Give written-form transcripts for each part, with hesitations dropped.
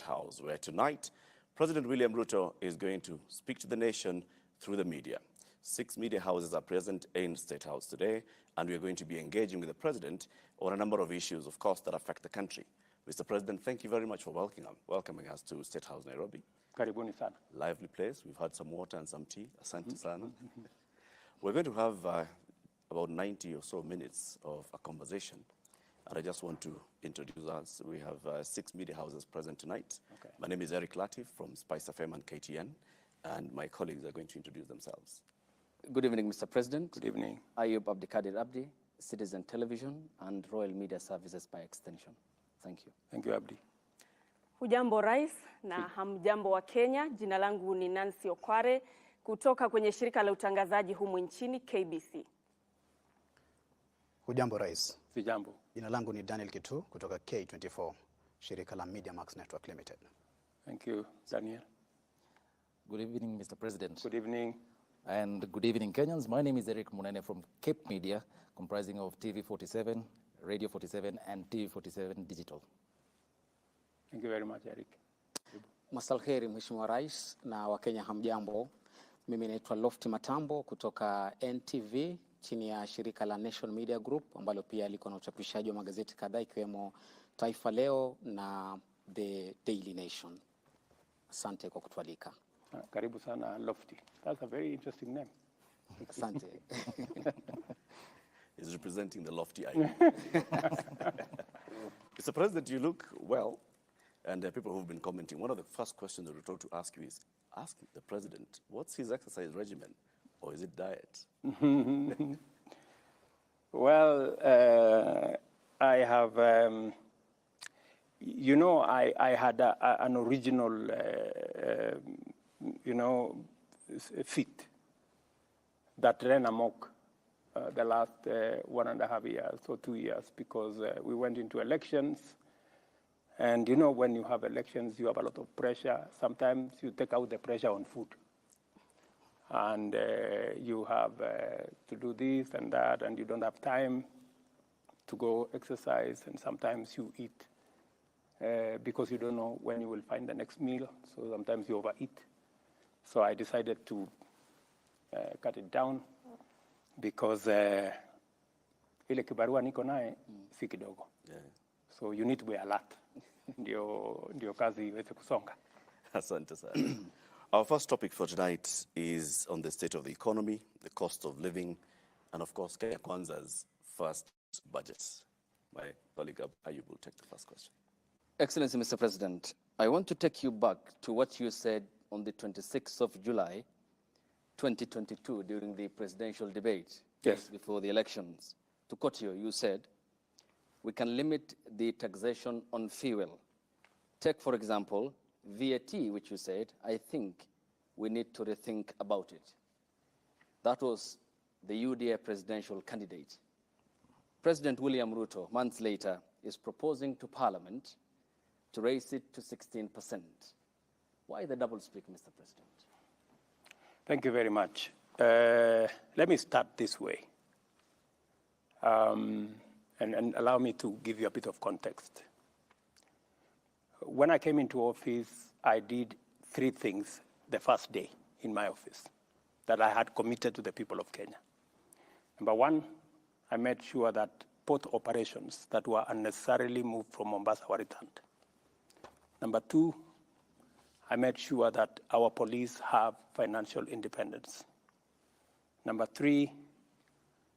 House, where tonight President William Ruto is going to speak to the nation through the media. 6 media houses are present in State House today, and we are going to be engaging with the President on a number of issues, of course, that affect the country. Mr. President, thank you very much for welcoming us to State House, Nairobi. Karibuni sana. Lively place. We've had some water and some tea. Asante sana. We're going to have about 90 or so minutes of a conversation. And I just want to introduce us. We have 6 media houses present tonight. Okay. My name is Eric Latif from Spice FM and KTN, and my colleagues are going to introduce themselves. Good evening, Mr. President. Good evening. Ayub Abdikadir Abdi, Citizen Television and Royal Media Services by extension. Thank you. Thank you, Abdi. Hujambo Rais na hamjambo wa Kenya. Jina langu ni Nancy Okware kutoka kwenye shirika la utangazaji humu nchini KBC. Hujambo Rais. Sijambo. Jina langu ni Daniel Kitu kutoka K24, shirika la Media Max Network Limited. Thank you, Daniel. Good evening, Mr. President. Good evening. And good evening, Kenyans. My name is Eric Munene from Cape Media, comprising of TV47, Radio 47, and TV47 Digital. Thank you very much, Eric. Masalheri Mheshimiwa Rais na Wakenya hamjambo. Mimi naitwa Lofty Matambo kutoka NTV chini ya shirika la Nation Media Group ambalo pia liko na uchapishaji wa magazeti kadhaa ikiwemo Taifa Leo na The Daily Nation. Asante kwa kutualika. Karibu sana Lofty. That's a very interesting name. Asante. He's representing the lofty idea. Mr. President, you look well, and people who've been commenting, one of the first questions we're told to ask you is, ask the President, what's his exercise regimen, or is it diet? Well, I have, I had an original, fit that ran amok the last 1.5 years or 2 years, because we went into elections. And when you have elections, you have a lot of pressure. Sometimes you take out the pressure on food. And you have to do this and that, and you don't have time to go exercise. And sometimes you eat because you don't know when you will find the next meal. So sometimes you overeat. So I decided to cut it down because ile kibarua niko nae si kidogo. So you need to be alert. Ndio kazi iweze kusonga. Asante sana. Our first topic for tonight is on the state of the economy, the cost of living, and of course, Kenya Kwanza's first budget. My colleague Ayub will take the first question. Excellency, Mr. President, I want to take you back to what you said on the 26th of July, 2022, during the presidential debate before the elections. To quote you said, we can limit the taxation on fuel. Take, for example, VAT, which you said, I think we need to rethink about it. That was the UDA presidential candidate. President William Ruto, months later, is proposing to Parliament to raise it to 16%. Why the double speak, Mr. President? Thank you very much. Let me start this way. And allow me to give you a bit of context. When I came into office, I did 3 things the first day in my office that I had committed to the people of Kenya. Number 1, I made sure that port operations that were unnecessarily moved from Mombasa were returned. Number 2, I made sure that our police have financial independence. Number 3,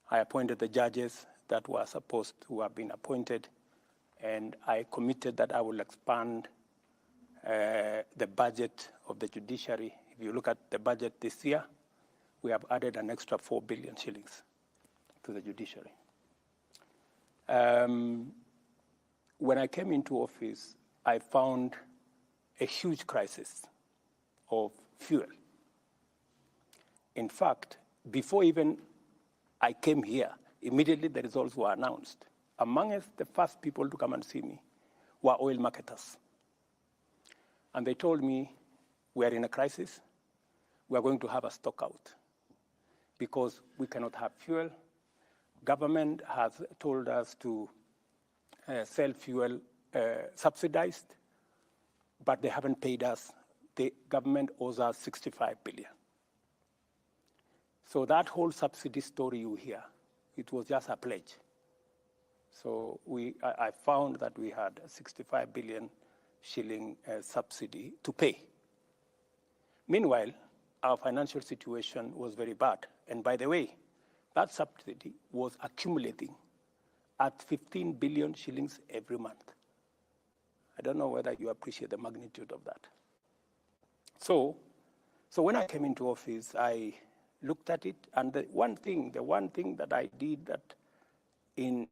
I appointed the judges that were supposed to have been appointed, and I committed that I will expand the budget of the judiciary. If you look at the budget this year, we have added an extra 4 billion shillings to the judiciary. When I came into office, I found a huge crisis of fuel. In fact, before even I came here, immediately the results were announced. Amongst the first people to come and see me were oil marketers. And they told me, we are in a crisis. We are going to have a stock out because we cannot have fuel. Government has told us to sell fuel subsidized. but they haven't paid us. The government owes us 65 billion. So that whole subsidy story you hear, it was just a pledge. So I found that we had a 65 billion shilling subsidy to pay. Meanwhile, our financial situation was very bad. And by the way, that subsidy was accumulating at 15 billion shillings every month. I don't know whether you appreciate the magnitude of that. So when I came into office, I looked at it, and the one thing that I did that in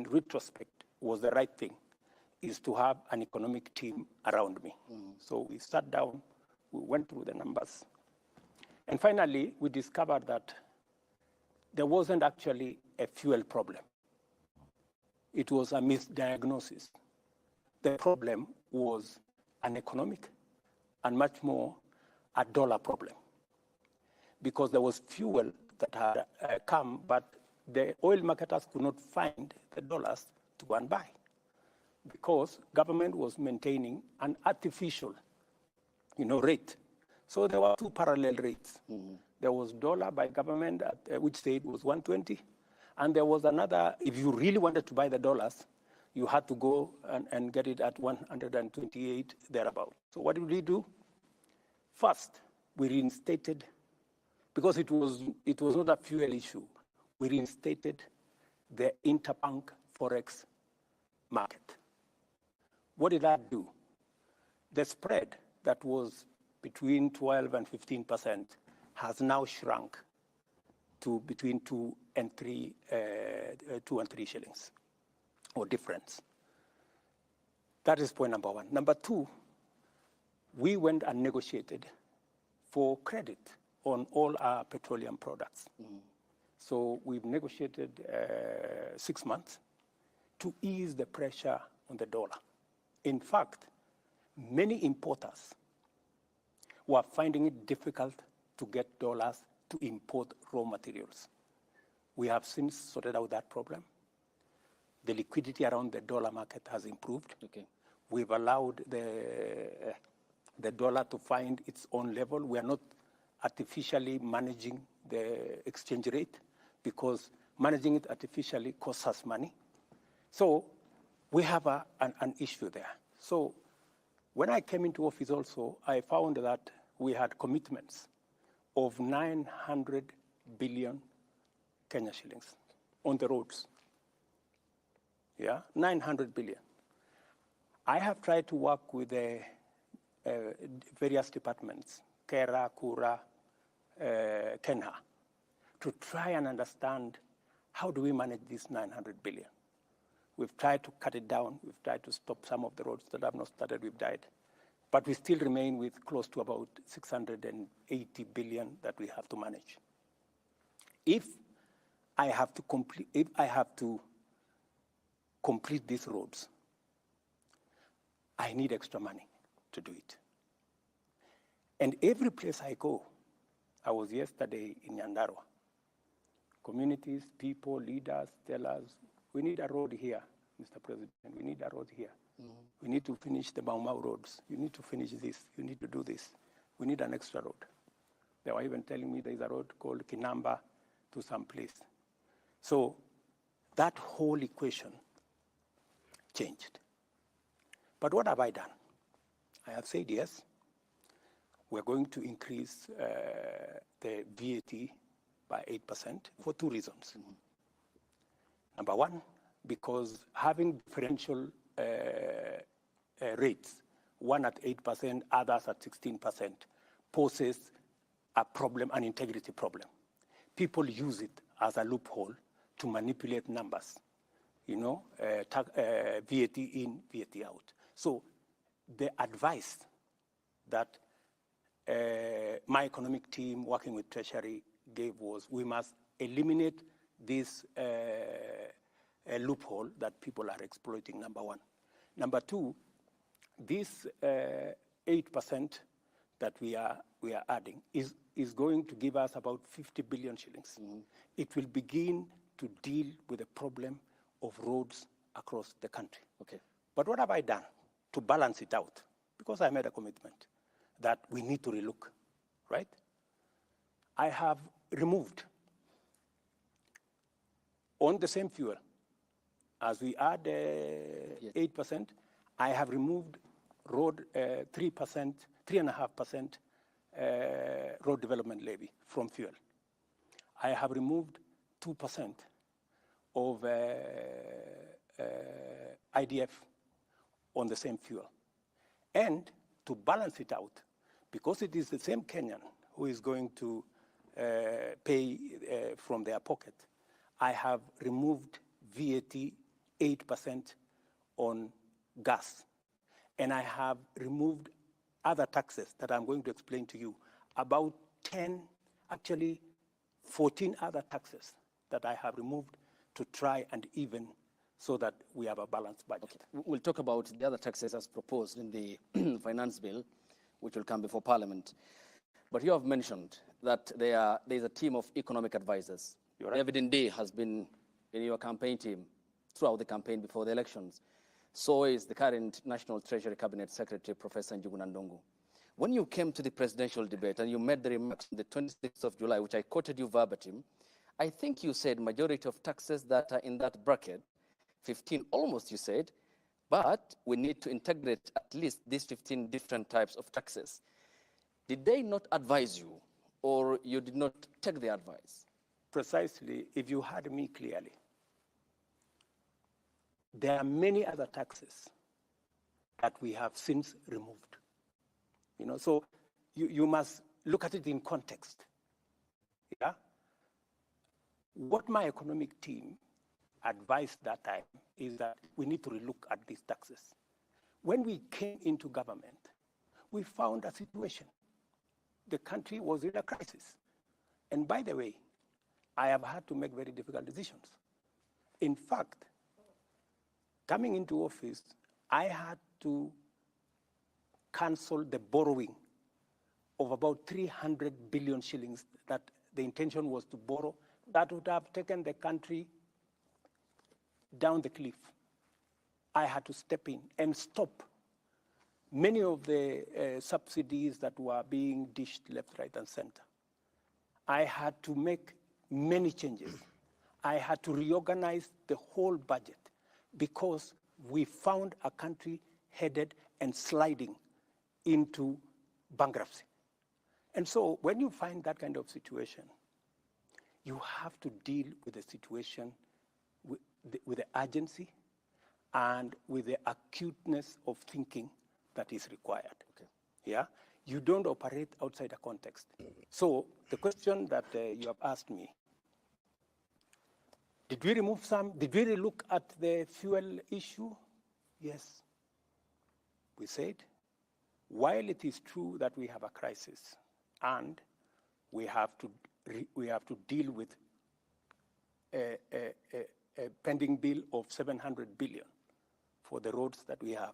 retrospect was the right thing, is to have an economic team around me. So we sat down, we went through the numbers, and finally we discovered that there wasn't actually a fuel problem. It was a misdiagnosis. The problem was an economic and much more a dollar problem, because there was fuel that had come, but the oil marketers could not find the dollars to go and buy, because government was maintaining an artificial, rate. So there were two parallel rates. There was dollar by government, which said was 120, and there was another, if you really wanted to buy the dollars, you had to go and get it at 128, thereabout. So what did we do? First, we reinstated, because it was not a fuel issue, we reinstated the interbank forex market. What did that do? The spread that was between 12 and 15% has now shrunk to between 2 and 3 shillings, or difference. That is point number one. Number two, we went and negotiated for credit on all our petroleum products. So we've negotiated 6 months to ease the pressure on the dollar. In fact, many importers were finding it difficult to get dollars to import raw materials. We have since sorted out that problem. The liquidity around the dollar market has improved. Okay. We've allowed the dollar to find its own level. We are not artificially managing the exchange rate, because managing it artificially costs us money. So we have an issue there. So when I came into office also, I found that we had commitments of 900 billion Kenya shillings on the roads. 900 billion. I have tried to work with the various departments, Kera, Kura, Kenha, to try and understand how do we manage this 900 billion. We've tried to cut it down. We've tried to stop some of the roads that have not started. We've died. But we still remain with close to about 680 billion that we have to manage. If I have to complete these roads, I need extra money to do it. And every place I go, I was yesterday in Nyandarua. Communities, people, leaders tell us, we need a road here, Mr. President, we need a road here. We need to finish the Mau Mau roads. You need to finish this. You need to do this. We need an extra road. They were even telling me there's a road called Kinamba to some place. So that whole equation changed. But what have I done? I have said, yes, we're going to increase the VAT by 8% for two reasons. Number one, because having differential rates, one at 8%, others at 16%, poses a problem, an integrity problem. People use it as a loophole to manipulate numbers, VAT in, VAT out. So the advice that my economic team working with Treasury gave was, we must eliminate this loophole that people are exploiting, number one. Number two, this 8% that we are adding is going to give us about 50 billion shillings. It will begin to deal with the problem of roads across the country. Okay. But what have I done to balance it out? Because because I made a commitment that we need to relook, right? I have removed on the same fuel, as we add 8%, I have removed road 3%, 3.5% road development levy from fuel. I have removed 2% of IDF on the same fuel. And to balance it out, because it is the same Kenyan who is going to pay from their pocket, I have removed VAT 8% on gas. And I have removed other taxes that I'm going to explain to you, about 10, actually 14 other taxes that I have removed to try and even so that we have a balanced budget. Okay. We'll talk about the other taxes as proposed in the finance bill, which will come before Parliament. But you have mentioned that there is a team of economic advisors. You're right. David Ndii has been in your campaign team throughout the campaign before the elections. So is the current National Treasury Cabinet Secretary, Professor Njuguna Ndung'u. When you came to the presidential debate and you made the remarks on the 26th of July, which I quoted you verbatim, I think you said majority of taxes that are in that bracket, 15 almost you said, but we need to integrate at least these 15 different types of taxes. Did they not advise you, or you did not take the advice? Precisely, if you heard me clearly, there are many other taxes that we have since removed. You know, so you must look at it in context. Yeah? What my economic team advised that time is that we need to relook at these taxes. When we came into government, we found a situation. The country was in a crisis. And by the way, I have had to make very difficult decisions. In fact, coming into office, I had to cancel the borrowing of about 300 billion shillings that the intention was to borrow. That would have taken the country down the cliff. I had to step in and stop many of the subsidies that were being dished left, right, and center. I had to make many changes. I had to reorganize the whole budget because we found a country headed and sliding into bankruptcy. And so when you find that kind of situation, you have to deal with the situation with the urgency and with the acuteness of thinking that is required. Okay. Yeah? You don't operate outside a context. So the question that you have asked me, did we remove some? Did we look at the fuel issue? Yes. We said, while it is true that we have a crisis and we have to deal with a pending bill of 700 billion for the roads that we have,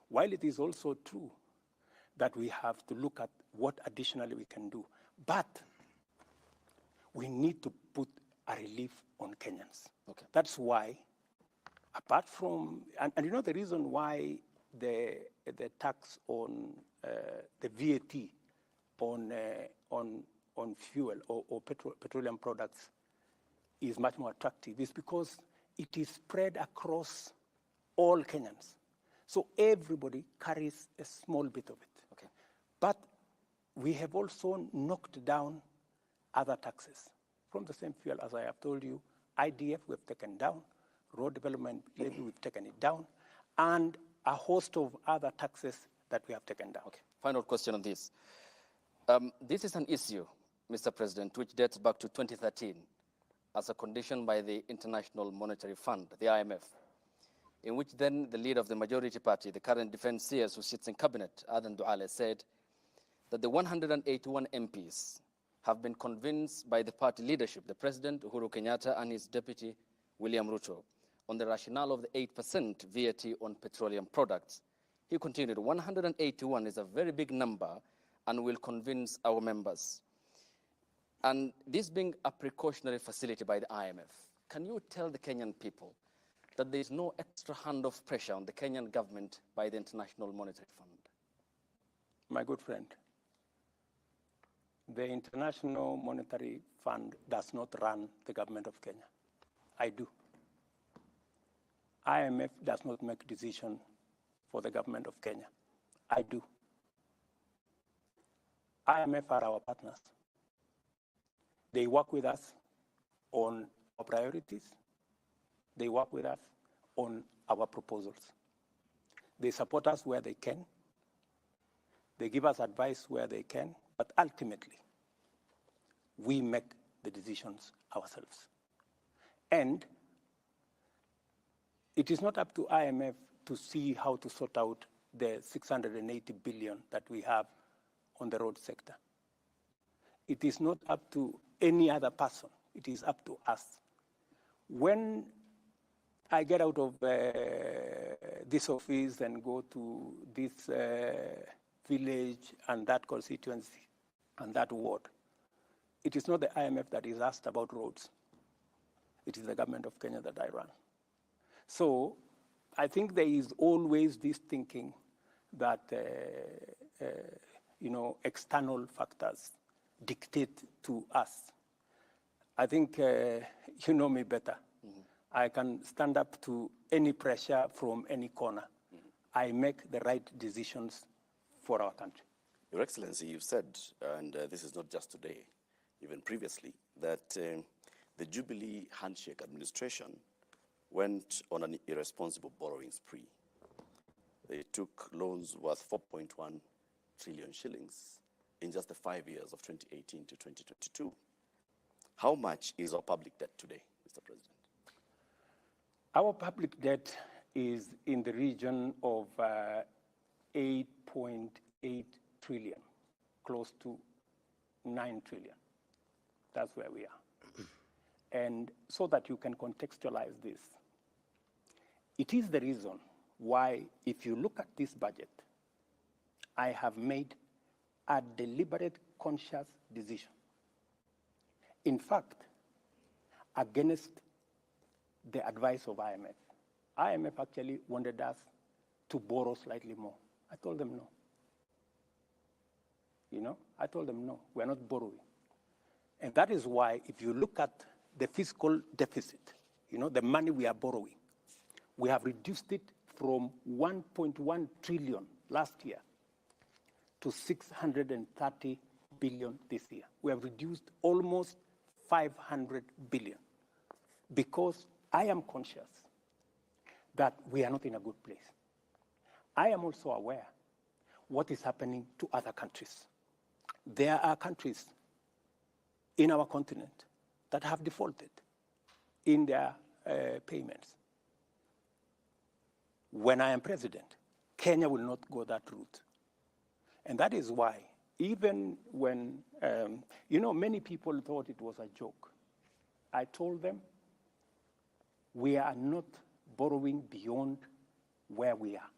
while it is also true that we have to look at what additionally we can do, but we need to put a relief on Kenyans. Okay. That's why, apart from, and you know the reason why the tax on the VAT on fuel or petroleum products is much more attractive is because it is spread across all Kenyans. So everybody carries a small bit of it. Okay. But we have also knocked down other taxes from the same fuel, as I have told you. IDF we've taken down, road development levy we've taken it down, and a host of other taxes that we have taken down. Okay. Final question on this. This is an issue, Mr. President, which dates back to 2013 as a condition by the International Monetary Fund, the IMF, in which then the leader of the majority party, the current defense CS who sits in cabinet, Adan Duale, said that the 181 MPs have been convinced by the party leadership, the President, Uhuru Kenyatta, and his deputy, William Ruto, on the rationale of the 8% VAT on petroleum products. He continued, 181 is a very big number and will convince our members. And this being a precautionary facility by the IMF, can you tell the Kenyan people that there is no extra hand of pressure on the Kenyan government by the International Monetary Fund? my good friend, the International Monetary Fund does not run the government of Kenya. I do. IMF does not make decisions for the government of Kenya. I do. IMF are our partners. They work with us on our priorities. They work with us on our proposals. They support us where they can. They give us advice where they can, but ultimately, we make the decisions ourselves. And it is not up to IMF to see how to sort out the 680 billion that we have on the road sector. It is not up to any other person. It is up to us. When I get out of this office and go to this village and that constituency and that ward, it is not the IMF that is asked about roads. It is the government of Kenya that I run. So I think there is always this thinking that external factors dictate to us. I think you know me better. Mm-hmm. I can stand up to any pressure from any corner. Mm-hmm. I make the right decisions for our country. Your Excellency, you've said, and this is not just today, even previously, that the Jubilee handshake administration went on an irresponsible borrowing spree. They took loans worth 4.1 trillion shillings in just the 5 years of 2018 to 2022. How much is our public debt today, Mr. President? Our public debt is in the region of 8.8 trillion, close to 9 trillion. That's where we are. And so that you can contextualize this, it is the reason why, if you look at this budget, I have made a deliberate, conscious decision. In fact, against the advice of IMF. IMF actually wanted us to borrow slightly more. I told them no. I told them no, we're not borrowing. And that is why, if you look at the fiscal deficit, the money we are borrowing, we have reduced it from 1.1 trillion last year to 630 billion this year. We have reduced almost 500 billion because I am conscious that we are not in a good place. I am also aware what is happening to other countries. There are countries in our continent that have defaulted in their payments. When I am president, Kenya will not go that route. And that is why, even when, many people thought it was a joke, I told them, we are not borrowing beyond where we are.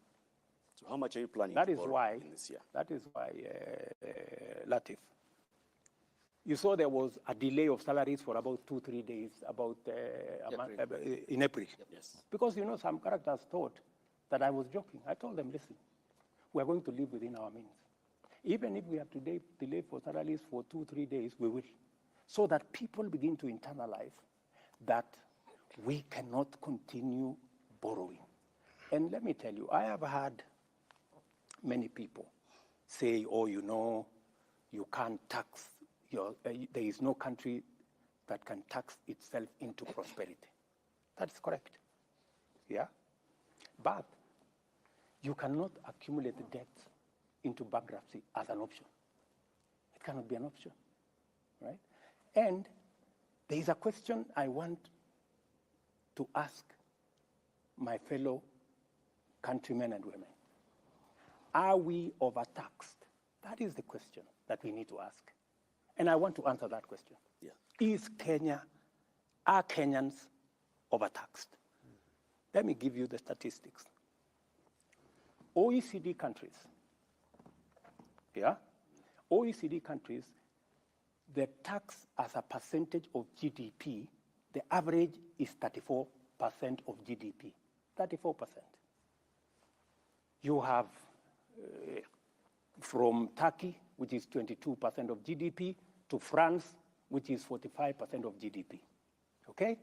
So how much are you planning to borrow in this year? That is why, Latif, you saw there was a delay of salaries for about 2-3 days, in April. Yes. Because, some characters thought that I was joking. I told them, listen, we're going to live within our means. Even if we have to delay for salaries for 2-3 days, we will. So that people begin to internalize that we cannot continue borrowing. And let me tell you, I have had many people say, oh, you can't tax there is no country that can tax itself into prosperity. That is correct. Yeah? But you cannot accumulate debt into bankruptcy as an option. It cannot be an option, right? And there is a question I want to ask my fellow countrymen and women. Are we overtaxed? That is the question that we need to ask. And I want to answer that question. Yeah. Are Kenyans overtaxed? Let me give you the statistics. OECD countries, OECD countries, the tax as a percentage of GDP, the average is 34% of GDP, 34%. You have from Turkey, which is 22% of GDP, to France, which is 45% of GDP. Okay?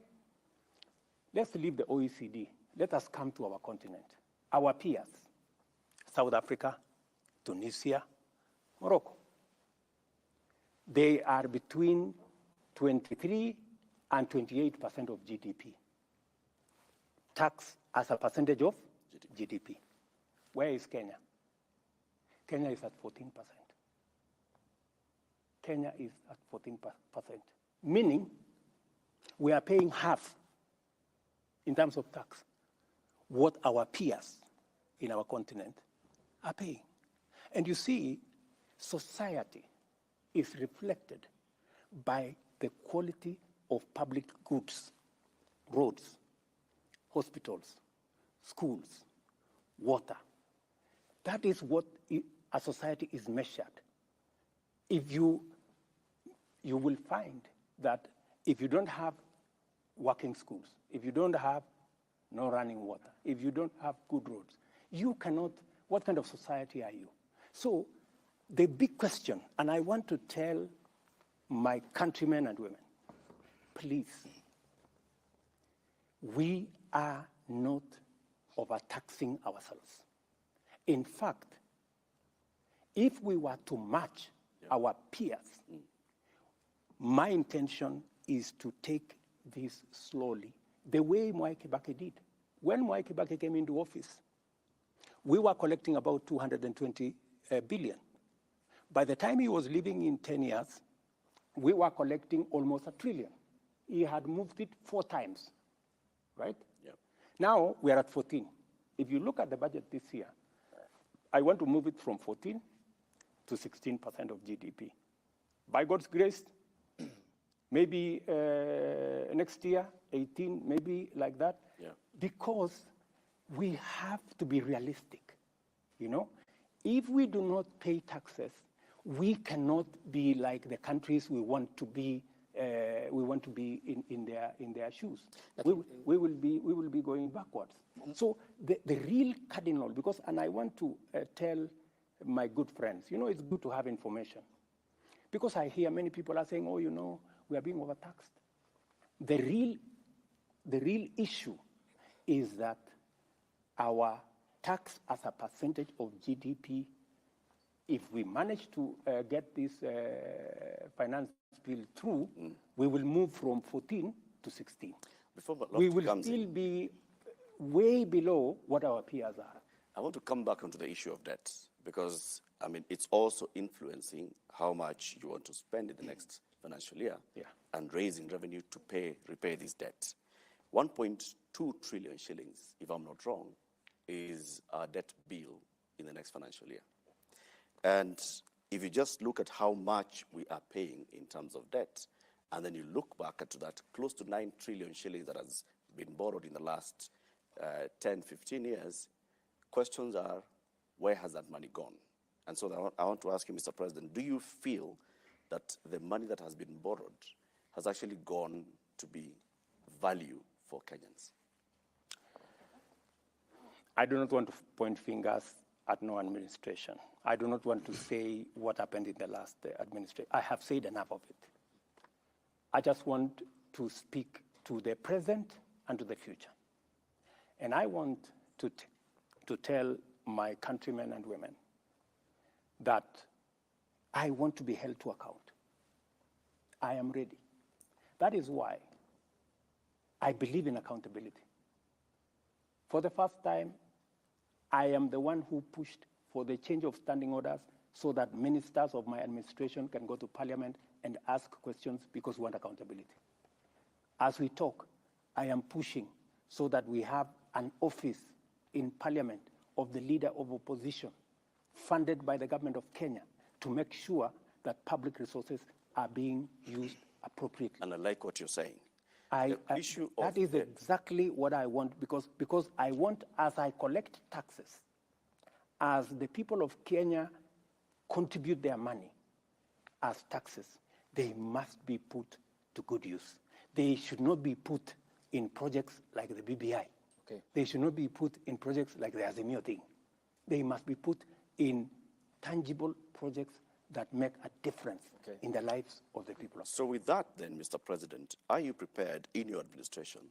Let's leave the OECD. Let us come to our continent. Our peers, South Africa, Tunisia, Morocco. They are between 23 and 28% of GDP. Tax as a percentage of GDP. Where is Kenya? Kenya is at 14%. Kenya is at 14%, meaning we are paying half in terms of tax what our peers in our continent are paying. And you see, society is reflected by the quality of public goods, roads, hospitals, schools, water. That is what a society is measured. If you will find that if you don't have working schools, if you don't have no running water, if you don't have good roads, you cannot, what kind of society are you? So the big question, and I want to tell my countrymen and women, please, we are not overtaxing ourselves. In fact, if we were to match our peers, my intention is to take this slowly, the way Mwai Kibaki did. When Mwai Kibaki came into office, we were collecting about 220 billion. By the time he was leaving in 10 years, we were collecting almost $1 trillion. He had moved it 4 times, right? Yep. Now we are at 14. If you look at the budget this year, I want to move it from 14 to 16% of GDP. By God's grace, maybe next year, 18, maybe like that, because we have to be realistic, you know? If we do not pay taxes, we cannot be like the countries we want to be in their shoes. We will be going backwards. So the real cardinal, because, and I want to tell my good friends, you know, it's good to have information. Because I hear many people are saying, oh, you know, we are being overtaxed. The real issue is that our tax as a percentage of GDP, if we manage to get this finance bill through, we will move from 14 to 16. We will still be way below what our peers are. I want to come back onto the issue of debt because, I mean, it's also influencing how much you want to spend in the next financial year and raising revenue to repay this debt. 1.2 trillion shillings, if I'm not wrong, is our debt bill in the next financial year. And if you just look at how much we are paying in terms of debt, and then you look back at that close to 9 trillion shillings that has been borrowed in the last 10, 15 years, questions are, where has that money gone? And so I want to ask you, Mr. President, do you feel that the money that has been borrowed has actually gone to be value for Kenyans? I do not want to point fingers at no administration. I do not want to say what happened in the last administration. I have said enough of it. I just want to speak to the present and to the future. And I want to tell my countrymen and women that I want to be held to account. I am ready. That is why I believe in accountability. For the first time, I am the one who pushed for the change of standing orders so that ministers of my administration can go to parliament and ask questions because we want accountability. As we talk, I am pushing so that we have an office in parliament of the leader of opposition funded by the government of Kenya to make sure that public resources are being used appropriately. And I like what you're saying. That is exactly what I want, because I want, as I collect taxes, as the people of Kenya contribute their money as taxes, they must be put to good use. They should not be put in projects like the BBI. Okay. They should not be put in projects like the Azimio thing. They must be put in tangible projects that make a difference in the lives of the people. So with that then, Mr. President, are you prepared in your administration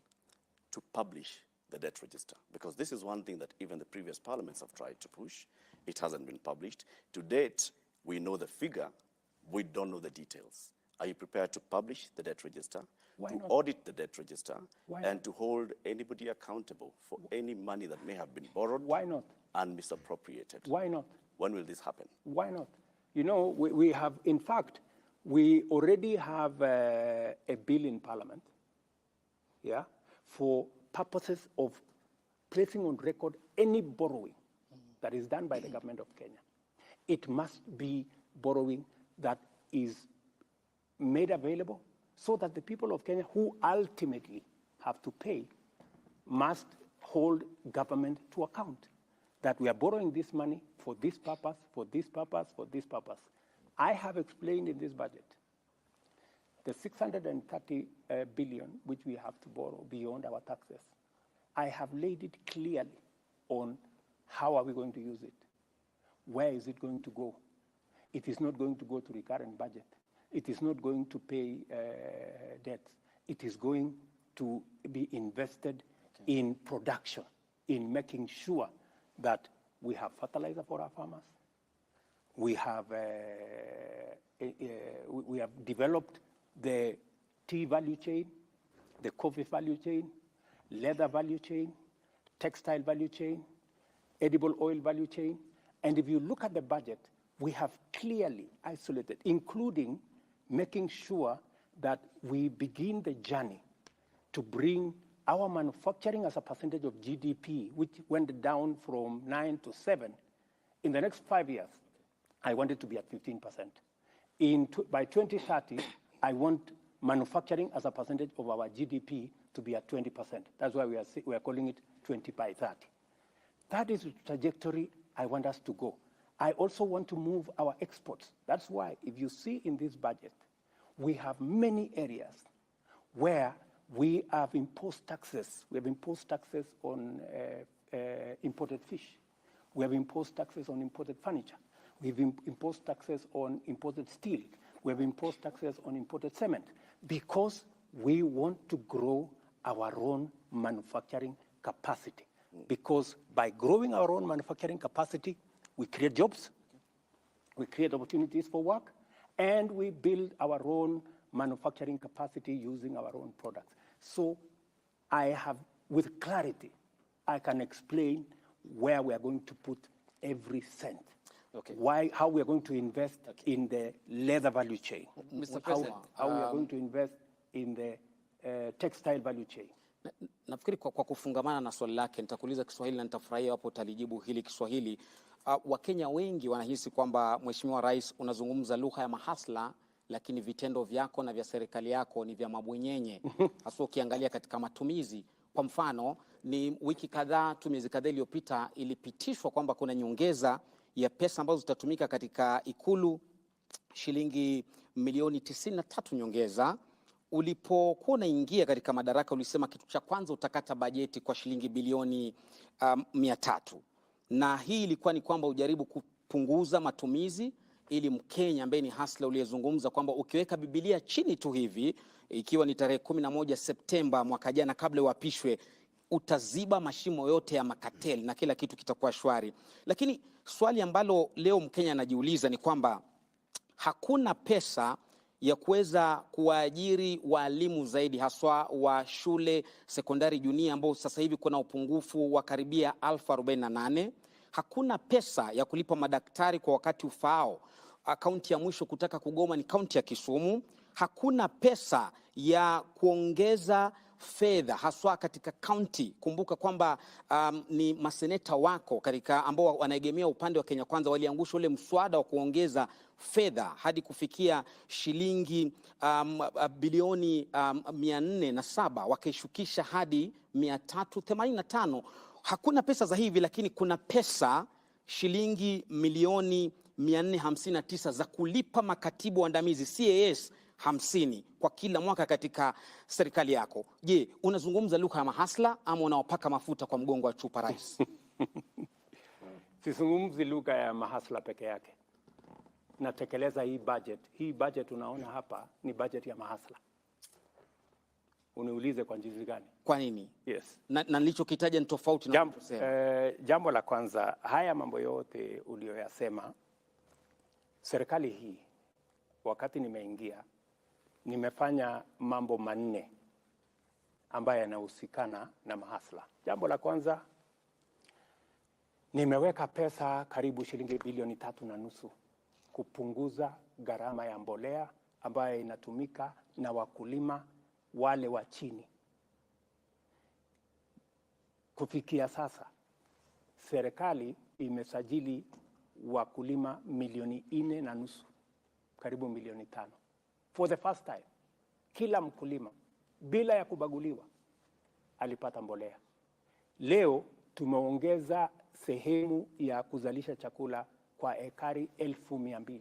to publish the debt register? Because this is one thing that even the previous parliaments have tried to push. It hasn't been published. To date, we know the figure, we don't know the details. Are you prepared to publish the debt register, audit the debt register, and to hold anybody accountable for any money that may have been borrowed and misappropriated? Why not? When will this happen? Why not? You know, we have, in fact, we already have a bill in Parliament, for purposes of placing on record any borrowing that is done by the government of Kenya. It must be borrowing that is made available so that the people of Kenya who ultimately have to pay must hold government to account, that we are borrowing this money for this purpose, for this purpose, for this purpose. I have explained in this budget the 630 billion which we have to borrow beyond our taxes. I have laid it clearly on how are we going to use it. Where is it going to go? It is not going to go to recurrent budget. It is not going to pay debts. It is going to be invested in production, in making sure that we have fertilizer for our farmers. We have developed the tea value chain, the coffee value chain, leather value chain, textile value chain, edible oil value chain. And if you look at the budget, we have clearly isolated, including making sure that we begin the journey to bring our manufacturing as a percentage of GDP, which went down from 9 to 7. In the next 5 years, I want it to be at 15%. By 2030, I want manufacturing as a percentage of our GDP to be at 20%. That's why we are calling it 20 by 30. That is the trajectory I want us to go. I also want to move our exports. That's why, if you see in this budget, we have many areas where we have imposed taxes. We have imposed taxes on imported fish. We have imposed taxes on imported furniture. We've imposed taxes on imported steel. We have imposed taxes on imported cement because we want to grow our own manufacturing capacity. Because by growing our own manufacturing capacity, we create jobs, we create opportunities for work, and we build our own manufacturing capacity using our own products. So I have, with clarity, I can explain where we are going to put every cent. How we are going to invest in the leather value chain. Mr. President, how we are going to invest in the textile value chain. Nafikiri kwa kufungamana na swali lake nitakuuliza Kiswahili na nitafurahia hapo utalijibu hili Kiswahili. Wakenya wengi wanahisi kwamba Mheshimiwa Rais unazungumza lugha ya mahasla, lakini vitendo vyako na vya serikali yako ni vya mabwenyenye. Hasa ukiangalia katika matumizi. Kwa mfano, ni wiki kadhaa tu, miezi kadhaa iliyopita ilipitishwa kwamba kuna nyongeza ya pesa ambazo zitatumika katika Ikulu, shilingi milioni 93 nyongeza. Ulipokuwa unaingia katika madaraka ulisema kitu cha kwanza utakata bajeti kwa shilingi bilioni 300. Na hii ilikuwa ni kwamba ujaribu kupunguza matumizi ili Mkenya ambaye ni hasla uliyezungumza kwamba ukiweka Biblia chini tu hivi, ikiwa ni tarehe 11 Septemba mwaka jana kabla uapishwe, utaziba mashimo yote ya makateli na kila kitu kitakuwa shwari. Lakini swali ambalo leo Mkenya anajiuliza ni kwamba hakuna pesa ya kuweza kuwaajiri walimu zaidi, haswa wa shule sekondari junior ambao sasa hivi kuna upungufu wa karibia 1048. Hakuna pesa ya kulipa madaktari kwa wakati ufaao. Kaunti ya mwisho kutaka kugoma ni kaunti ya Kisumu. Hakuna pesa ya kuongeza fedha haswa katika kaunti. Kumbuka kwamba ni maseneta wako katika ambao wanaegemea upande wa Kenya Kwanza waliangusha ule mswada wa kuongeza fedha hadi kufikia shilingi bilioni 407, wakaishukisha hadi 385. Hakuna pesa za hivi, lakini kuna pesa shilingi milioni 459 za kulipa makatibu waandamizi CAS 50 kwa kila mwaka katika serikali yako. Je, unazungumza lugha ya mahasla ama unawapaka mafuta kwa mgongo wa chupa Rais? Sizungumzi lugha ya mahasla peke yake. Natekeleza hii budget. Hii budget unaona hapa ni budget ya mahasla. Uniulize kwa jinsi gani? Kwa nini? Yes. Na nilichokitaja ni tofauti na unachosema. Jambo la kwanza, haya mambo yote uliyoyasema, serikali hii wakati nimeingia nimefanya mambo manne ambayo yanahusikana na mahasla. Jambo la kwanza, nimeweka pesa karibu shilingi bilioni 3.5 kupunguza gharama ya mbolea ambayo inatumika na wakulima wale wa chini. Kufikia sasa, serikali imesajili wakulima milioni 4.5, karibu milioni 5. For the first time, kila mkulima bila ya kubaguliwa alipata mbolea. Leo tumeongeza sehemu ya kuzalisha chakula kwa ekari 1,200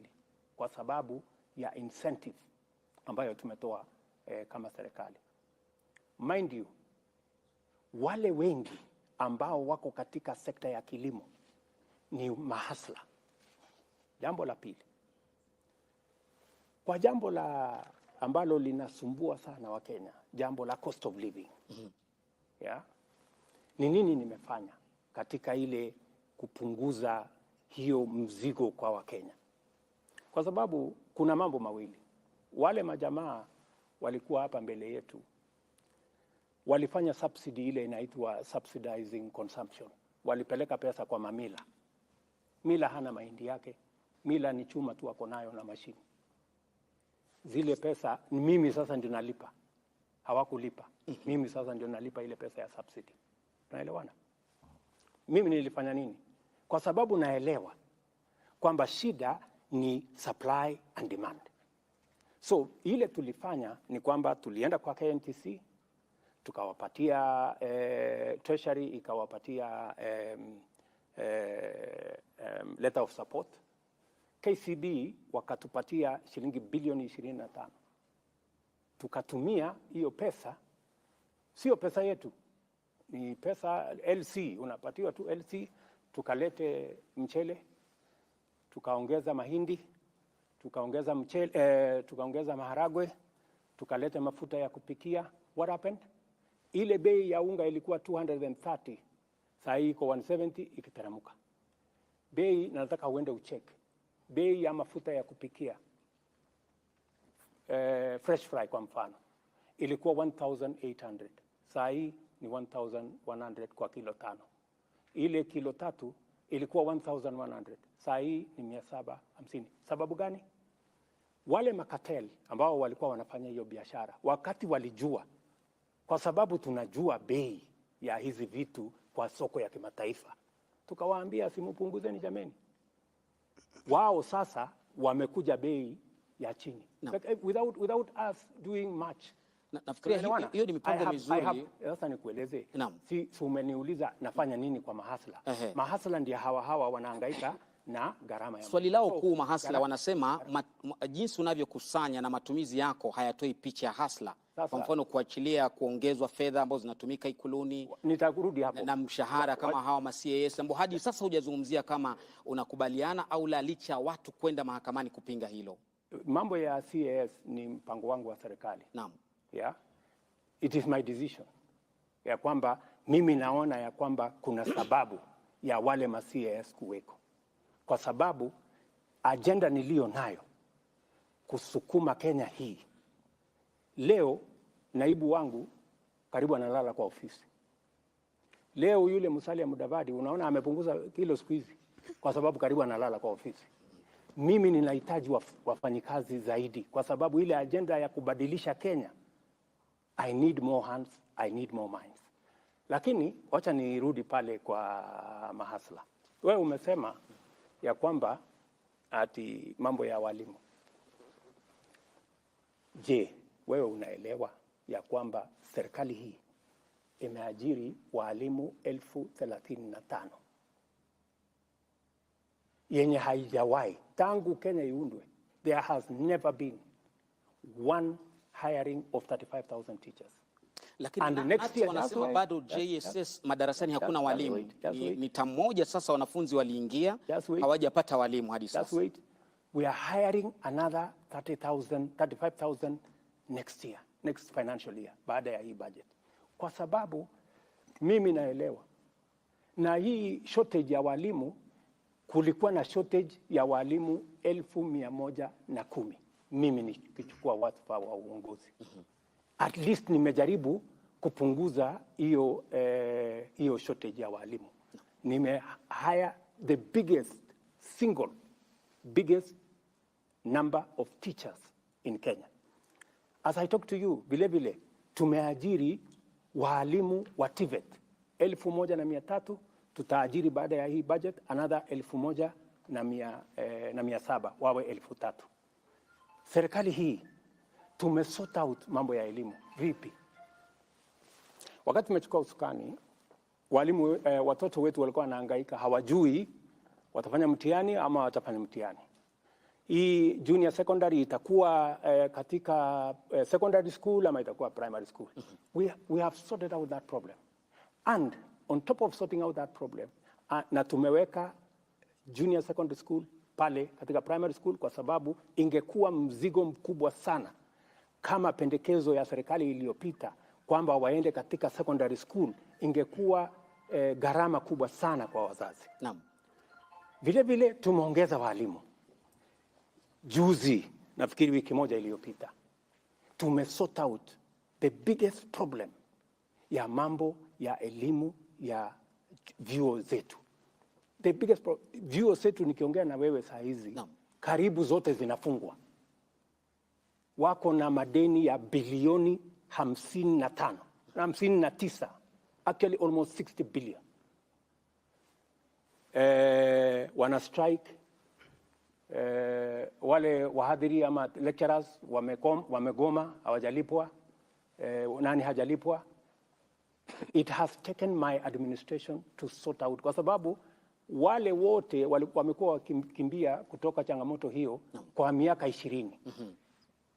kwa sababu ya incentive ambayo tumetoa kama serikali. Mind you, wale wengi ambao wako katika sekta ya kilimo ni mahasla. Jambo la pili, kwa jambo la ambalo linasumbua sana wa Kenya, jambo la cost of living. Yeah. Ni nini nimefanya katika ile kupunguza hiyo mzigo kwa Wakenya? Kwa sababu kuna mambo mawili. Wale majamaa walikuwa hapa mbele yetu walifanya subsidy ile inaitwa subsidizing consumption. Walipeleka pesa kwa mamila. Mila hana mahindi yake. Mila ni chuma tu ako nayo na mashini. Zile pesa mimi sasa ndio nalipa. Hawakulipa. Mimi sasa ndio nalipa ile pesa ya subsidy. Unaelewana? Mimi nilifanya nini? Kwa sababu naelewa kwamba shida ni supply and demand. So ile tulifanya ni kwamba tulienda kwa KNTC, tukawapatia Treasury ikawapatia letter of support. KCB wakatupatia shilingi bilioni 25. Tukatumia hiyo pesa, sio pesa yetu, ni pesa LC, unapatiwa tu LC. Tukalete mchele, tukaongeza mahindi, tukaongeza mchele, tukaongeza maharagwe, tukalete mafuta ya kupikia. What happened? Ile bei ya unga ilikuwa 230, sasa hii iko 170, ikiteramuka. Bei, nataka uende ucheck. Bei ya mafuta ya kupikia fresh fry kwa mfano ilikuwa 1,800, sasa hii ni 1,100 kwa kilo 5. Ile kilo 3 ilikuwa 1,100, sasa hii ni 750. Sababu gani? Wale makatel ambao walikuwa wanafanya hiyo biashara, wakati walijua, kwa sababu tunajua bei ya hizi vitu kwa soko ya kimataifa, tukawaambia simpunguzeni jameni. Wao sasa wamekuja bei ya chini. No. Without us doing much. Nafikiria hiyo ni mipango mizuri. Sasa nikueleze. Si umeniuliza nafanya nini kwa mahasla. Mahasla ndio hawa wanahangaika na gharama ya swali lao kuu mahasla wanasema jinsi unavyokusanya na matumizi yako hayatoi picha ya hasla. Kwa mfano kuachilia kuongezwa fedha ambazo zinatumika Ikuluni, nitakurudi hapo, na mshahara kama hawa ma CAS ambao hadi sasa hujazungumzia kama unakubaliana au la, licha watu kwenda mahakamani kupinga hilo. Mambo ya CAS ni mpango wangu wa serikali. Naam. Yeah. It is my decision. Ya kwamba mimi naona ya kwamba kuna sababu ya wale ma CAS kuweko. Kwa sababu agenda nilio nayo kusukuma Kenya hii. Leo naibu wangu karibu analala kwa ofisi. Leo yule Musalia Mudavadi unaona amepunguza kilo siku hizi kwa sababu karibu analala kwa ofisi. Mimi ninahitaji wafanyikazi zaidi kwa sababu ile agenda ya kubadilisha Kenya, I need more hands, I need more minds. Lakini wacha nirudi pale kwa mahasla. Wewe umesema ya kwamba ati mambo ya walimu. Je, wewe unaelewa ya kwamba serikali hii imeajiri walimu 35,000 yenye haijawahi tangu Kenya iundwe? There has never been one hiring of 35,000 teachers. Lakini next year wanasema bado JSS madarasani hakuna walimu. Ni tamu moja sasa wanafunzi waliingia, hawajapata walimu hadi sasa. Just wait. We are hiring another 35,000 next year, next financial year, baada ya hii budget. Kwa sababu mimi naelewa, na hii shortage ya walimu, kulikuwa na shortage ya walimu 1,110. Mimi nikichukua wadhifa wa uongozi. At least nimejaribu kupunguza hiyo shortage ya walimu. Hire the single biggest number of teachers in Kenya. As I talk to you, vile tumeajiri walimu wa TVET 1,300, tutaajiri baada ya hii budget another 1,700 wawe 3,000. Serikali hii tumesort out mambo ya elimu vipi? Wakati tumechukua usukani, walimu watoto wetu walikuwa wanahangaika, hawajui watafanya mtihani ama watafanya mtihani. Hii junior secondary itakuwa katika secondary school ama itakuwa primary school. We have sorted out that problem. And on top of sorting out that problem, na tumeweka junior secondary school pale katika primary school, kwa sababu ingekuwa mzigo mkubwa sana kama pendekezo ya serikali iliyopita kwamba waende katika secondary school, ingekuwa gharama kubwa sana kwa wazazi. Naam. Vile tumeongeza walimu. Juzi, nafikiri wiki moja iliyopita, tumesort out the biggest problem ya mambo ya elimu ya vyuo zetu. The biggest vyuo zetu, nikiongea na wewe saa hizi, karibu zote zinafungwa. Wako na madeni ya bilioni 59, actually almost 60 billion. Wana strike. Wale wahadhiri ama lecturers wamegoma, hawajalipwa. Nani hajalipwa? It has taken my administration to sort out, kwa sababu wale wote wamekuwa wakimbia kutoka changamoto hiyo kwa miaka 20.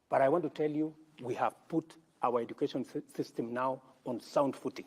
But I want to tell you, we have put our education system now on sound footing.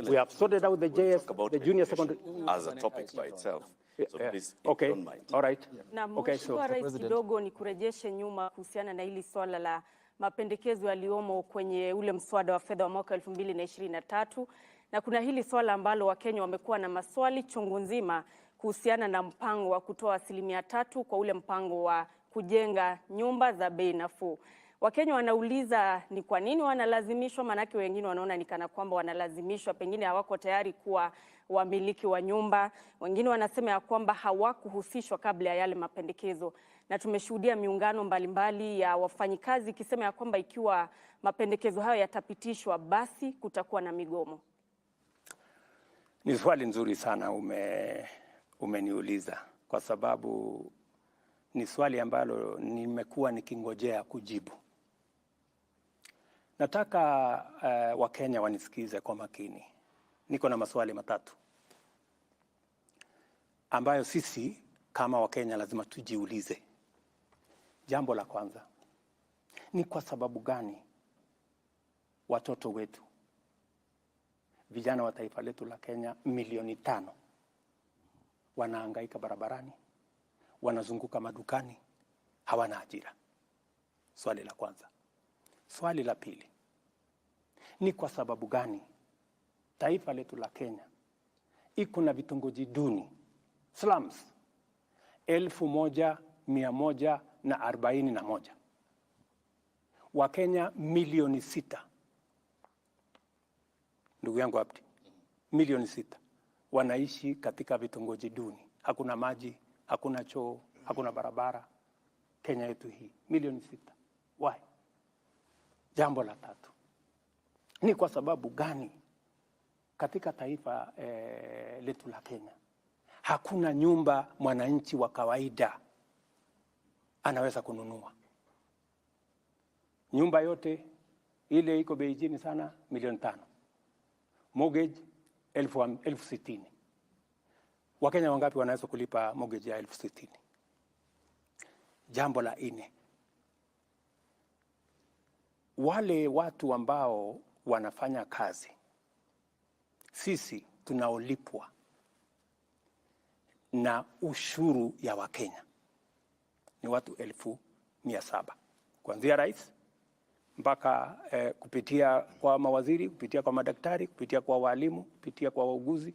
We have sorted out the the junior secondary as a topic by itself. So please, okay, don't mind. all right. Na Mheshimiwa Rais, kidogo ni kurejeshe nyuma kuhusiana na hili swala la mapendekezo yaliyomo kwenye ule mswada wa fedha wa mwaka 2023, na kuna hili swala ambalo Wakenya wamekuwa na maswali chungu nzima kuhusiana na mpango wa kutoa 3% kwa ule mpango wa kujenga nyumba za bei nafuu. Wakenya wanauliza ni kwa nini wanalazimishwa, manake wengine wanaona ni kana kwamba wanalazimishwa, pengine hawako tayari kuwa wamiliki wa nyumba. Wengine wanasema ya kwamba hawakuhusishwa kabla ya yale mapendekezo. Na tumeshuhudia miungano mbalimbali ya wafanyikazi ikisema ya kwamba ikiwa mapendekezo hayo yatapitishwa, basi kutakuwa na migomo. Ni swali nzuri sana umeniuliza, kwa sababu ni swali ambalo nimekuwa nikingojea kujibu. Nataka Wakenya wanisikize kwa makini. Niko na maswali matatu ambayo sisi kama Wakenya lazima tujiulize. Jambo la kwanza, ni kwa sababu gani watoto wetu, vijana wa taifa letu la Kenya milioni 5 wanahangaika barabarani, wanazunguka madukani, hawana ajira? Swali la kwanza. Swali la pili, ni kwa sababu gani taifa letu la Kenya iko na vitongoji duni, slums, 1141? Wakenya milioni 6, ndugu yangu Abdi, milioni 6 wanaishi katika vitongoji duni. Hakuna maji, hakuna choo, hakuna barabara. Kenya yetu hii milioni 6. Why? Jambo la tatu, ni kwa sababu gani katika taifa letu la Kenya hakuna nyumba mwananchi wa kawaida anaweza kununua? Nyumba yote ile iko bei chini sana, milioni 5. Mortgage 60,000. Wakenya wangapi wanaweza kulipa mortgage ya 60,000? Jambo la 4, wale watu ambao wanafanya kazi, sisi tunaolipwa na ushuru ya Wakenya ni watu 1,700 kuanzia rais mpaka kupitia kwa mawaziri, kupitia kwa madaktari, kupitia kwa walimu, kupitia kwa wauguzi,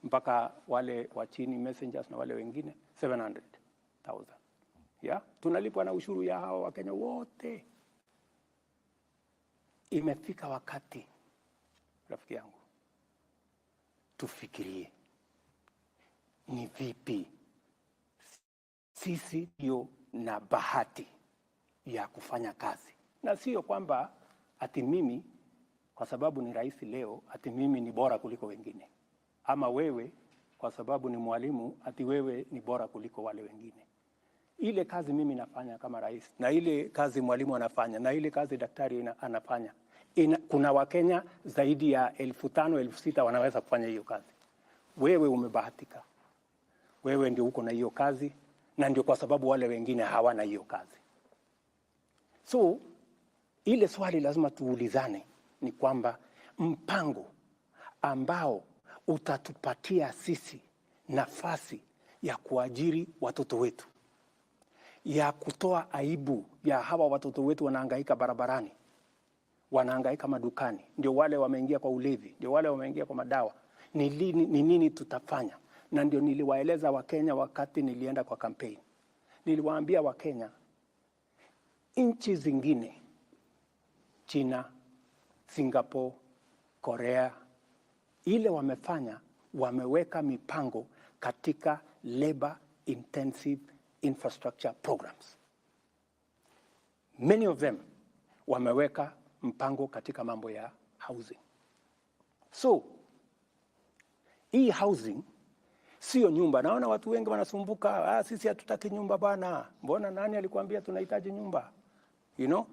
mpaka wale wa chini messengers na wale wengine 700,000. Yeah? Tunalipwa na ushuru ya hao Wakenya wote. Imefika wakati, rafiki yangu, tufikirie ni vipi sisi ndio na bahati ya kufanya kazi, na sio kwamba ati mimi kwa sababu ni rais leo ati mimi ni bora kuliko wengine, ama wewe kwa sababu ni mwalimu ati wewe ni bora kuliko wale wengine. Ile kazi mimi nafanya kama rais, na ile kazi mwalimu anafanya, na ile kazi daktari anafanya, kuna Wakenya zaidi ya 5,000, 6,000 wanaweza kufanya hiyo kazi. Wewe umebahatika, wewe ndio uko na hiyo kazi, na ndio kwa sababu wale wengine hawana hiyo kazi. So ile swali lazima tuulizane ni kwamba mpango ambao utatupatia sisi nafasi ya kuajiri watoto wetu, ya kutoa aibu ya hawa watoto wetu wanahangaika barabarani, wanahangaika madukani, ndio wale wameingia kwa ulevi, ndio wale wameingia kwa madawa, ni nini tutafanya? Na ndio niliwaeleza Wakenya wakati nilienda kwa campaign. Niliwaambia Wakenya, nchi zingine, China, Singapore, Korea, ile wamefanya, wameweka mipango katika labor intensive infrastructure programs. Many of them wameweka mpango katika mambo ya housing. So hii housing sio nyumba. Naona watu wengi wanasumbuka, sisi hatutaki nyumba bana. Mbona nani alikuambia tunahitaji nyumba? You know?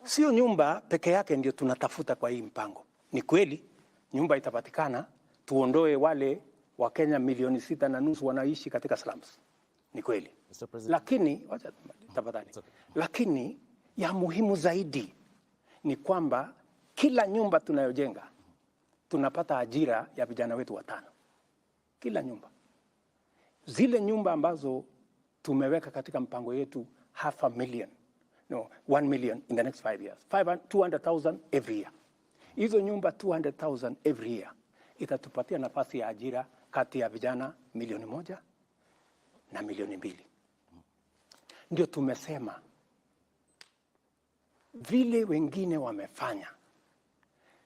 Sio nyumba peke yake ndio tunatafuta kwa hii mpango. Ni kweli nyumba itapatikana, tuondoe wale Wakenya 6.5 wanaishi katika slums. Ni kweli. Lakini wacha tafadhali. Lakini ya muhimu zaidi ni kwamba kila nyumba tunayojenga tunapata ajira ya vijana wetu 5. Kila nyumba. Zile nyumba ambazo tumeweka katika mpango yetu 1 million in the next 5 years. 200,000 every year. Hizo nyumba 200,000 every year itatupatia nafasi ya ajira kati ya vijana 1,000,000 na 2,000,000. Ndio tumesema vile wengine wamefanya,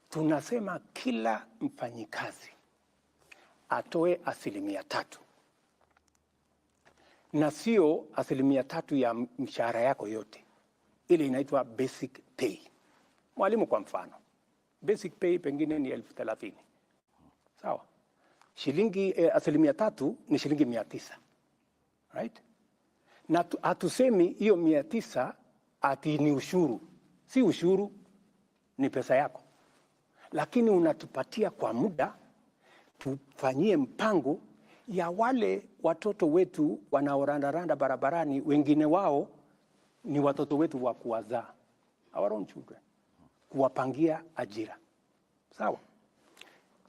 tunasema kila mfanyikazi atoe 3%, na sio 3% ya mshahara yako yote. Ile inaitwa basic pay. Mwalimu kwa mfano, basic pay pengine ni 30,000. Sawa? Shilingi 3% ni shilingi 900. Right? Na hatusemi hiyo 900 ati ni ushuru. Si ushuru, ni pesa yako. Lakini unatupatia kwa muda tufanyie mpango ya wale watoto wetu wanaorandaranda barabarani, wengine wao ni watoto wetu wa kuwazaa, our own children, kuwapangia ajira. Sawa?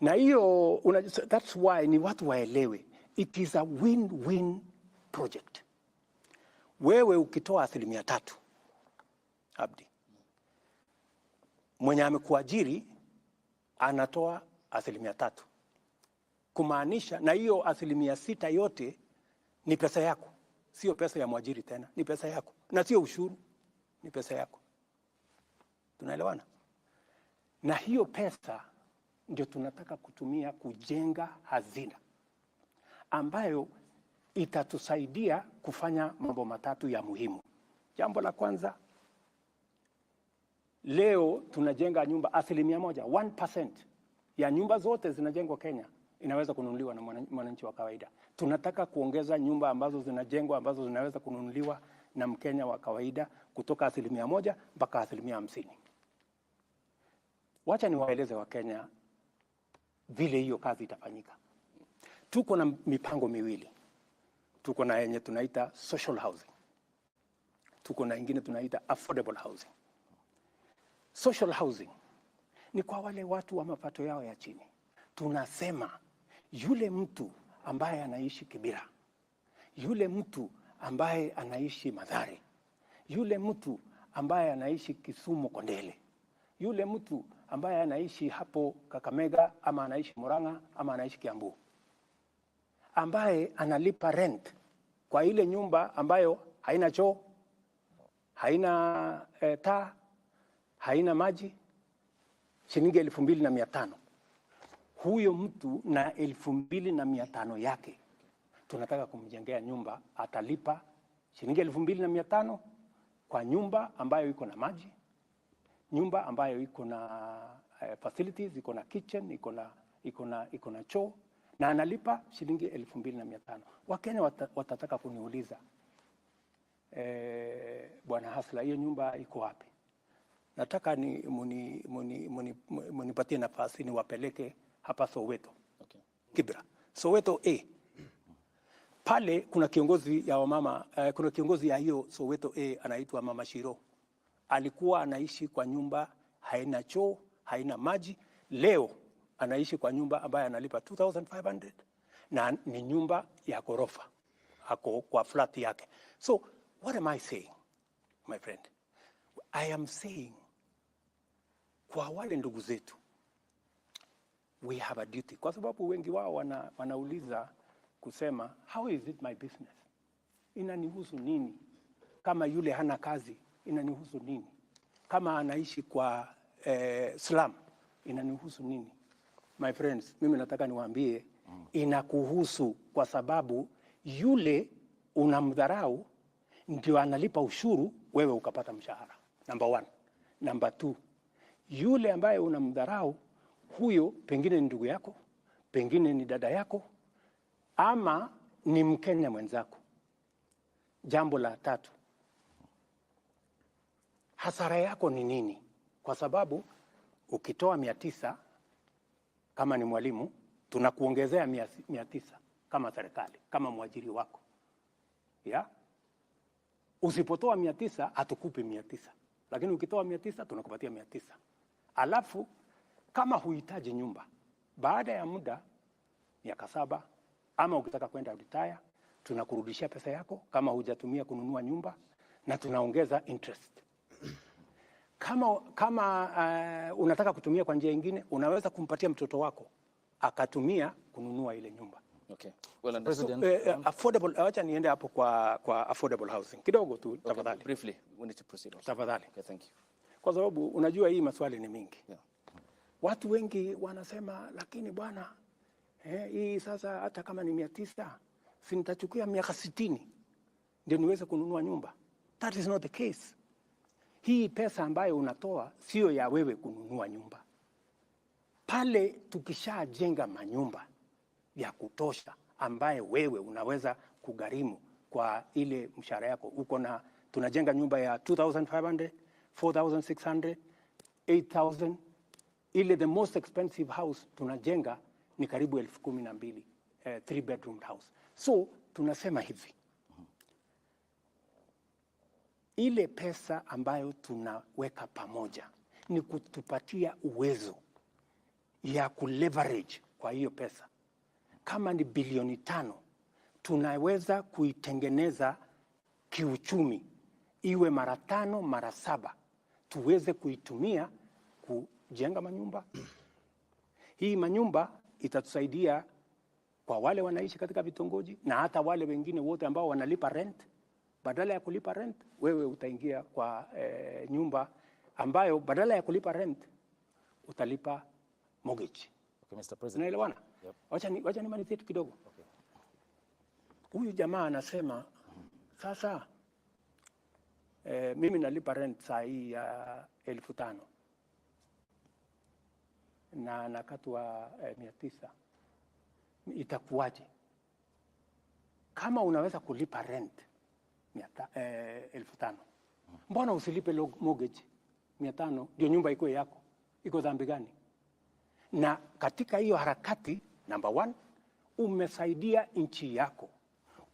Na hiyo that's why ni watu waelewe, it is a win-win project. Wewe ukitoa 3%, Abdi, mwenye amekuajiri anatoa 3%, kumaanisha na hiyo 6% yote ni pesa yako, sio pesa ya mwajiri tena, ni pesa yako, na sio ushuru, ni pesa yako. Tunaelewana? Na hiyo pesa ndio tunataka kutumia kujenga hazina ambayo itatusaidia kufanya mambo 3 ya muhimu. Jambo la kwanza, leo tunajenga nyumba 1%, 1% ya nyumba zote zinajengwa Kenya inaweza kununuliwa na mwananchi wa kawaida. Tunataka kuongeza nyumba ambazo zinajengwa ambazo zinaweza kununuliwa na Mkenya wa kawaida kutoka 1% mpaka 50%. Wacha niwaeleze Wakenya vile hiyo kazi itafanyika. Tuko na mipango miwili. Tuko na yenye tunaita social housing. Tuko na ingine tunaita affordable housing. Social housing ni kwa wale watu wa mapato yao ya chini. Tunasema yule mtu ambaye anaishi Kibera, yule mtu ambaye anaishi Mathare, yule mtu ambaye anaishi Kisumu Kondele, yule mtu ambaye anaishi hapo Kakamega ama anaishi Murang'a ama anaishi Kiambu, ambaye analipa rent kwa ile nyumba ambayo haina choo, haina taa, haina maji, shilingi 2,500. Huyo mtu na 2,500 yake tunataka kumjengea nyumba, atalipa shilingi 2,500 kwa nyumba ambayo iko na maji, nyumba ambayo iko na facilities, iko na kitchen, iko na choo, na analipa shilingi 2,500. Wakenya watataka kuniuliza, Bwana Hasla, hiyo nyumba iko wapi? Nataka munipatie nafasi niwapeleke hapa Soweto. Okay. Kibera. Soweto A. Pale kuna kiongozi ya wamama, kuna kiongozi ya hiyo Soweto A anaitwa Mama Shiro. Alikuwa anaishi kwa nyumba haina choo, haina maji. Leo anaishi kwa nyumba ambayo analipa 2,500 na ni nyumba ya ghorofa. Ako kwa flat yake. So what am I saying, my friend? I am saying kwa wale ndugu zetu, we have a duty. Kwa sababu wengi wao wanauliza kusema, how is it my business? Inanihusu nini? Kama yule hana kazi, inanihusu nini? Kama anaishi kwa slum, inanihusu nini? My friends, mimi nataka niwaambie, inakuhusu, kwa sababu yule unamdharau ndio analipa ushuru, wewe ukapata mshahara. Number 1. Number 2, yule ambaye unamdharau, huyo pengine ni ndugu yako, pengine ni dada yako, ama ni Mkenya mwenzako. Jambo la 3, hasara yako ni nini? Kwa sababu ukitoa 900 kama ni mwalimu, tunakuongezea 900 kama serikali, kama mwajiri wako. Ya? Usipotoa 900 hatukupi 900. Lakini ukitoa 900 tunakupatia 900. Alafu kama huhitaji nyumba, baada ya muda miaka 7 ama ukitaka kwenda retire, tunakurudishia pesa yako kama hujatumia kununua nyumba, na tunaongeza interest. Kama unataka kutumia kwa njia nyingine, unaweza kumpatia mtoto wako akatumia kununua ile nyumba. Okay. Well, so, affordable, acha niende hapo kwa affordable housing kidogo tu, tafadhali. Okay, briefly, we need to proceed also. Tafadhali. Okay, thank you. Kwa sababu unajua hii maswali ni mingi. Yeah. Watu wengi wanasema, lakini bwana, hii sasa hata kama ni 900, si nitachukua miaka 60 ndio niweze kununua nyumba. That is not the case. Hii pesa ambayo unatoa sio ya wewe kununua nyumba. Pale tukishajenga manyumba ya kutosha ambaye wewe unaweza kugharimu kwa ile mshahara yako, tunajenga nyumba ya 2,500, 4,600, 8,000. Ile the most expensive house tunajenga ni karibu 12,000, 3 bedroom house. So tunasema hivi, ile pesa ambayo tunaweka pamoja ni kutupatia uwezo ya kuleverage kwa hiyo pesa. Kama ni bilioni 5, tunaweza kuitengeneza kiuchumi iwe mara 5, mara 7, tuweze kuitumia kujenga manyumba. Hii manyumba itatusaidia kwa wale wanaishi katika vitongoji na hata wale wengine wote ambao wanalipa rent. Badala ya kulipa rent, wewe utaingia kwa nyumba ambayo badala ya kulipa rent utalipa mortgage. Okay, Mr. President. Unaelewana? Yep. Wacha nimalizie kidogo. Okay. Huyu jamaa anasema sasa mimi nalipa rent saa hii ya 5,000 na nakatwa 900. Itakuwaje? Kama unaweza kulipa rent 5,000, mbona usilipe mortgage 500 ndio nyumba iko yako? Iko dhambi gani? Na katika hiyo harakati, number 1, umesaidia nchi yako.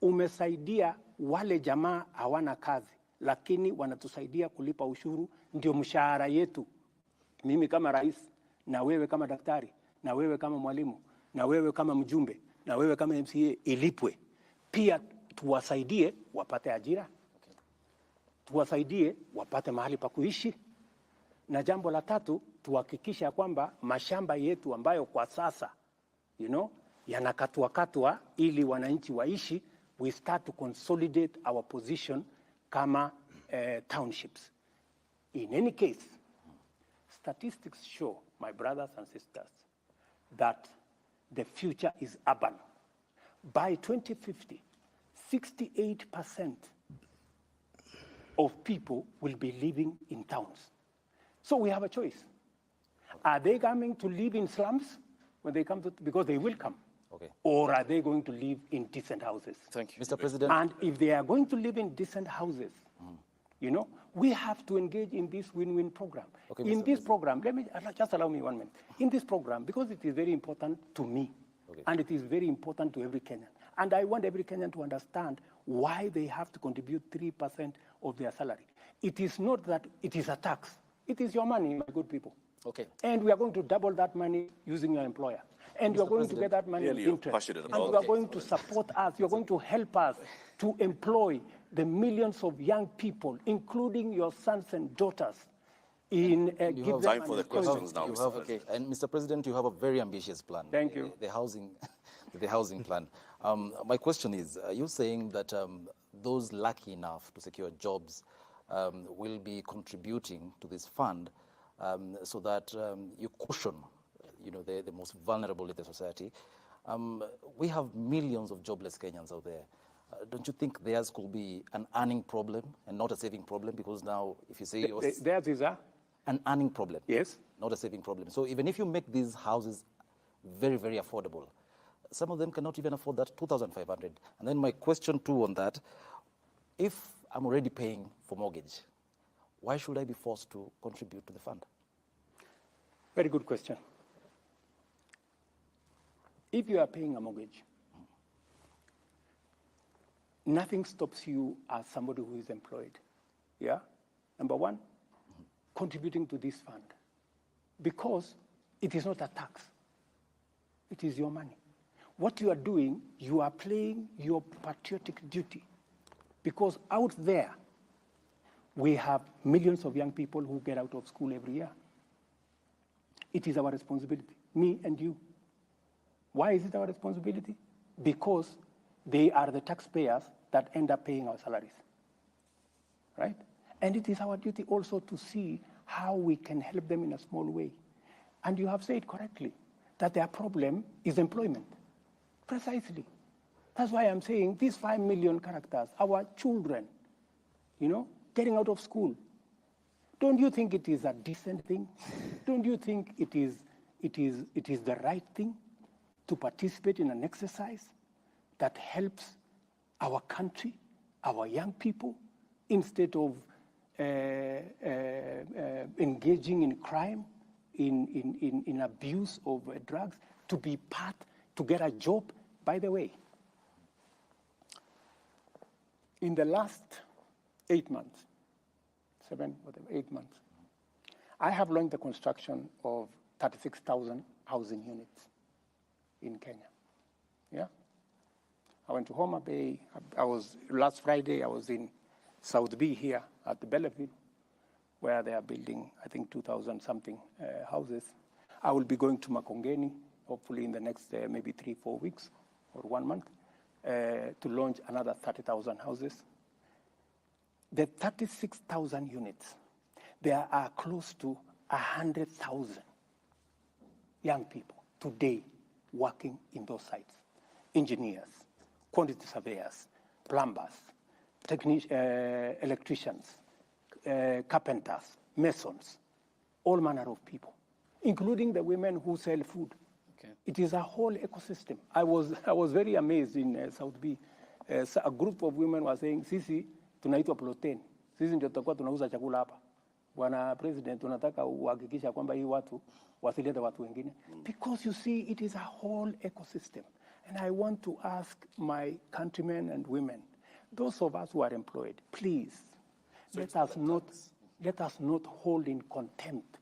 Umesaidia wale jamaa hawana kazi, lakini wanatusaidia kulipa ushuru, ndio mshahara yetu. Mimi kama rais na wewe kama daktari, na wewe kama mwalimu, na wewe kama mjumbe, na wewe kama MCA ilipwe. Pia tuwasaidie wapate ajira, tuwasaidie wapate mahali pa kuishi, na jambo la tatu tuhakikisha kwamba mashamba yetu ambayo kwa sasa yanakatwa ili wananchi waishi, we start to consolidate our position kama townships. In any case, statistics show, my brothers and sisters, that the future is urban. By 2050, 68% of people will be living in towns. So we have a choice. Are they coming to live in slums when they come to, because they will come? Okay. Or are they going to live in decent houses? Thank you. Mr. President. And if they are going to live in decent houses, we have to engage in this win-win program. Okay, in this program, just allow me 1 minute. In this program, because it is very important to me, and it is very important to every Kenyan, and I want every Kenyan to understand why they have to contribute 3% of their salary. It is not that it is a tax. It is your money, my good people. Okay. And we are going to double that money using your employer. And you are going to get that money in interest. And you are going to support us. You are going to help us to employ the millions of young people, including your sons and daughters, in give them time for the questions now. Okay. And Mr. President, you have a very ambitious plan. Thank you. The housing plan. My question is, are you saying that those lucky enough to secure jobs will be contributing to this fund so that you cushion the most vulnerable in the society? We have millions of jobless Kenyans out there. Don't you think theirs could be an earning problem and not a saving problem? Because now, if you say theirs is an earning problem, yes, not a saving problem. So even if you make these houses very, very affordable, some of them cannot even afford that 2,500. And then my question too on that, if I'm already paying for mortgage, why should I be forced to contribute to the fund? Very good question. If you are paying a mortgage, nothing stops you as somebody who is employed. Yeah? Number one, contributing to this fund. Because it is not a tax. It is your money. What you are doing, you are playing your patriotic duty. Because out there, we have millions of young people who get out of school every year. It is our responsibility, me and you. Why is it our responsibility? Because they are the taxpayers that end up paying our salaries, right? And it is our duty also to see how we can help them in a small way. And you have said correctly that their problem is employment. Precisely. That's why I'm saying these 5 million characters, our children, getting out of school. Don't you think it is a decent thing? Don't you think it is the right thing to participate in an exercise that helps our country, our young people, instead of engaging in crime, in abuse of drugs, to be part, to get a job? By the way, in the last 8 months, 8 months, I have launched the construction of 36,000 housing units in Kenya. Yeah? I went to Homa Bay. Last Friday, I was in South B here at the Belleville, where they are building, I think, 2,000 something houses. I will be going to Makongeni, hopefully in the next maybe 3-4 weeks or 1 month, to launch another 30,000 houses. The 36,000 units, there are close to 100,000 young people today working in those sites. Engineers, quantity surveyors, plumbers, electricians, carpenters, masons, all manner of people, including the women who sell food. Okay. It is a whole ecosystem. I was very amazed in South B. A group of women were saying, sisi tunaitwa protein. Sisi ndio tutakuwa tunauza chakula hapa. Bwana President, tunataka uhakikisha kwamba hii watu wasilete watu wengine. Because you see, it is a whole ecosystem. And I want to ask my countrymen and women, those of us who are employed, please, let us not let us not hold in contempt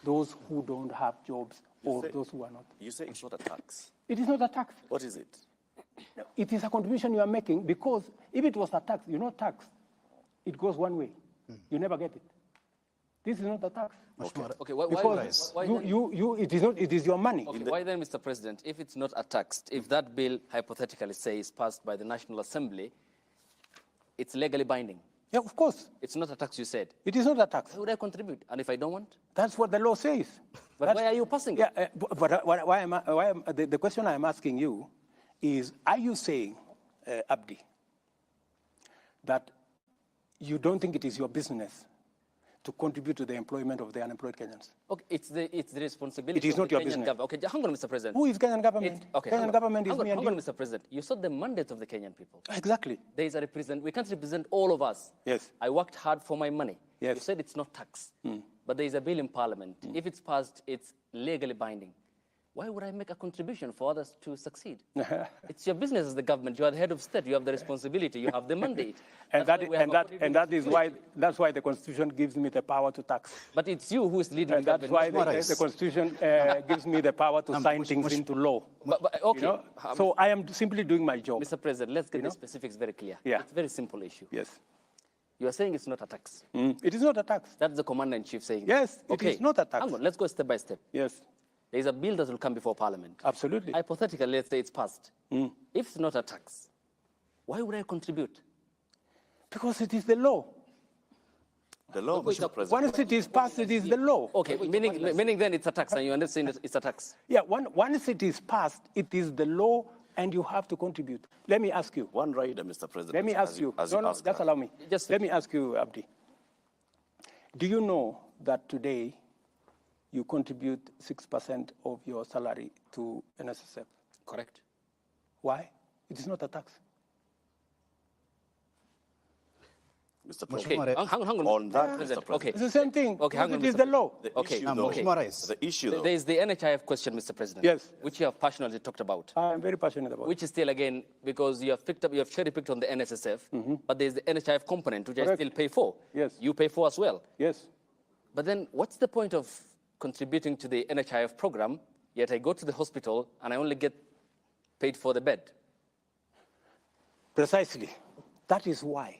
those who don't have jobs or those who are not. You say it's not a tax. It is not a tax. What is it? It is a contribution you are making, because if it was a tax, tax, it goes one way. You never get it. This is not a tax. Okay, because it is your money. Okay, why then, Mr. President, if it's not a tax, if that bill hypothetically say is passed by the National Assembly, it's legally binding? Yeah, of course. It's not a tax, you said. It is not a tax. Why would I contribute? And if I don't want? That's what the law says. But why are you passing it? Yeah, the question I'm asking you is, are you saying, Abdi, that you don't think it is your business to contribute to the employment of the unemployed Kenyans? Okay, it's the responsibility. It is not of the your Kenyan business. government. Okay, hang on, Mr. President. Who is Kenyan government? Kenyan government is me and you. Hang on, Mr. President. You saw the mandate of the Kenyan people. Exactly. There is a represent. We can't represent all of us. Yes. I worked hard for my money. Yes. You said it's not tax, but there is a bill in Parliament. If it's passed, it's legally binding. Why would I make a contribution for others to succeed? It's your business as the government. You are the head of state. You have the responsibility. You have the mandate. That's why the Constitution gives me the power to tax. But it's you who is leading and the that's why government. the Constitution gives me the power to sign things into law. Okay. So I am simply doing my job. Mr. President, let's get the specifics very clear. Yeah. It's a very simple issue. Yes. You are saying it's not a tax. It is not a tax. That's the commander-in-chief saying. Yes, it is not a tax. Hang on, let's go step by step. Yes. There is a bill that will come before Parliament. Absolutely. Hypothetically, let's say it's passed. If it's not a tax, why would I contribute? Because it is the law. The law, Mr. President. Once it is passed, it is the law. Okay, meaning then it's a tax, and you understand it's a tax. Yeah, once it is passed, it is the law, and you have to contribute. Let me ask you. One rider, Mr. President. Let me ask you. No, just allow me. Let me ask you, Abdi. Do you know that today you contribute 6% of your salary to NSSF? Correct. Why? It is not a tax. Mr. President, hang on. On that, Mr. President. Okay. It's the same thing. Okay, hang on, it is the law. The issue, though. There is the NHIF question, Mr. President. Yes. Which you have passionately talked about. I am very passionate about. Which is still, again, because you have cherry-picked on the NSSF, but there's the NHIF component, which I still pay for. Yes. You pay for as well. Yes. But then what's the point of contributing to the NHIF program, yet I go to the hospital and I only get paid for the bed? Precisely. That is why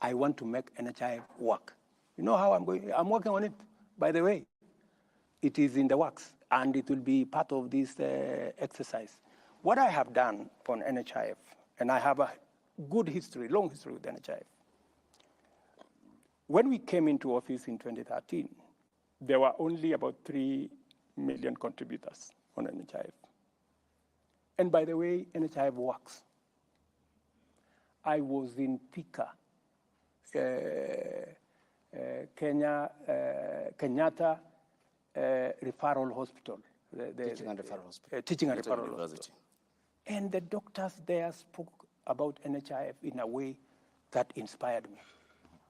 I want to make NHIF work. You know how I'm going? I'm working on it, by the way. It is in the works, and it will be part of this exercise. What I have done on NHIF, and I have a good history, long history with NHIF. When we came into office in 2013, there were only about 3 million contributors on NHIF. And by the way, NHIF works. I was in Thika, Kenyatta Referral Hospital. Teaching and Referral Hospital. Teaching and Referral Hospital. And the doctors there spoke about NHIF in a way that inspired me.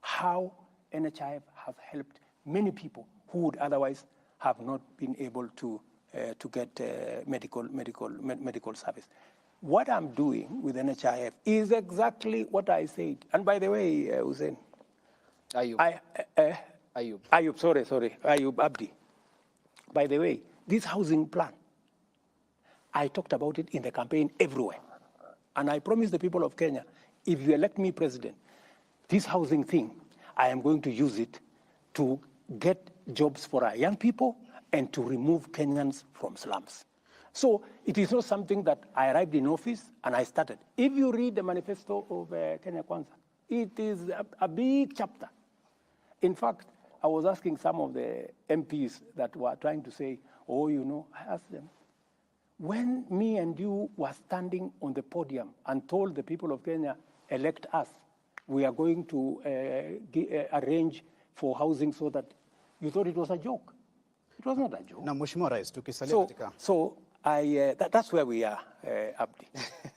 How NHIF has helped many people who would otherwise have not been able to get medical service. What I'm doing with NHIF is exactly what I said. And by the way, Hussein. Ayub. Ayub Abdi. By the way, this housing plan, I talked about it in the campaign everywhere. And I promised the people of Kenya, if you elect me president, this housing thing, I am going to use it to get jobs for our young people and to remove Kenyans from slums. So it is not something that I arrived in office and I started. If you read the manifesto of Kenya Kwanza, it is a big chapter. In fact, I was asking some of the MPs that were trying to say, oh, you know, I asked them, when me and you were standing on the podium and told the people of Kenya, elect us, we are going to arrange for housing so that you thought it was a joke. It was not a joke. Na Mheshimiwa Rais, tukisalia katika... that's where we are, Abdi.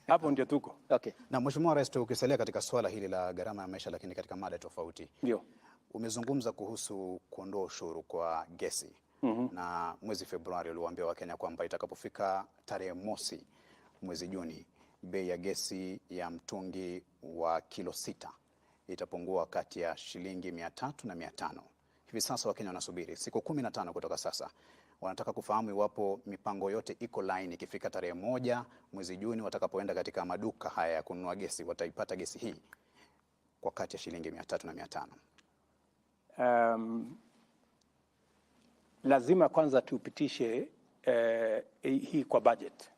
Hapo ndio tuko. Okay. Na Mheshimiwa Rais, tukisalia katika swala hili la gharama ya maisha, lakini katika mada tofauti. Ndio. Umezungumza kuhusu kuondoa ushuru kwa gesi. Na mwezi Februari uliwaambia Wakenya kwamba itakapofika tarehe mosi mwezi Juni, bei ya gesi ya mtungi wa kilo 6 itapungua kati ya shilingi 300 na 500. Hivi sasa Wakenya wanasubiri siku 15 kutoka sasa. Wanataka kufahamu iwapo mipango yote iko line ikifika tarehe 1 mwezi Juni watakapoenda katika maduka haya ya kununua gesi wataipata gesi hii kwa kati ya shilingi 300 na 500. Lazima kwanza tupitishe hii kwa budget.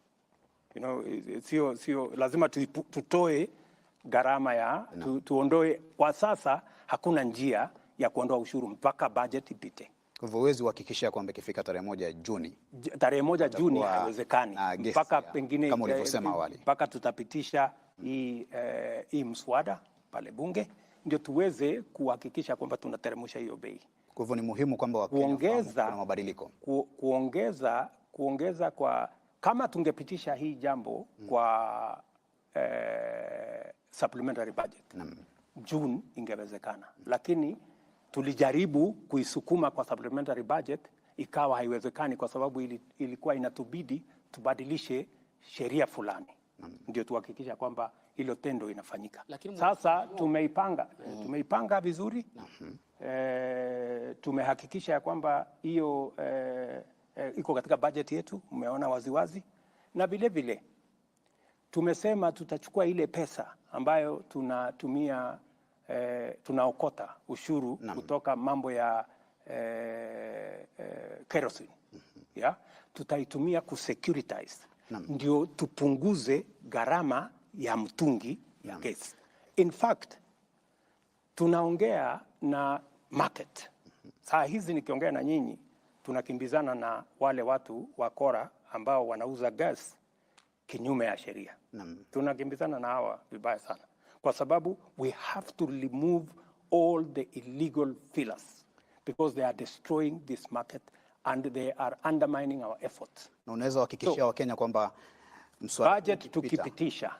Sio lazima tutoe gharama ya tuondoe. Kwa sasa hakuna njia ya kuondoa ushuru mpaka budget ipite. Kwa hivyo huwezi kuhakikisha kwamba ikifika tarehe 1 Juni. Tarehe 1 Juni haiwezekani. Mpaka pengine kama ulivyosema awali. Mpaka tutapitisha hii mswada pale bunge ndio tuweze kuhakikisha kwamba tunateremsha hiyo bei. Kwa hivyo ni muhimu kwamba Wakenya kuna mabadiliko. Kuongeza kwa kama tungepitisha hii jambo kwa supplementary budget. June ingewezekana. Lakini tulijaribu kuisukuma kwa supplementary budget ikawa haiwezekani kwa sababu ilikuwa inatubidi tubadilishe sheria fulani. Ndio tuhakikisha kwamba hilo tendo inafanyika. Sasa tumeipanga vizuri. Tumehakikisha ya kwamba hiyo iko katika budget yetu, umeona waziwazi. Na vile vile tumesema tutachukua ile pesa ambayo tunatumia tunaokota ushuru kutoka mambo ya kerosene. Tutaitumia kusecuritize. Ndio tupunguze gharama ya mtungi ya gesi. In fact, tunaongea na market. Saa hizi nikiongea na nyinyi, tunakimbizana na wale watu wakora ambao wanauza gas kinyume ya sheria. Tunakimbizana na hawa vibaya sana. Kwa sababu we have to remove all the illegal fillers because they are destroying this market and they are undermining our efforts. Na unaweza kuhakikishia Wakenya kwamba budget tukipitisha,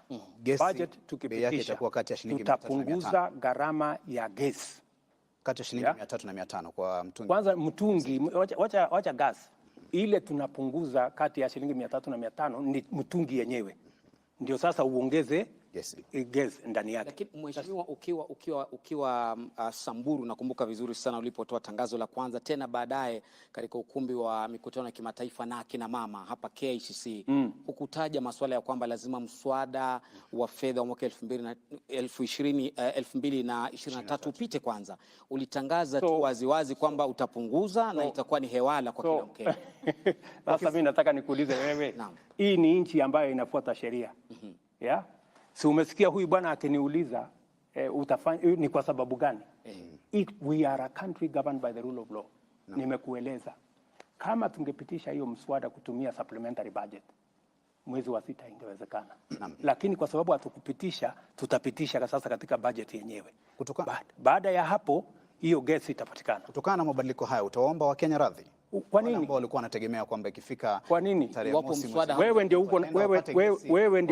tutapunguza gharama ya gesi kati ya shilingi 300 na 500 kwa mtungi. Kwanza mtungi, wacha gas. Ile tunapunguza kati ya shilingi 300 na 500 ni mtungi yenyewe. Ndio sasa uongeze gesi ndani yake. Lakini mheshimiwa, ukiwa Samburu, nakumbuka vizuri sana ulipotoa tangazo la kwanza, tena baadaye katika ukumbi wa mikutano ya kimataifa na akina mama hapa KICC, hukutaja masuala ya kwamba lazima mswada wa fedha wa mwaka 2023 upite kwanza. Ulitangaza tu waziwazi kwamba utapunguza na itakuwa ni hewala kwa kila Mkenya. Sasa mimi nataka nikuulize wewe, hii ni nchi ambayo inafuata sheria. Si umesikia huyu bwana akiniuliza ni kwa sababu gani? We are a country governed by the rule of law. Nimekueleza. Kama tungepitisha hiyo mswada kutumia supplementary budget, mwezi wa 6 ingewezekana. Lakini kwa sababu hatukupitisha, tutapitisha sasa katika budget yenyewe. Baada ya hapo hiyo gesi itapatikana. Kutokana na mabadiliko haya utaomba Wakenya radhi? Kwa nini? Ambao walikuwa wanategemea kwamba ikifika tarehe mosi wewe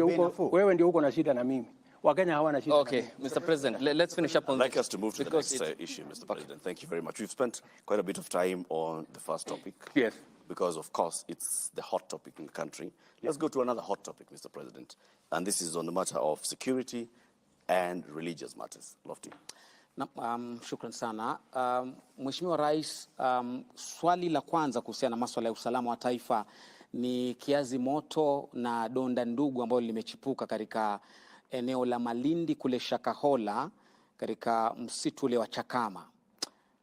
ndio uko na shida na mimi. Wakenya hawana shida. Okay, Mr. President, let's finish up on this. I'd like us to move to the next issue, Mr. President. Thank you very much. We've spent quite a bit of time on the first topic. Yes. Because, of course, it's the hot topic in the country. Let's go to another hot topic, Mr. President. And this is on the matter of security and religious matters. Lofty. Shukran sana. Mheshimiwa Rais, swali la kwanza kuhusiana na masuala ya usalama wa taifa ni kiazi moto na donda ndugu ambalo limechipuka katika eneo la Malindi kule Shakahola katika msitu ule wa Chakama.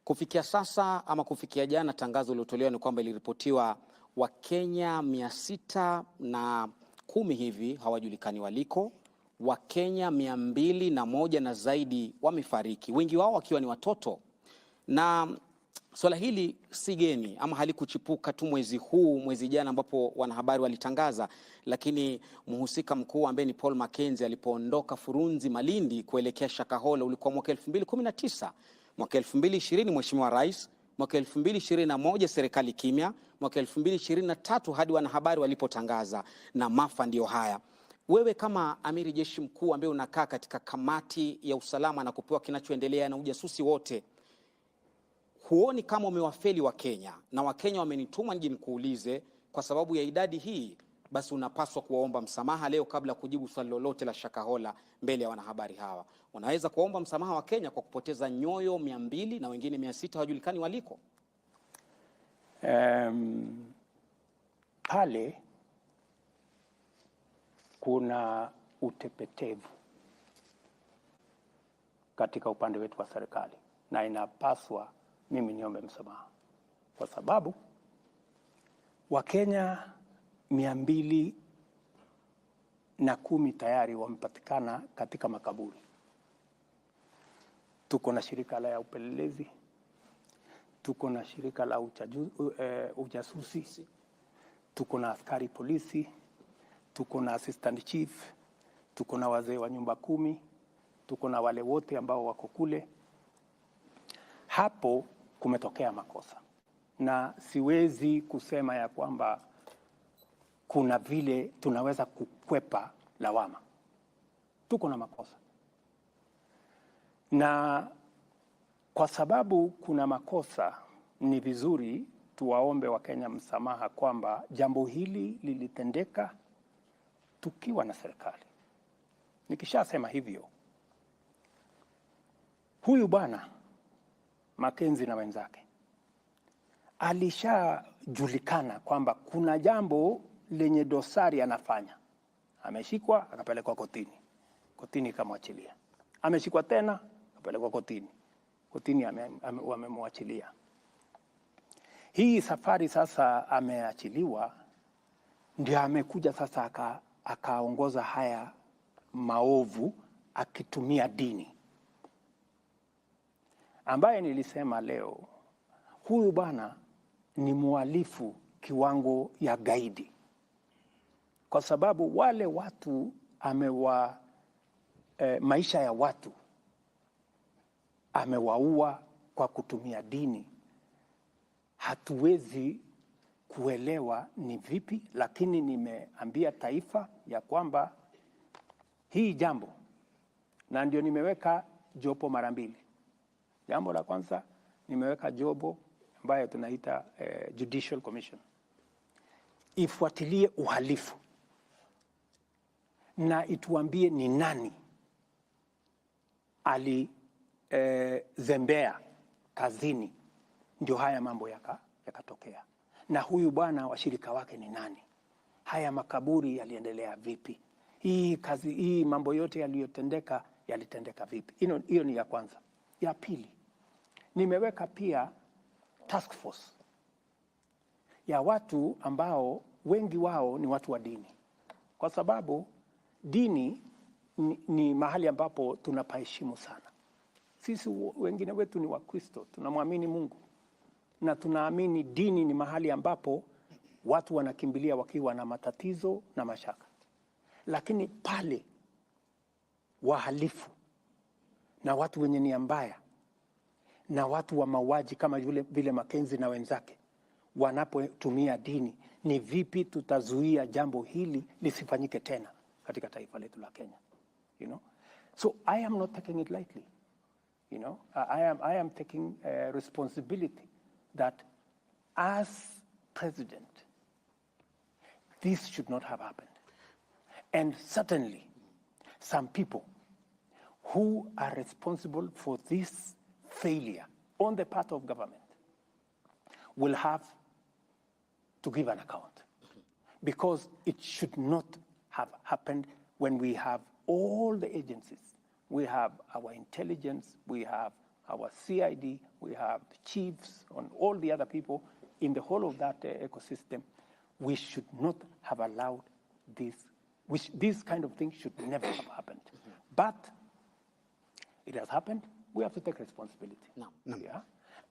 Kufikia sasa ama kufikia jana, tangazo lilotolewa ni kwamba iliripotiwa Wakenya 610 hivi hawajulikani waliko. Wakenya 201 na zaidi wamefariki, wengi wao wakiwa ni watoto. Na swala hili si geni ama halikuchipuka tu mwezi jana ambapo wanahabari walitangaza, lakini mhusika mkuu ambaye ni Paul Mackenzie alipoondoka Furunzi Malindi kuelekea Shakahola ulikuwa mwaka 2019, mwaka 2020 Mheshimiwa Rais, mwaka 2021 serikali kimya, mwaka 2023 hadi wanahabari walipotangaza, na maafa ndio haya. Wewe kama amiri jeshi mkuu ambaye unakaa katika kamati ya usalama na kupewa kinachoendelea na ujasusi wote, huoni kama umewafeli Wakenya? Na Wakenya wamenituma nje nikuulize, kwa sababu ya idadi hii basi unapaswa kuwaomba msamaha leo kabla kujibu swali lolote la Shakahola mbele ya wanahabari hawa. Unaweza kuomba msamaha wa Kenya kwa kupoteza nyoyo 200 na wengine 600 hawajulikani waliko. Pale kuna utepetevu katika upande wetu wa serikali, na inapaswa mimi niombe msamaha kwa sababu Wakenya 210 tayari wamepatikana katika makaburi. Tuko na shirika la upelelezi, tuko na shirika la ujasusi, tuko na askari polisi, tuko na assistant chief, tuko na wazee wa nyumba 10, tuko na wale wote ambao wako kule. Hapo kumetokea makosa, na siwezi kusema ya kwamba kuna vile tunaweza kukwepa lawama. Tuko na makosa, na kwa sababu kuna makosa, ni vizuri tuwaombe Wakenya msamaha kwamba jambo hili lilitendeka tukiwa na serikali. Nikishasema hivyo, huyu bwana Mackenzie na wenzake alishajulikana kwamba kuna jambo lenye dosari anafanya. Ameshikwa, akapelekwa kotini, kotini ikamwachilia. Ameshikwa tena, akapelekwa kotini, kotini wamemwachilia. Hii safari sasa ameachiliwa, ndio amekuja sasa akaongoza haya maovu akitumia dini, ambaye nilisema leo huyu bwana ni mhalifu kiwango ya gaidi, kwa sababu wale watu maisha ya watu amewaua kwa kutumia dini. Hatuwezi kuelewa ni vipi, lakini nimeambia taifa ya kwamba hii jambo, na ndio nimeweka jopo mara 2. Jambo la kwanza nimeweka jopo ambayo tunaita Judicial Commission, ifuatilie uhalifu na ituambie ni nani alizembea kazini ndio haya mambo yakatokea, na huyu bwana washirika wake ni nani, haya makaburi yaliendelea vipi, hii mambo yote yalitendeka vipi. Hiyo ni ya kwanza. Ya pili, nimeweka pia task force ya watu ambao wengi wao ni watu wa dini, kwa sababu dini ni mahali ambapo tunapaheshimu sana. Sisi wengine wetu ni Wakristo, tunamwamini Mungu, na tunaamini dini ni mahali ambapo watu wanakimbilia wakiwa na matatizo na mashaka. Lakini pale wahalifu na watu wenye nia mbaya na watu wa mauaji kama vile Mackenzie na wenzake wanapotumia dini, ni vipi tutazuia jambo hili lisifanyike tena katika taifa letu la Kenya? So I am not taking it lightly. I am taking responsibility that as president, this should not have happened. And certainly some people who are responsible for this failure on the part of government will have to give an account, because it should not have happened when we have all the agencies. We have our intelligence, we have our CID, we have the chiefs and all the other people in the whole of that ecosystem. We should not have allowed this. This kind of thing should never have happened. But it has happened. We have to take responsibility. No. Yeah?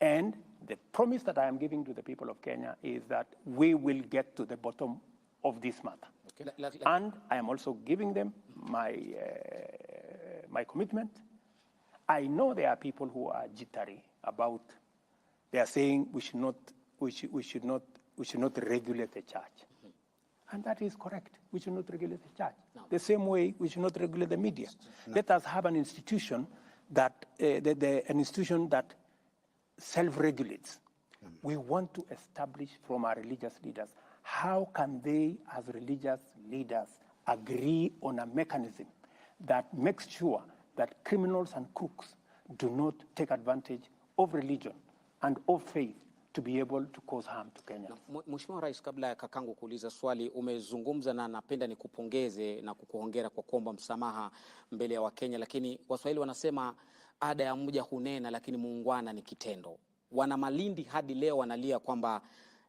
And the promise that I am giving to the people of Kenya is that we will get to the bottom of this matter. Okay. And I am also giving them my commitment. I know there are people who are jittery about. They are saying we should not regulate the church, and that is correct. We should not regulate the church. No. The same way we should not regulate the media. No. Let us have an institution that self-regulates. We want to establish from our religious leaders how can they, as religious leaders, agree on a mechanism that makes sure that criminals and crooks do not take advantage of religion and of faith to be able to cause harm to Kenya. Mheshimiwa Rais, kabla ya kakangu kuuliza swali, umezungumza na napenda nikupongeze na kukuhongera kwa kuomba msamaha mbele ya Wakenya, lakini Waswahili wanasema ada ya mja hunena, lakini muungwana ni kitendo. Wana Malindi hadi leo wanalia kwamba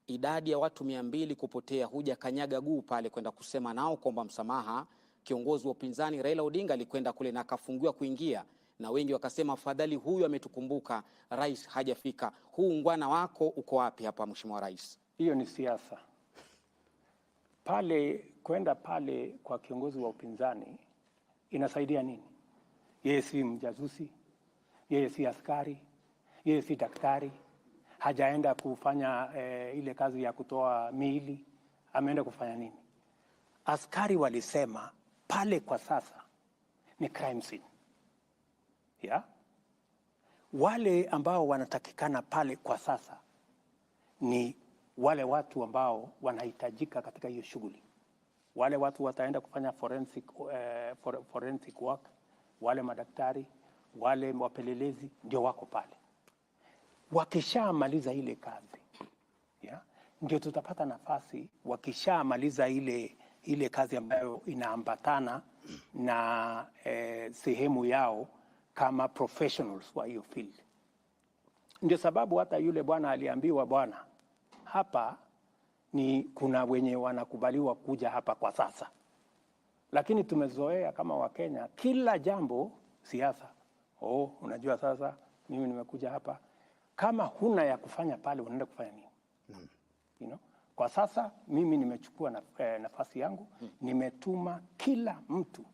idadi ya watu 200 kupotea, huja kanyaga guu pale kwenda kusema nao kuomba msamaha. Kiongozi wa upinzani Raila Odinga alikwenda kule na akafungiwa kuingia, na wengi wakasema afadhali huyu ametukumbuka, rais hajafika. Huu ungwana wako uko wapi hapa, Mheshimiwa Rais? Hiyo ni siasa. Pale kwenda pale kwa kiongozi wa upinzani inasaidia nini? Yeye si mjasusi, yeye si askari, yeye si daktari, hajaenda kufanya ile kazi ya kutoa miili. Ameenda kufanya nini? Askari walisema pale kwa sasa ni crime scene. Yeah? Wale ambao wanatakikana pale kwa sasa ni wale watu ambao wanahitajika katika hiyo shughuli. Wale watu wataenda kufanya forensic work, wale madaktari, wale wapelelezi ndio wako pale. Wakishamaliza ile kazi, yeah, ndio tutapata nafasi, wakishamaliza ile kazi ambayo inaambatana na sehemu yao kama professionals wa hiyo field. Ndio sababu hata yule bwana aliambiwa, bwana, hapa ni kuna wenye wanakubaliwa kuja hapa kwa sasa. Lakini tumezoea kama Wakenya kila jambo siasa. Unajua sasa mimi nimekuja hapa. Kama huna ya kufanya pale unaenda kufanya nini? You know? Kwa sasa mimi nimechukua nafasi yangu, nimetuma kila mtu.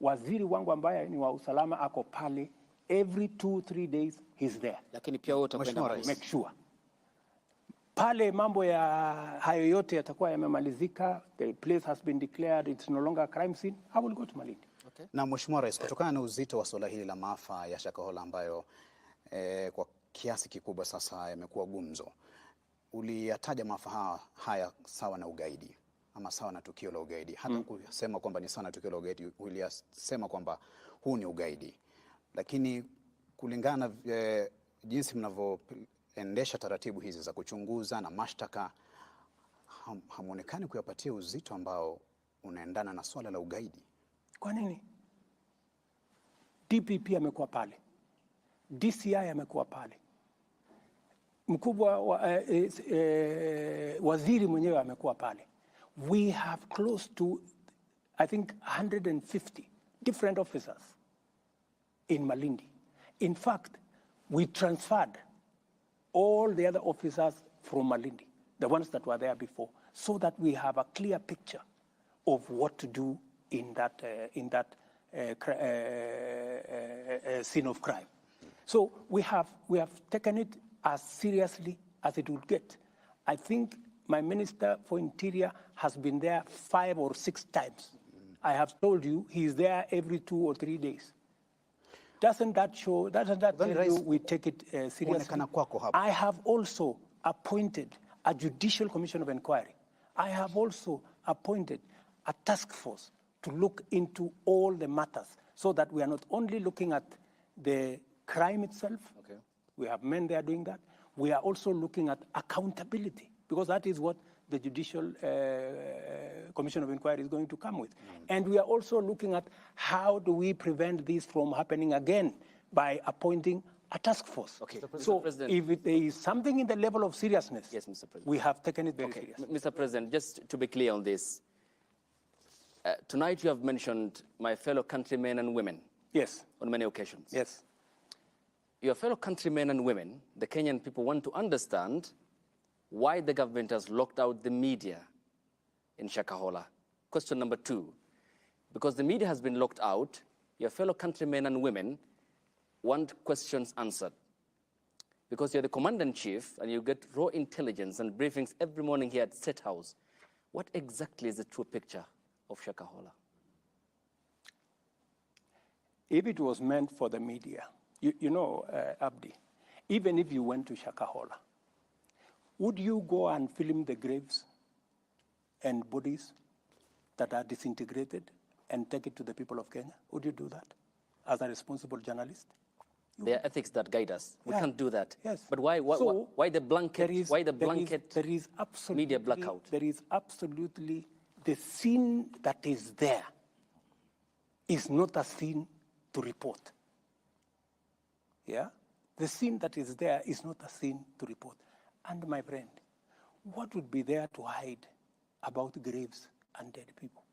Waziri wangu ambaye ni wa usalama ako pale, every 2-3 days he's there. Lakini pia wewe utakwenda make sure pale mambo ya hayo yote yatakuwa yamemalizika, the place has been declared it's no longer a crime scene, I will go to Malindi. Okay. Na Mheshimiwa Rais, kutokana na uzito wa swala hili la maafa ya Shakahola ambayo kwa kiasi kikubwa sasa yamekuwa gumzo, uliyataja maafa haya sawa na ugaidi ama sawa na tukio la ugaidi. Hata kusema kwamba ni sawa na tukio la ugaidi, uliyasema kwamba huu ni ugaidi. Lakini kulingana jinsi mnavyoendesha taratibu hizi za kuchunguza na mashtaka, hamuonekani kuyapatia uzito ambao unaendana na swala la ugaidi. Kwa nini? DPP amekuwa pale, DCI amekuwa pale, mkubwa waziri mwenyewe amekuwa pale. We have close to, I think, 150 different officers in Malindi. In fact, we transferred all the other officers from Malindi, the ones that were there before, so that we have a clear picture of what to do in that scene of crime. So we have taken it as seriously as it would get. I think my Minister for Interior has been there 5 or 6 times. I have told you he is there every 2 or 3 days. Doesn't that tell you we take it seriously? I have also appointed a judicial commission of inquiry. I have also appointed a task force to look into all the matters so that we are not only looking at the crime itself. Okay. We have men there doing that. We are also looking at accountability, because that is what the Judicial Commission of Inquiry is going to come with. And we are also looking at how do we prevent this from happening again by appointing a task force. Okay. So if there is something in the level of seriousness, yes, Mr. President, we have taken it very seriously. Mr. President, just to be clear on this, tonight you have mentioned my fellow countrymen and women. Yes. On many occasions. Yes. Your fellow countrymen and women, the Kenyan people, want to understand why the government has locked out the media in Shakahola. Question number 2, because the media has been locked out, your fellow countrymen and women want questions answered. Because you're the commander-in-chief and you get raw intelligence and briefings every morning here at State House. What exactly is the true picture of Shakahola? If it was meant for the media, you know, Abdi, even if you went to Shakahola, would you go and film the graves and bodies that are disintegrated and take it to the people of Kenya? Would you do that as a responsible journalist? There are ethics that guide us. We can't do that. Yes. But why the blanket? There is absolutely, media blackout? There is absolutely the scene that is there is not a scene to report. Yeah? The scene that is there is not a scene to report. And my friend, what would be there to hide about graves and dead people?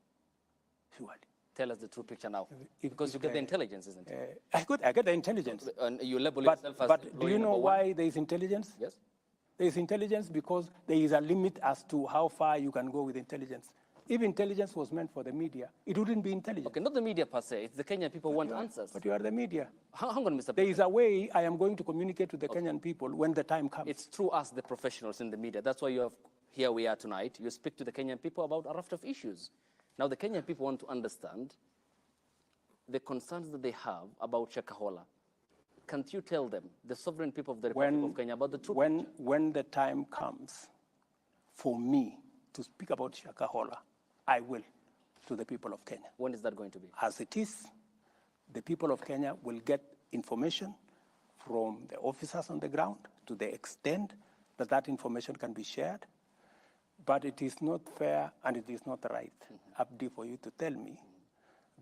Surely. Tell us the true picture now. Because you get the intelligence, isn't it? I get the intelligence. And you label yourself as But do you know why there is intelligence? Yes. There is intelligence because there is a limit as to how far you can go with intelligence. If intelligence was meant for the media, it wouldn't be intelligent. Okay, not the media per se. It's the Kenyan people who want answers. But you are the media. Hang on, Mr. President. There is a way I am going to communicate to the Kenyan people when the time comes. It's through us, the professionals in the media. That's why here we are tonight. You speak to the Kenyan people about a raft of issues. Now, the Kenyan people want to understand the concerns that they have about Shakahola. Can't you tell them, the sovereign people of the Republic of Kenya, about the truth? When the time comes for me to speak about Shakahola, I will to the people of Kenya. When is that going to be? As it is, the people of Kenya will get information from the officers on the ground to the extent that that information can be shared. But it is not fair and it is not right, Abdi, for you to tell me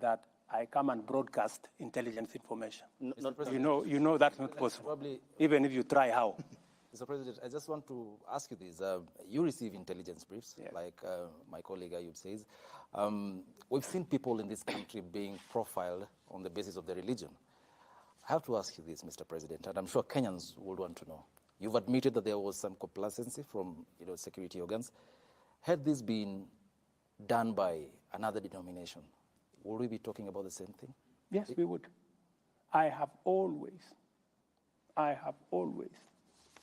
that I come and broadcast intelligence information. You know that's not possible. Probably, even if you try how. Mr. President, I just want to ask you this. You receive intelligence briefs, like my colleague Ayub says. We've seen people in this country being profiled on the basis of their religion. I have to ask you this, Mr. President, and I'm sure Kenyans would want to know. You've admitted that there was some complacency from security organs. Had this been done by another denomination, would we be talking about the same thing? Yes, we would. I have always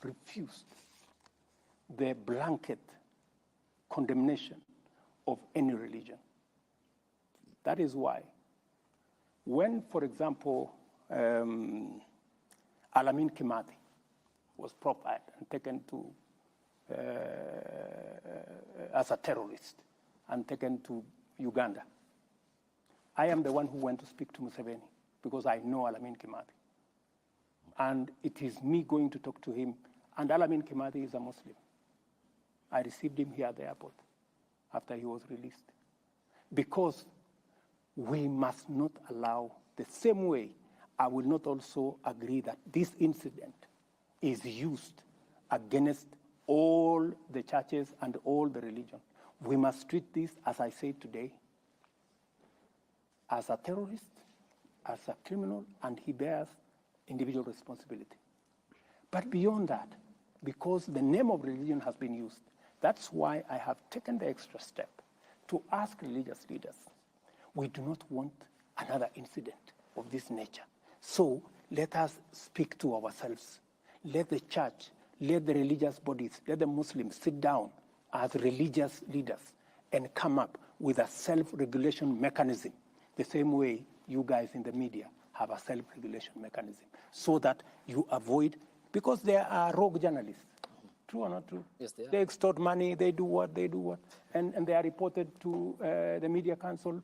refused the blanket condemnation of any religion. That is why when, for example, Alamin Kimathi was profiled and taken to as a terrorist and taken to Uganda, I am the one who went to speak to Museveni because I know Alamin Kimathi. And it is me going to talk to him. And Alamin Kimathi is a Muslim. I received him here at the airport after he was released. Because we must not allow, the same way I will not also agree that this incident is used against all the churches and all the religion. We must treat this, as I said today, as a terrorist, as a criminal, and he bears individual responsibility. But beyond that, because the name of religion has been used, that's why I have taken the extra step to ask religious leaders. We do not want another incident of this nature. So let us speak to ourselves. Let the church, let the religious bodies, let the Muslims sit down as religious leaders and come up with a self-regulation mechanism, the same way you guys in the media have a self-regulation mechanism, so that you avoid, because there are rogue journalists, true or not true? Yes, they are. They extort money, they do what, and they are reported to the Media Council,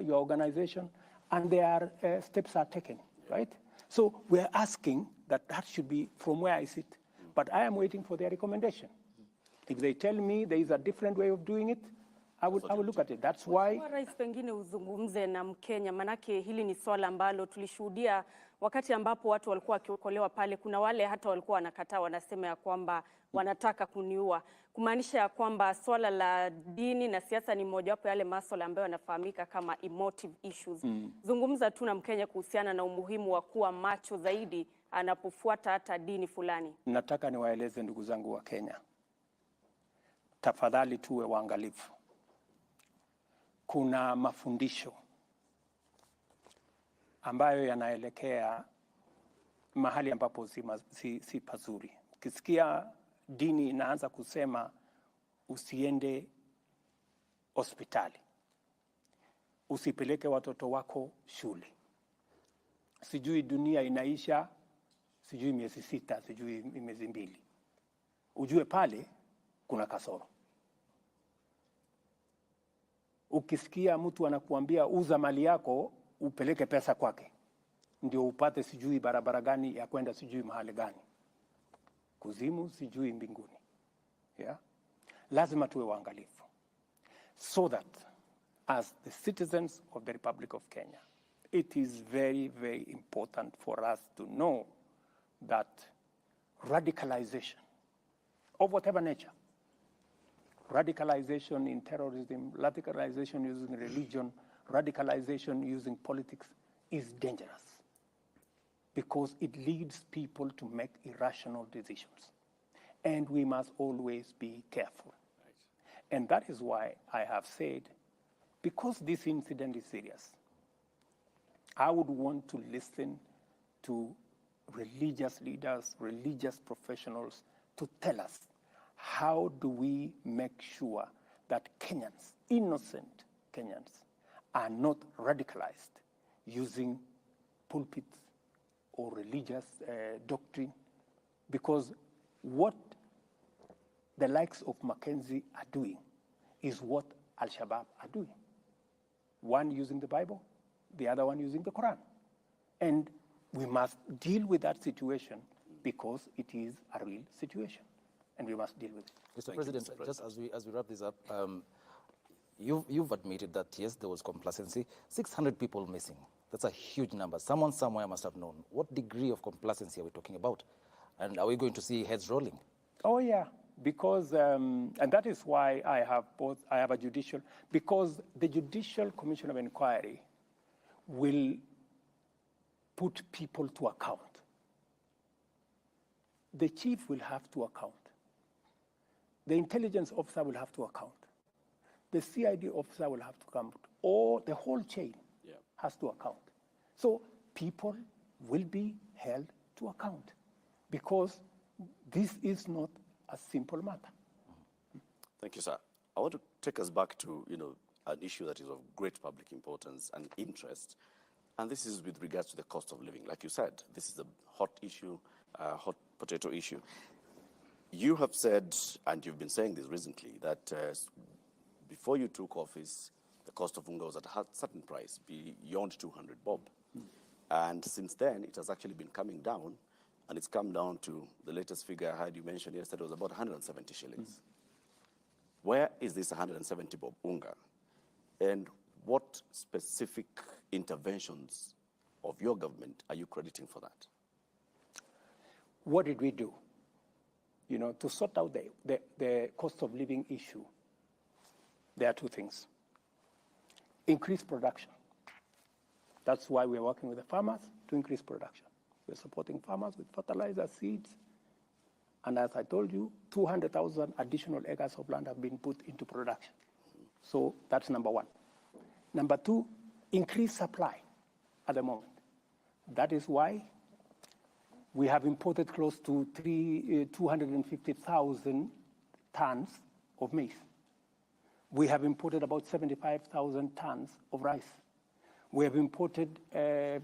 your organization, and their steps are taken, right? So we're asking that should be from where I sit, but I am waiting for their recommendation. If they tell me there is a different way of doing it, I will look at it. That's why. Rais, pengine uzungumze na Mkenya, manake hili ni swala ambalo tulishuhudia wakati ambapo watu walikuwa wakiokolewa pale. Kuna wale hata walikuwa wanakataa, wanasema ya kwamba wanataka kuniua, kumaanisha ya kwamba swala la dini na siasa ni mojawapo yale masuala ambayo yanafahamika kama emotive issues. Zungumza tu na Mkenya kuhusiana na umuhimu wa kuwa macho zaidi anapofuata hata dini fulani. Nataka niwaeleze ndugu zangu wa Kenya, tafadhali tuwe waangalifu. Kuna mafundisho ambayo yanaelekea mahali ambapo si pazuri. Ukisikia dini inaanza kusema usiende hospitali, usipeleke watoto wako shule, sijui dunia inaisha, sijui miezi 6, sijui miezi 2, ujue pale kuna kasoro. Ukisikia mtu anakuambia uza mali yako upeleke pesa kwake ndio upate sijui barabara gani ya kwenda sijui mahali gani, kuzimu sijui mbinguni. Yeah? Lazima tuwe waangalifu so that as the citizens of the Republic of Kenya, it is very, very important for us to know that radicalization of whatever nature, radicalization in terrorism, radicalization using religion, radicalization using politics is dangerous because it leads people to make irrational decisions. And we must always be careful. Right. And that is why I have said, because this incident is serious, I would want to listen to religious leaders, religious professionals to tell us how do we make sure that Kenyans, innocent Kenyans, are not radicalized using pulpits or religious doctrine, because what the likes of Mackenzie are doing is what Al-Shabaab are doing. One using the Bible, the other one using the Quran. And we must deal with that situation because it is a real situation. And we must deal with it. Mr. President, just as we wrap this up, you've admitted that, yes, there was complacency. 600 people missing. That's a huge number. Someone somewhere must have known. What degree of complacency are we talking about? And are we going to see heads rolling? Oh, yeah. Because, and that is why I have a judicial, because the Judicial Commission of Inquiry will put people to account. The chief will have to account. The intelligence officer will have to account. The CID officer will have to account. Or the whole chain has to account. So people will be held to account because this is not a simple matter. Thank you, sir. I want to take us back to, an issue that is of great public importance and interest, and this is with regards to the cost of living. Like you said, this is a hot issue, hot potato issue. You have said, and you've been saying this recently, that before you took office, the cost of unga was at a certain price, beyond 200 bob. And since then, it has actually been coming down, and it's come down to the latest figure I heard you mention yesterday was about 170 shillings. Where is this 170 bob unga? And what specific interventions of your government are you crediting for that? What did we do? To sort out the cost of living issue, there are two things. Increase production. That's why we're working with the farmers to increase production. We're supporting farmers with fertilizer, seeds, and as I told you, 200,000 additional acres of land have been put into production. So that's number one. Number two, increase supply at the moment. That is why we have imported close to 250,000 tons of maize. We have imported about 75,000 tons of rice. We have imported, I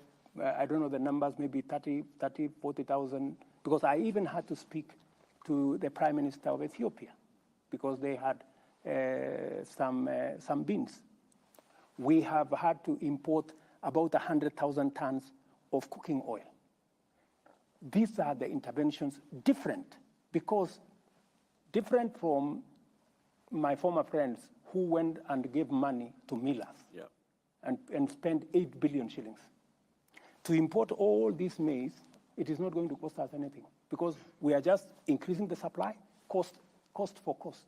don't know the numbers, maybe 40,000, because I even had to speak to the Prime Minister of Ethiopia because they had some beans. We have had to import about 100,000 tons of cooking oil. These are the interventions different from my former friends who went and gave money to millers and spent 8 billion shillings. To import all this maize, it is not going to cost us anything because we are just increasing the supply, cost for cost,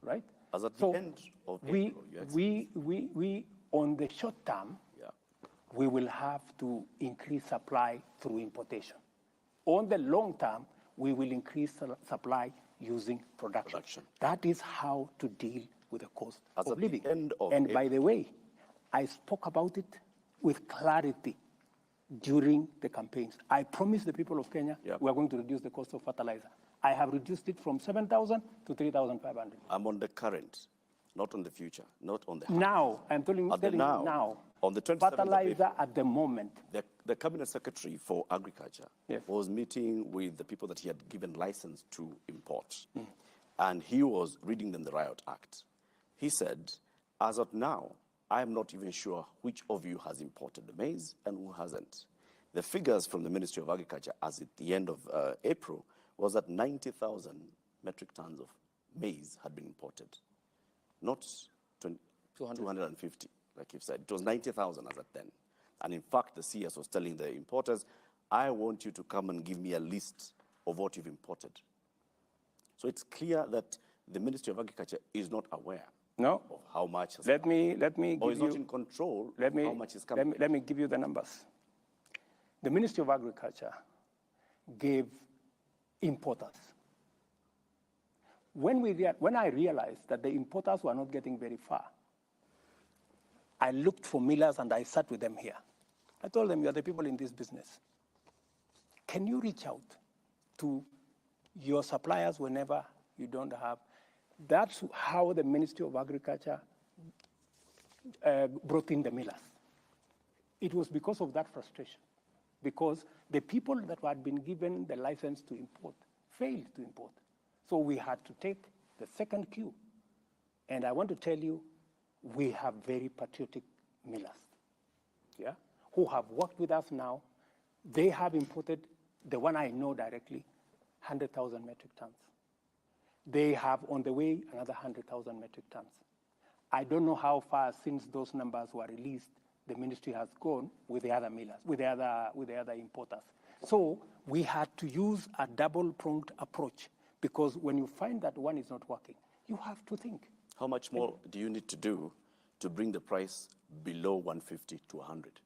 right? As at the end of April, we on the short term, we will have to increase supply through importation. On the long term, we will increase supply using production. That is how to deal with the cost of living. And by the way, I spoke about it with clarity during the campaigns. I promised the people of Kenya we are going to reduce the cost of fertilizer. I have reduced it from 7,000 to 3,500. I'm on the current, not on the future, not on the now. I'm telling you now. On the 27th fertilizer at the moment. The Cabinet Secretary for Agriculture was meeting with the people that he had given license to import. And he was reading them the Riot Act. He said As of now, I am not even sure which of you has imported the maize and who hasn't. The figures from the Ministry of Agriculture as at the end of April was that 90,000 metric tons of maize had been imported, not 250, like you've said. It was 90,000 as at then. And in fact, the CS was telling the importers, I want you to come and give me a list of what you've imported. So it's clear that the Ministry of Agriculture is not aware of how much has let me give or is you, not in control of how much is coming. Let me give you the numbers. The Ministry of Agriculture gave importers. When I realized that the importers were not getting very far, I looked for millers and I sat with them here. I told them, you are the people in this business. Can you reach out to your suppliers whenever you don't have? That's how the Ministry of Agriculture brought in the millers. It was because of that frustration, because the people that had been given the license to import failed to import. So we had to take the second queue. And I want to tell you, we have very patriotic millers, who have worked with us now. They have imported, the one I know directly, 100,000 metric tons. They have on the way another 100,000 metric tons. I don't know how far since those numbers were released, the ministry has gone with the other millers, with the other importers. So we had to use a double-pronged approach, because when you find that one is not working, you have to think. How much more do you need to do to bring the price below 150 to 100?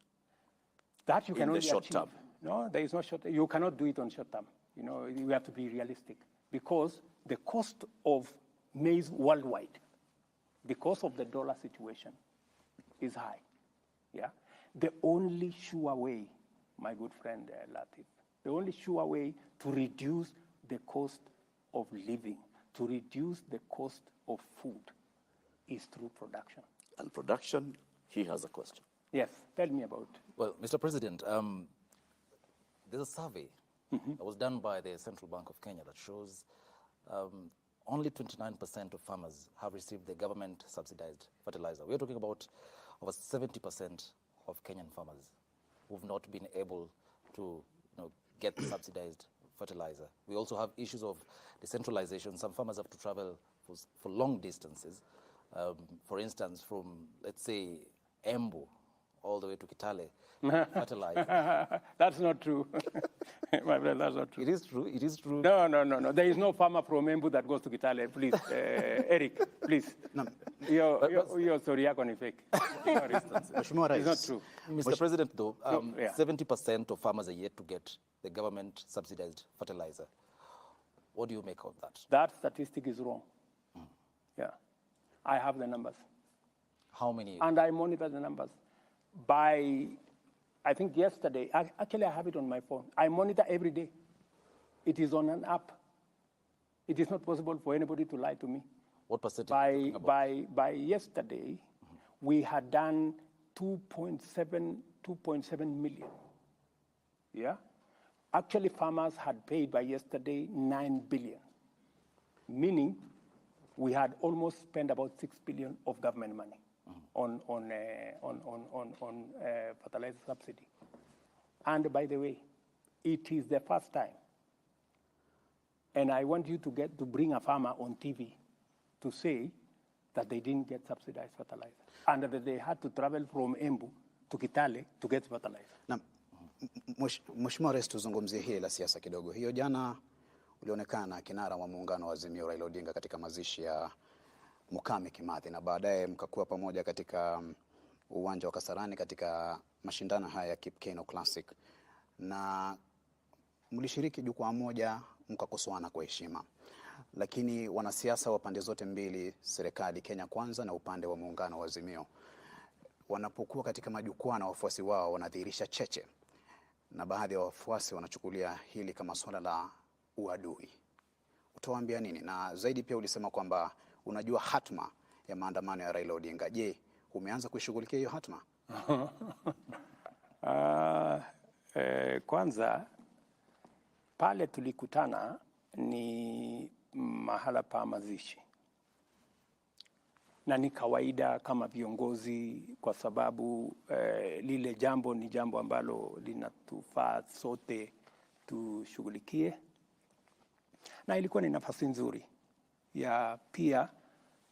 That you can only short achieve. term. No, there is no short term. You cannot do it on short term. You know, you have to be realistic, because the cost of maize worldwide, because of the dollar situation, is high. The only sure way, my good friend Latif, the only sure way to reduce the cost of living, to reduce the cost of food, is through production. And production, he has a question. Yes, tell me about. Well, Mr. President, there's a survey that was done by the Central Bank of Kenya that shows only 29% of farmers have received the government subsidized fertilizer. We're talking about over 70% of Kenyan farmers who've not been able to get the subsidized fertilizer. We also have issues of decentralization. Some farmers have to travel for long distances. For instance, from, let's say, Embu all the way to Kitale, fertilizer. That's not true. My friend, that's not true. It is true. It is true. No. There is no farmer from Embu that goes to Kitale. Please, Eric, please. No. Your story is fake. It's not true. Mr. President, though, 70% of farmers are yet to get the government subsidized fertilizer. What do you make of that? That statistic is wrong. Yeah. I have the numbers. How many? And I monitor the numbers. By, I think yesterday, actually I have it on my phone. I monitor every day. It is on an app. It is not possible for anybody to lie to me. What percentage? By yesterday, we had done 2.7 million. Yeah? Actually, farmers had paid by yesterday 9 billion, meaning we had almost spent about 6 billion of government money on fertilizer subsidy. And by the way, it is the first time, and I want you to bring a farmer on TV to say that they didn't get subsidized fertilizer and that they had to travel from Embu to Kitale to get fertilizer. Na Mheshimiwa Rais, tuzungumzie hili la siasa kidogo. Hiyo jana ulionekana kinara wa muungano wa Azimio Raila Odinga katika mazishi ya Mukami Kimathi, na baadaye mkakuwa pamoja katika uwanja wa Kasarani katika mashindano haya ya Kipkeino Classic, na mlishiriki jukwaa moja mkakosoana kwa heshima. Lakini wanasiasa wa pande zote mbili, serikali Kenya Kwanza na upande wa muungano wa Azimio, wanapokuwa katika majukwaa na wafuasi wao wanadhihirisha cheche, na baadhi ya wafuasi wanachukulia hili kama swala la uadui. Utawaambia nini? Na zaidi pia ulisema kwamba unajua hatma ya maandamano ya Raila Odinga. Je, umeanza kuishughulikia hiyo hatma? Kwanza pale tulikutana ni mahala pa mazishi, na ni kawaida kama viongozi, kwa sababu lile jambo ni jambo ambalo linatufaa sote tushughulikie, na ilikuwa ni nafasi nzuri ya pia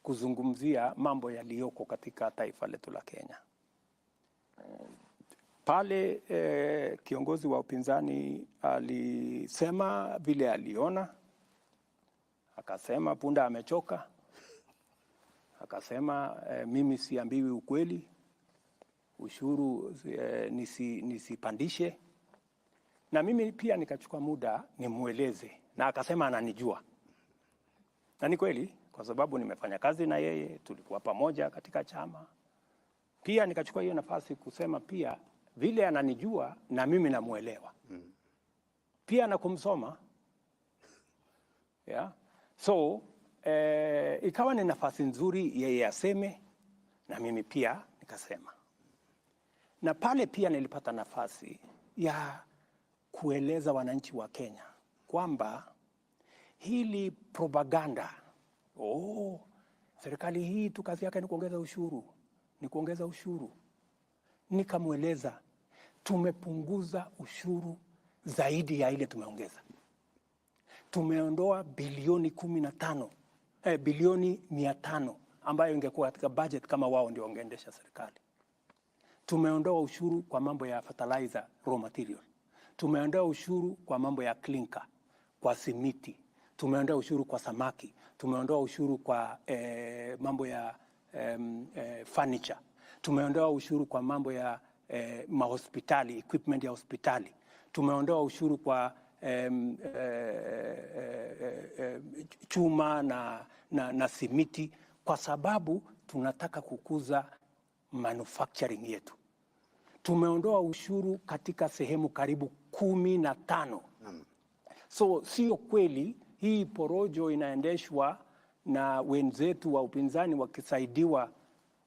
kuzungumzia mambo yaliyoko katika taifa letu la Kenya. Pale kiongozi wa upinzani alisema vile aliona, akasema punda amechoka, akasema mimi siambiwi ukweli, ushuru nisipandishe, na mimi pia nikachukua muda nimueleze, na akasema ananijua, na ni kweli kwa sababu nimefanya kazi na yeye, tulikuwa pamoja katika chama. Pia nikachukua hiyo nafasi kusema pia vile ananijua na mimi namuelewa. Pia na kumsoma. Yeah. So, ikawa ni nafasi nzuri yeye aseme na mimi pia nikasema. Na pale pia nilipata nafasi ya kueleza wananchi wa Kenya kwamba hili propaganda, serikali hii tu kazi yake ni kuongeza ushuru, ni kuongeza ushuru. Nikamweleza tumepunguza ushuru zaidi ya ile tumeongeza. Tumeondoa bilioni 15, bilioni 500 ambayo ingekuwa katika budget kama wao ndio wangeendesha serikali. Tumeondoa ushuru kwa mambo ya fertilizer, raw material. Tumeondoa ushuru kwa mambo ya clinker, kwa simiti. Tumeondoa ushuru kwa samaki. Tumeondoa ushuru kwa mambo ya furniture. Tumeondoa ushuru kwa mambo ya mahospitali, equipment ya hospitali. Tumeondoa ushuru kwa chuma na simiti, kwa sababu tunataka kukuza manufacturing yetu. Tumeondoa ushuru katika sehemu karibu 15. So sio kweli hii porojo inaendeshwa na wenzetu wa upinzani wakisaidiwa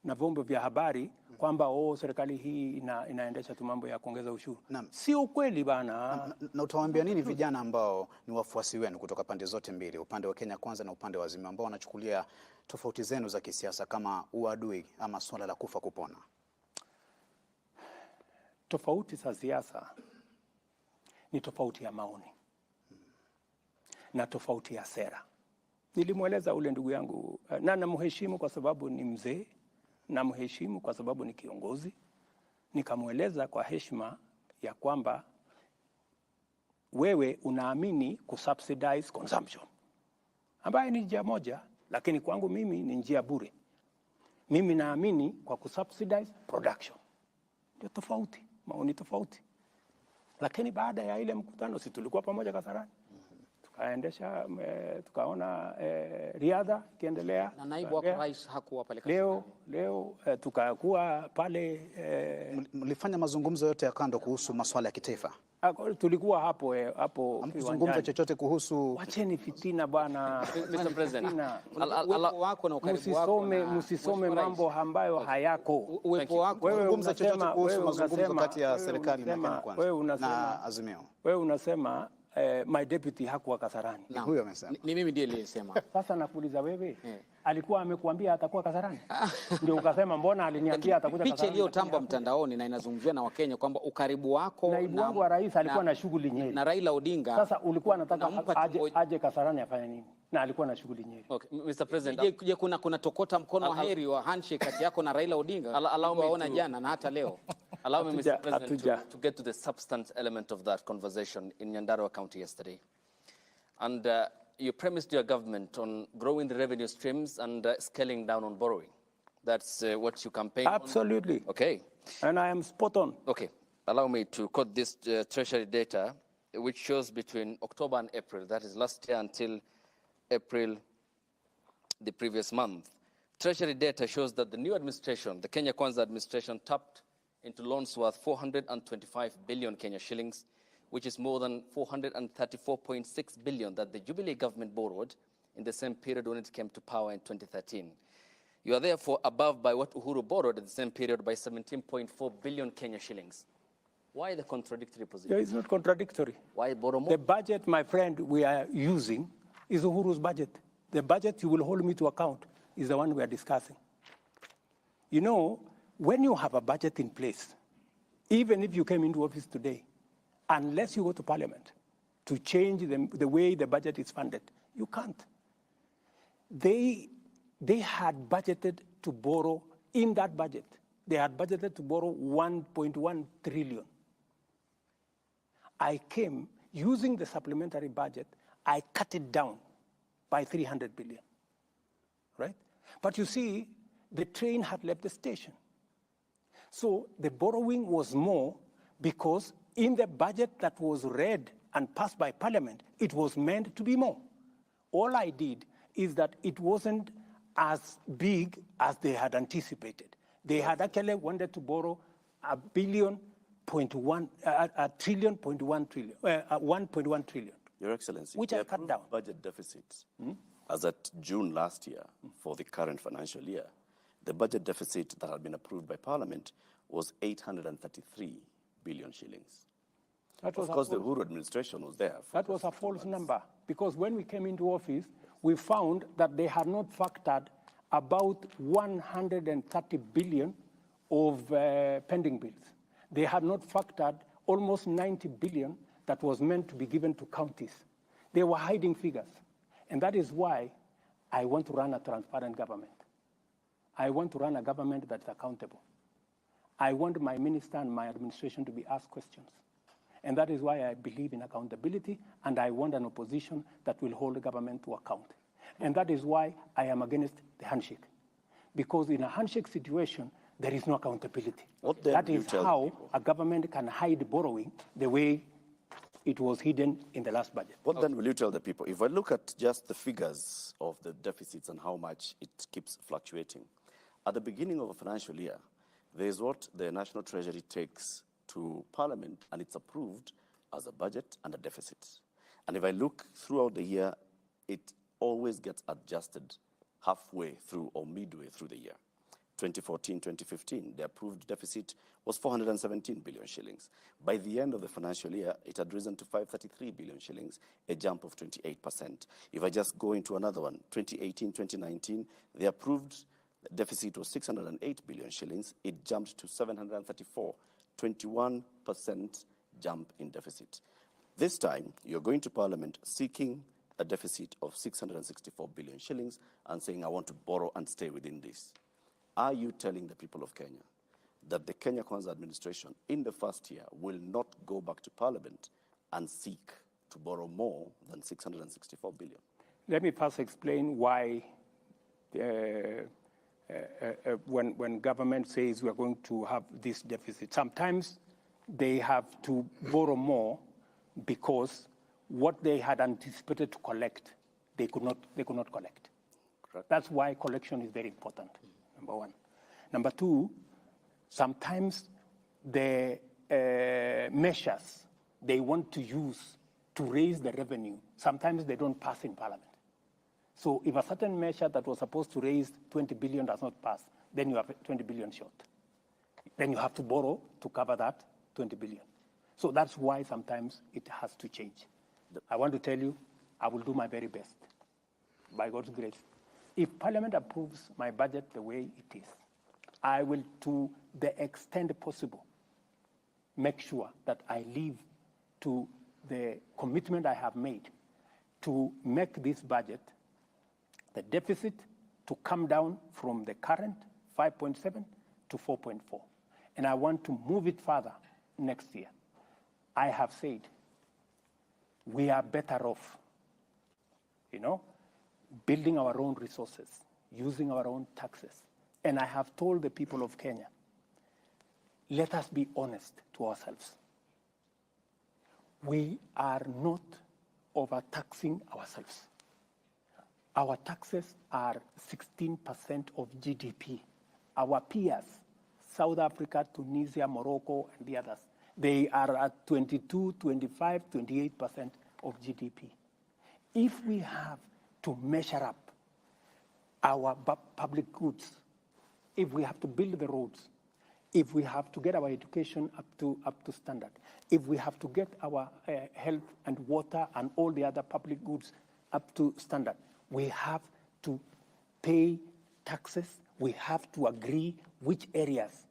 na vyombo vya habari kwamba serikali hii inaendesha tu mambo ya kuongeza ushuru. Sio kweli bana. Na utawaambia nini vijana ambao ni wafuasi wenu kutoka pande zote mbili, upande wa Kenya Kwanza na upande wa Azimio, ambao wanachukulia tofauti zenu za kisiasa kama uadui ama swala la kufa kupona? Tofauti za siasa ni tofauti ya maoni na tofauti ya sera. Nilimweleza ule ndugu yangu, na namheshimu kwa sababu ni mzee, namheshimu kwa sababu ni kiongozi. Nikamweleza kwa heshima ya kwamba wewe unaamini kusubsidize consumption, ambayo ni njia moja, lakini kwangu mimi ni njia bure. Mimi naamini kwa kusubsidize production. Ndio tofauti, maoni tofauti. Lakini baada ya ile mkutano, si tulikuwa pamoja Kasarani, tukaendesha, tukaona riadha kiendelea. Na naibu wa rais hakuwa pale Kasarani. Leo tukakuwa pale. Mlifanya mazungumzo yote ya kando kuhusu masuala ya kitaifa? Tulikuwa hapo kuzungumza chochote kuhusu? Wacheni fitina bwana. Mr. President, uwepo wako na ukaribu wako, msisome mambo ambayo hayako. Uwepo wako, kuzungumza chochote kuhusu mazungumzo kati ya serikali na Kenya Kwanza na Azimio? Wewe unasema my deputy hakuwa Kasarani. Ni huyo amesema. Ni mimi ndiye niliyesema. Sasa nakuuliza wewe, alikuwa amekuambia atakuwa Kasarani? Ndio ukasema mbona aliniambia atakuja Kasarani? Picha iliyotambwa mtandaoni na inazungumziwa na Wakenya kwamba ukaribu wako naibu wangu wa rais alikuwa na shughuli Nyeri na Raila Odinga. Sasa ulikuwa unataka aje Kasarani afanye nini? Na alikuwa na shughuli Nyeri. Okay, Mr. President. Je, kuna tokota mkono wa heri wa handshake kati yako na Raila Odinga? Waona jana na hata leo. Allow me, Mr. President, to get to the substance element of that conversation in Nyandarua County yesterday. And you premised your government on growing the revenue streams and scaling down on borrowing. That's what you campaigned on? Absolutely. Okay. And I am spot on. Okay. Allow me to quote this treasury data, which shows between October and April, that is last year until April the previous month. Treasury data shows that the new administration, the Kenya Kwanza administration, tapped into loans worth 425 billion Kenya shillings, which is more than 434.6 billion that the Jubilee government borrowed in the same period when it came to power in 2013. You are therefore above by what Uhuru borrowed at the same period by 17.4 billion Kenya shillings. Why the contradictory position? It's not contradictory. Why borrow more? The budget, my friend, we are using is Uhuru's budget. The budget you will hold me to account is the one we are discussing. You know, when you have a budget in place, even if you came into office today, unless you go to parliament to change the way the budget is funded, you can't. They had budgeted to borrow in that budget. They had budgeted to borrow 1.1 trillion. I came using the supplementary budget, I cut it down by 300 billion, right? But you see, the train had left the station. So the borrowing was more because in the budget that was read and passed by parliament, it was meant to be more. All I did is that it wasn't as big as they had anticipated. They had actually wanted to borrow $1.1 trillion. Your Excellency, which I cut down. Budget deficits as at June last year for the current financial year, the budget deficit that had been approved by Parliament was 833 billion shillings. Of course, the Uhuru administration was there. That was a false number, because when we came into office, we found that they had not factored about 130 billion of pending bills. They had not factored almost 90 billion that was meant to be given to counties. They were hiding figures. And that is why I want to run a transparent government. I want to run a government that's accountable. I want my minister and my administration to be asked questions. And that is why I believe in accountability, and I want an opposition that will hold the government to account. And that is why I am against the handshake. Because in a handshake situation, there is no accountability. That is how a government can hide borrowing the way it was hidden in the last budget. What then will you tell the people? If I look at just the figures of the deficits and how much it keeps fluctuating, at the beginning of a financial year, there is what the National Treasury takes to Parliament, and it's approved as a budget and a deficit. And if I look throughout the year, it always gets adjusted halfway through or midway through the year. 2014-2015, the approved deficit was 417 billion shillings. By the end of the financial year, it had risen to 533 billion shillings, a jump of 28%. If I just go into another one, 2018-2019, the approved deficit was 608 billion shillings. It jumped to 734, 21% jump in deficit. This time, you're going to Parliament seeking a deficit of 664 billion shillings and saying, I want to borrow and stay within this. Are you telling the people of Kenya that the Kenya Kwanza administration in the first year will not go back to Parliament and seek to borrow more than 664 billion? Let me first explain why when government says we're going to have this deficit, sometimes they have to borrow more because what they had anticipated to collect, they could not collect. Correct. That's why collection is very important, number one. Number two, sometimes the measures they want to use to raise the revenue, sometimes they don't pass in Parliament. So if a certain measure that was supposed to raise 20 billion does not pass, then you have 20 billion short. Then you have to borrow to cover that 20 billion. So that's why sometimes it has to change. I want to tell you, I will do my very best, by God's grace. If Parliament approves my budget the way it is, I will, to the extent possible, make sure that I live to the commitment I have made to make this budget, the deficit, to come down from the current 5.7 to 4.4. And I want to move it further next year. I have said we are better off, building our own resources, using our own taxes. And I have told the people of Kenya, let us be honest to ourselves. We are not overtaxing ourselves. Our taxes are 16% of GDP. Our peers, South Africa, Tunisia, Morocco, and the others, they are at 22, 25, 28% of GDP. If we have to measure up our public goods, if we have to build the roads, if we have to get our education up to standard, if we have to get our health and water and all the other public goods up to standard, we have to pay taxes, we have to agree which areas,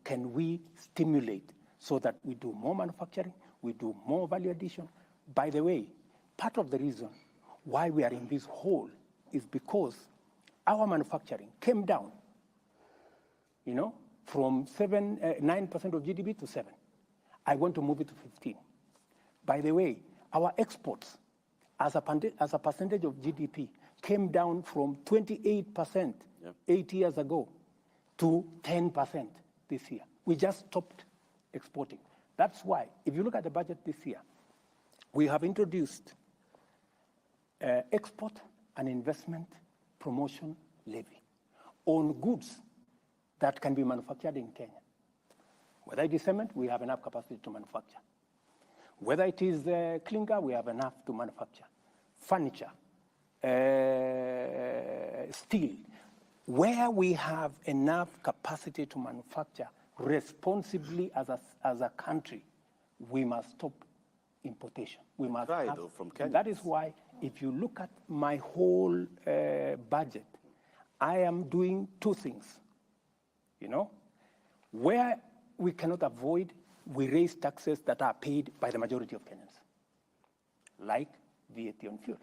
can we stimulate so that we do more manufacturing, we do more value addition. By the way, part of the reason why we are in this hole is because our manufacturing came down, from 9% of GDP to 7. I want to move it to 15. By the way, our exports as a percentage of GDP came down from 28% 8 years ago to 10% this year. We just stopped exporting. That's why, if you look at the budget this year, we have introduced export and investment promotion levy on goods that can be manufactured in Kenya. Whether it is cement, we have enough capacity to manufacture. Whether it is clinker, we have enough to manufacture. Furniture, steel. Where we have enough capacity to manufacture responsibly as a country, we must stop importation. We must have, from Kenya. that is why, if you look at my whole budget, I am doing two things. Where we cannot avoid, we raise taxes that are paid by the majority of Kenyans, like VAT on fuel.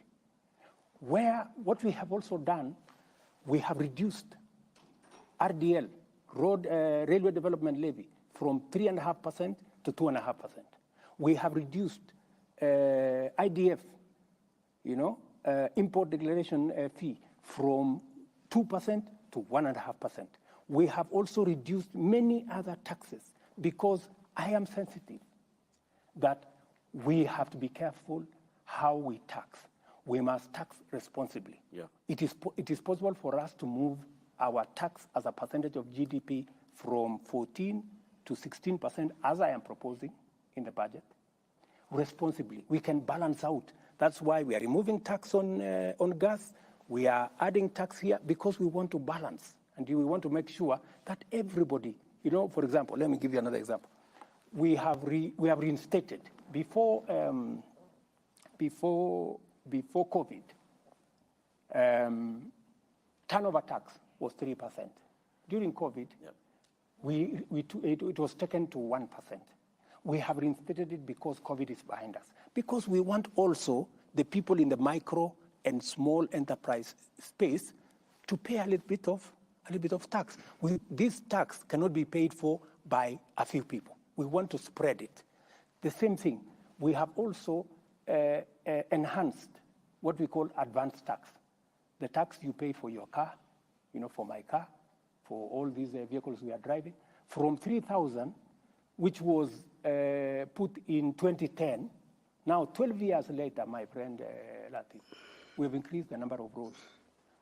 What we have also done, we have reduced RDL, Railway Development Levy, from 3.5% to 2.5%. We have reduced IDF, import declaration fee, from 2% to 1.5%. We have also reduced many other taxes because I am sensitive that we have to be careful how we tax. We must tax responsibly. Yeah. It is possible for us to move our tax as a percentage of GDP from 14 to 16%, as I am proposing in the budget, responsibly. We can balance out. That's why we are removing tax on gas. We are adding tax here because we want to balance. And we want to make sure that everybody, for example, let me give you another example. We have reinstated before COVID. Turnover tax was 3%. During COVID, it was taken to 1%. We have reinstated it because COVID is behind us. Because we want also the people in the micro and small enterprise space to pay a little bit of tax. This tax cannot be paid for by a few people. We want to spread it. The same thing, we have also enhanced what we call advanced tax. The tax you pay for your car, for my car, for all these vehicles we are driving, from 3,000, which was put in 2010, now 12 years later, my friend Lati, we've increased the number of roads.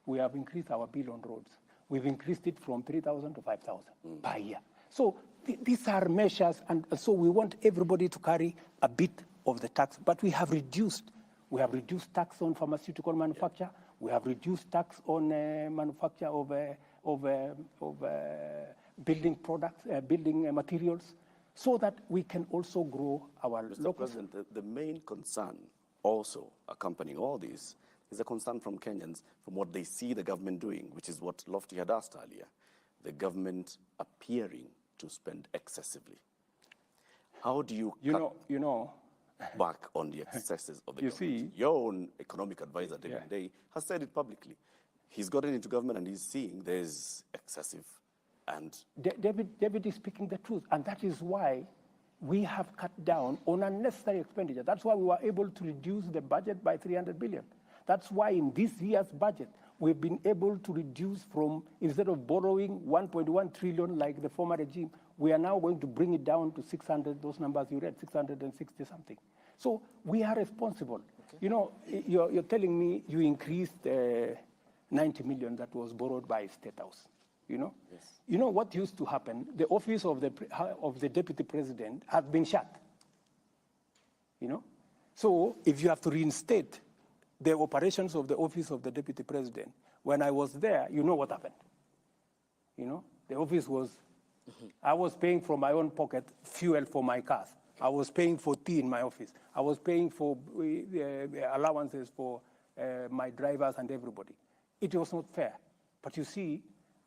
We have increased our bill on roads. We've increased it from 3,000 to 5,000 per year. So these are measures, and so we want everybody to carry a bit of the tax, but we have reduced tax on pharmaceutical manufacture. We have reduced tax on manufacture of building products, building materials, so that we can also grow our Mr. local. President, the main concern also accompanying all this is a concern from Kenyans from what they see the government doing, which is what Lofty had asked earlier, the government appearing to spend excessively. How do you back on the excesses of the government? Your own economic advisor, David Day, has said it publicly. He's gotten into government and he's seeing there's excessive. And David is speaking the truth, and that is why we have cut down on unnecessary expenditure. That's why we were able to reduce the budget by 300 billion. That's why in this year's budget, we've been able to reduce from, instead of borrowing 1.1 trillion like the former regime, we are now going to bring it down to 600, those numbers you read, 660 something. So we are responsible. Okay. You're telling me you increased 90 million that was borrowed by State House. Yes. What used to happen? The office of the deputy president has been shut. So if you have to reinstate the operations of the office of the deputy president, when I was there, what happened? The office was, I was paying from my own pocket fuel for my cars. I was paying for tea in my office. I was paying for allowances for my drivers and everybody. It was not fair. But you see,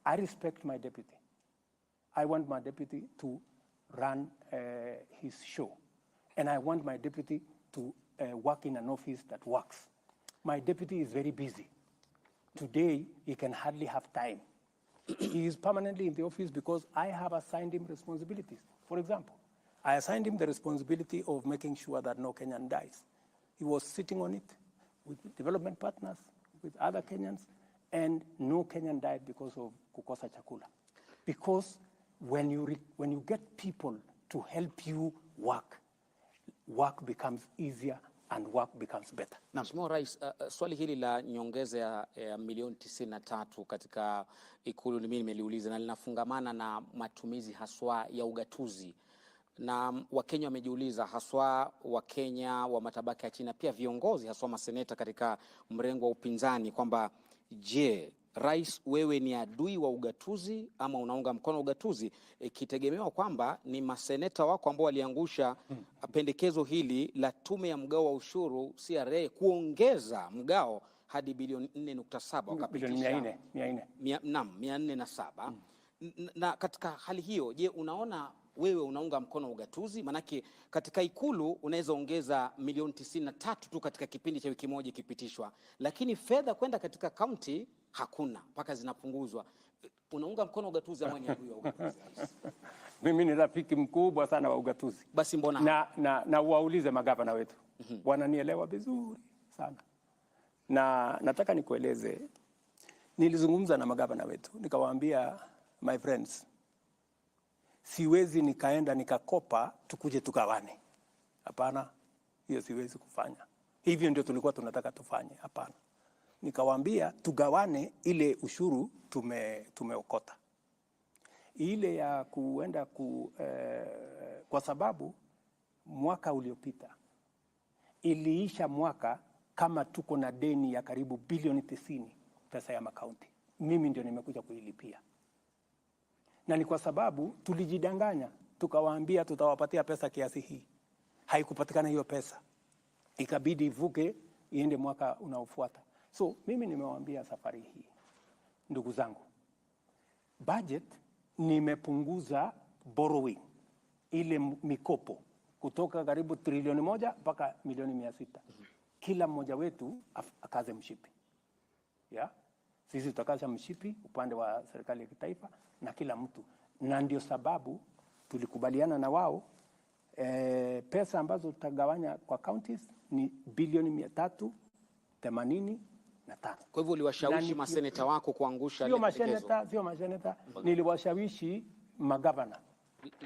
I respect my deputy. I want my deputy to run his show. And I want my deputy to work in an office that works. My deputy is very busy. Today, he can hardly have time. He is permanently in the office because I have assigned him responsibilities. For example, I assigned him the responsibility of making sure that no Kenyan dies. He was sitting on it with development partners, with other Kenyans, and no Kenyan died because of kukosa chakula. Because when you get people to help you work, work becomes easier and work becomes better. Mheshimiwa Rais, swali hili la nyongeza ya milioni 93 katika Ikulu mimi nimeliuliza na linafungamana na matumizi haswa ya ugatuzi. Na Wakenya wamejiuliza, haswa Wakenya wa matabaka ya chini, pia viongozi haswa maseneta katika mrengo wa upinzani, kwamba je, Rais, wewe ni adui wa ugatuzi ama unaunga mkono ugatuzi, ikitegemewa kwamba ni maseneta wako ambao waliangusha pendekezo hili la tume ya mgao wa ushuru CRA kuongeza mgao hadi bilioni 4.7 wakapitisha naam 407. Na katika hali hiyo, je, unaona wewe unaunga mkono ugatuzi? Manake katika Ikulu unaweza ongeza milioni 93 tu katika kipindi cha wiki moja ikipitishwa, lakini fedha kwenda katika kaunti hakuna mpaka zinapunguzwa. Unaunga mkono ugatuzi ama ni adui wa ugatuzi? Mimi ni rafiki mkubwa sana wa ugatuzi. Basi mbona na waulize magavana wetu. Wananielewa vizuri sana. Na nataka nikueleze, nilizungumza na magavana wetu nikawaambia, my friends, siwezi nikaenda nikakopa tukuje tugawane. Hapana, hiyo siwezi kufanya. Hivyo ndio tulikuwa tunataka tufanye. Hapana. Nikawaambia tugawane ile ushuru tumeokota. Ile ya kuenda kwa sababu mwaka uliopita iliisha mwaka kama tuko na deni ya karibu bilioni 90 pesa ya makaunti. Mimi ndio nimekuja kuilipia. Na ni kwa sababu tulijidanganya, tukawaambia tutawapatia pesa kiasi hii. Haikupatikana hiyo pesa. Ikabidi ivuke iende mwaka unaofuata. So mimi nimewaambia safari hii, ndugu zangu, budget nimepunguza borrowing, ile mikopo kutoka karibu trilioni 1 mpaka milioni 600. Kila mmoja wetu akaze mshipi. Yeah? Sisi tutakaza mshipi upande wa serikali ya kitaifa na kila mtu. Na ndio sababu tulikubaliana na wao pesa ambazo tutagawanya kwa counties ni bilioni 385. Kwa hivyo uliwashawishi maseneta wako kuangusha ile pendekezo? Sio maseneta, niliwashawishi magavana.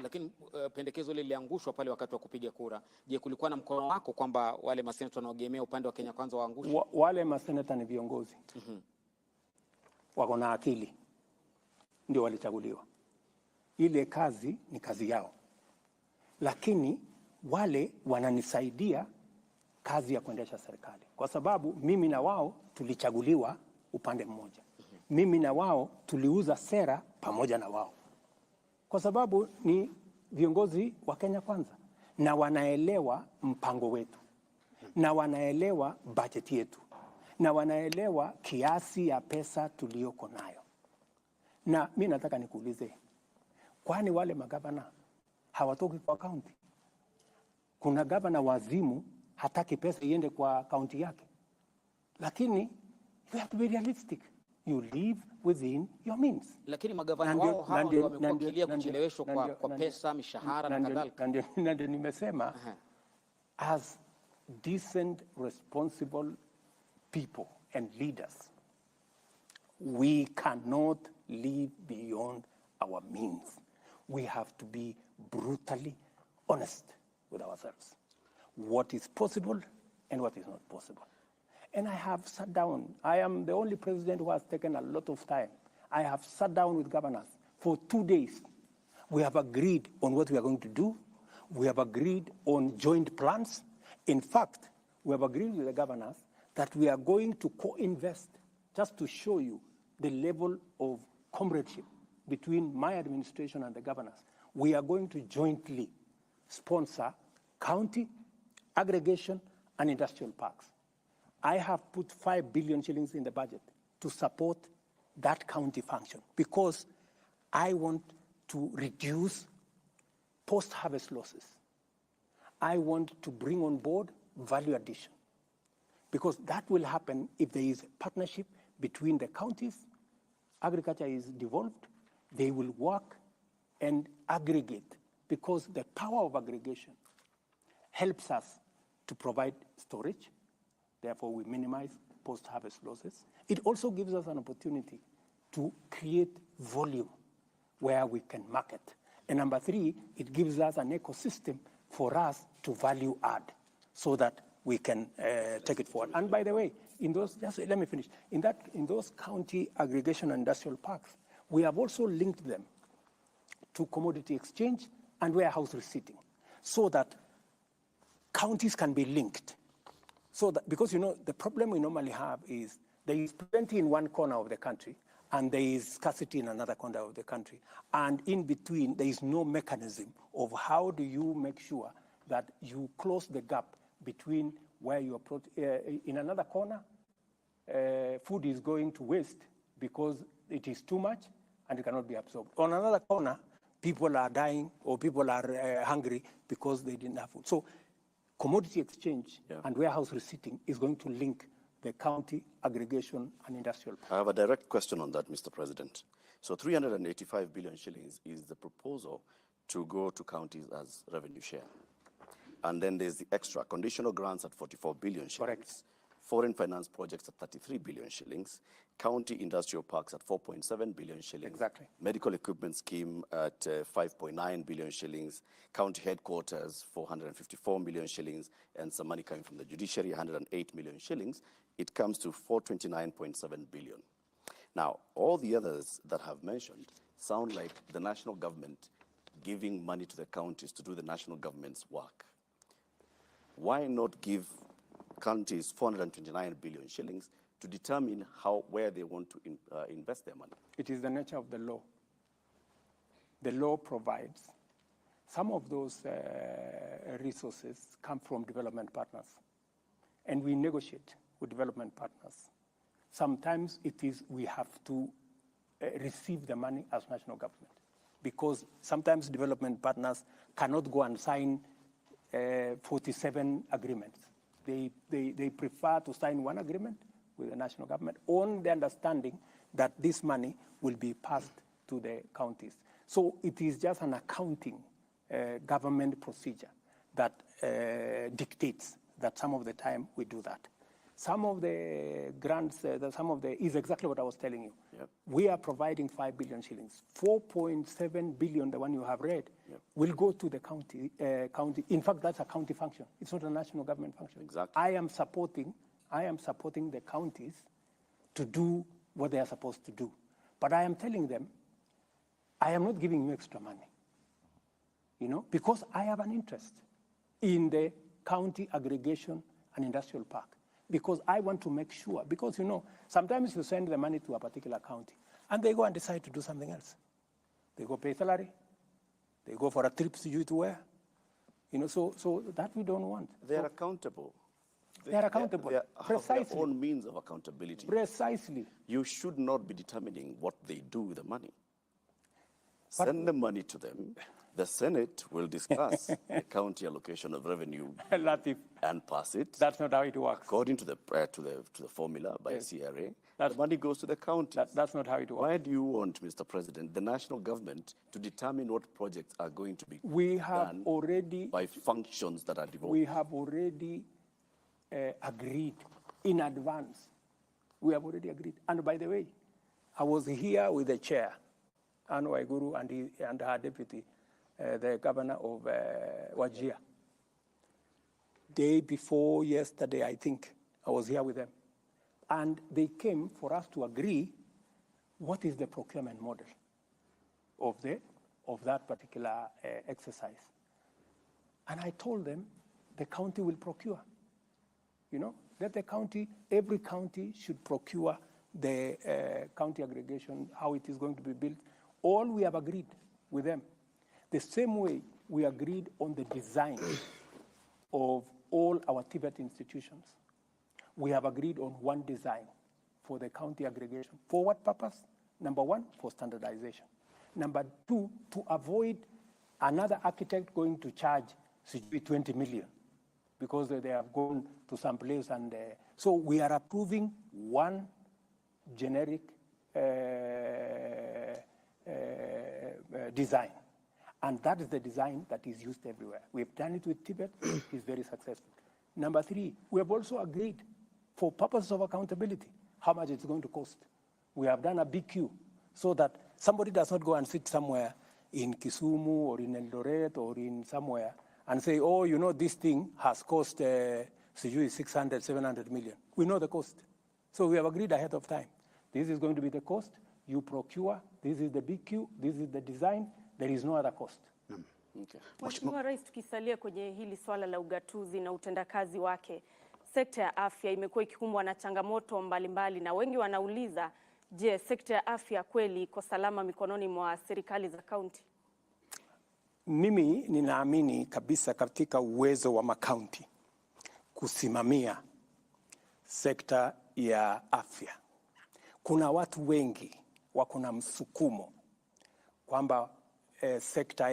Lakini pendekezo ile liliangushwa pale wakati wa kupiga kura. Je, kulikuwa na mkono wako kwamba wale maseneta wanaogemea upande wa Kenya Kwanza waangushe? Wale maseneta ni viongozi. Wako na akili. Ndio walichaguliwa. Ile kazi ni kazi yao. Lakini wale wananisaidia kazi ya kuendesha serikali. Kwa sababu mimi na wao tulichaguliwa upande mmoja. Mimi na wao tuliuza sera pamoja na wao. Kwa sababu ni viongozi wa Kenya Kwanza na wanaelewa mpango wetu. Na wanaelewa budget yetu. Na wanaelewa kiasi ya pesa tuliyoko nayo. Na mimi nataka nikuulize, kwani wale magavana hawatoki kwa kaunti? Kuna gavana wazimu hataki pesa iende kwa kaunti yake. Lakini you have to be realistic. You live within your means. Lakini magavana wao hao ndio wamekuwa kucheleweshwa kwa pesa, mishahara na kadhalika. Na ndio nimesema as decent, responsible people and leaders, we cannot live beyond our means. We have to be brutally honest with ourselves. What is possible and what is not possible. And I have sat down. I am the only president who has taken a lot of time. I have sat down with governors for 2 days. We have agreed on what we are going to do. We have agreed on joint plans. In fact, we have agreed with the governors that we are going to co-invest, just to show you the level of comradeship between my administration and the governors. We are going to jointly sponsor county, aggregation, and industrial parks. I have put 5 billion shillings in the budget to support that county function because I want to reduce post-harvest losses. I want to bring on board value addition, because that will happen if there is a partnership between the counties. Agriculture is devolved, they will work and aggregate, because the power of aggregation helps us to provide storage, therefore we minimize post-harvest losses. It also gives us an opportunity to create volume where we can market. And number three, it gives us an ecosystem for us to value add so that we can take it forward. And by the way, in those, just let me finish, in those county aggregation and industrial parks, we have also linked them to commodity exchange and warehouse receipting, so that counties can be linked. So that, because the problem we normally have is there is plenty in one corner of the country and there is scarcity in another corner of the country. And in between, there is no mechanism of how do you make sure that you close the gap between where you approach. In another corner, food is going to waste because it is too much and it cannot be absorbed. On another corner, people are dying or people are hungry because they didn't have food. So commodity exchange and warehouse receipting is going to link the county aggregation and industrial park. I have a direct question on that, Mr. President. So 385 billion shillings is the proposal to go to counties as revenue share. And then there's the extra conditional grants at 44 billion shillings. Correct. Foreign finance projects at 33 billion shillings. County industrial parks at 4.7 billion shillings. Exactly. Medical equipment scheme at 5.9 billion shillings. County headquarters, 454 million shillings. And some money coming from the judiciary, 108 million shillings. It comes to 429.7 billion. Now, all the others that have mentioned sound like the national government giving money to the counties to do the national government's work. Why not give counties 429 billion shillings to determine where they want to invest their money? It is the nature of the law. The law provides some of those resources come from development partners, and we negotiate with development partners. Sometimes it is we have to receive the money as national government, because sometimes development partners cannot go and sign 47 agreements. They prefer to sign one agreement with the national government on the understanding that this money will be passed to the counties. So it is just an accounting government procedure that dictates that some of the time we do that. Some of the grants, is exactly what I was telling you. Yep. We are providing 5 billion shillings. 4.7 billion, the one you have read, will go to the county. In fact, that's a county function. It's not a national government function. Exactly. I am supporting the counties to do what they are supposed to do. But I am telling them, I am not giving you extra money, because I have an interest in the county aggregation and industrial park. Because I want to make sure, because sometimes you send the money to a particular county and they go and decide to do something else. They go pay salary, they go for a trip to where, so that we don't want. They are accountable. They are accountable. They Precisely. have their own means of accountability. Precisely. You should not be determining what they do with the money. Send the money to them. The Senate will discuss the county allocation of revenue Latif, and pass it. that's not how it works. According to the formula by CRA, the money goes to the county. That's not how it works. Why do you want, Mr. President, the national government to determine what projects are going to be done by functions that are devolved? We have already agreed in advance. We have already agreed. And by the way, I was here with the chair, Anne Waiguru, and her deputy, the governor of Wajir. Day before yesterday, I think, I was here with them. And they came for us to agree what is the procurement model of that particular exercise. And I told them the county will procure. That every county should procure the county aggregation, how it is going to be built. All we have agreed with them. The same way we agreed on the design of all our TVET institutions. We have agreed on one design for the county aggregation. For what purpose? Number one, for standardization. Number two, to avoid another architect going to charge 20 million because they have gone to some place. And so we are approving one generic design. And that is the design that is used everywhere. We've done it with Tibet, it's very successful. Number three, we have also agreed for purposes of accountability, how much it's going to cost. We have done a BQ so that somebody does not go and sit somewhere in Kisumu or in Eldoret or in somewhere and say, oh, you know, this thing has cost 600, 700 million. We know the cost. So we have agreed ahead of time. This is going to be the cost. You procure. This is the BQ. This is the design. There is no other cost. Okay. Mheshimiwa Rais, tukisalia kwenye hili swala la ugatuzi na utendakazi wake, sekta ya afya imekuwa ikikumbwa na changamoto mbalimbali na wengi wanauliza, je, sekta ya afya kweli iko salama mikononi mwa serikali za kaunti? Mimi ninaamini kabisa katika uwezo wa makaunti kusimamia sekta ya afya. Kuna watu wengi wako na msukumo kwamba sekta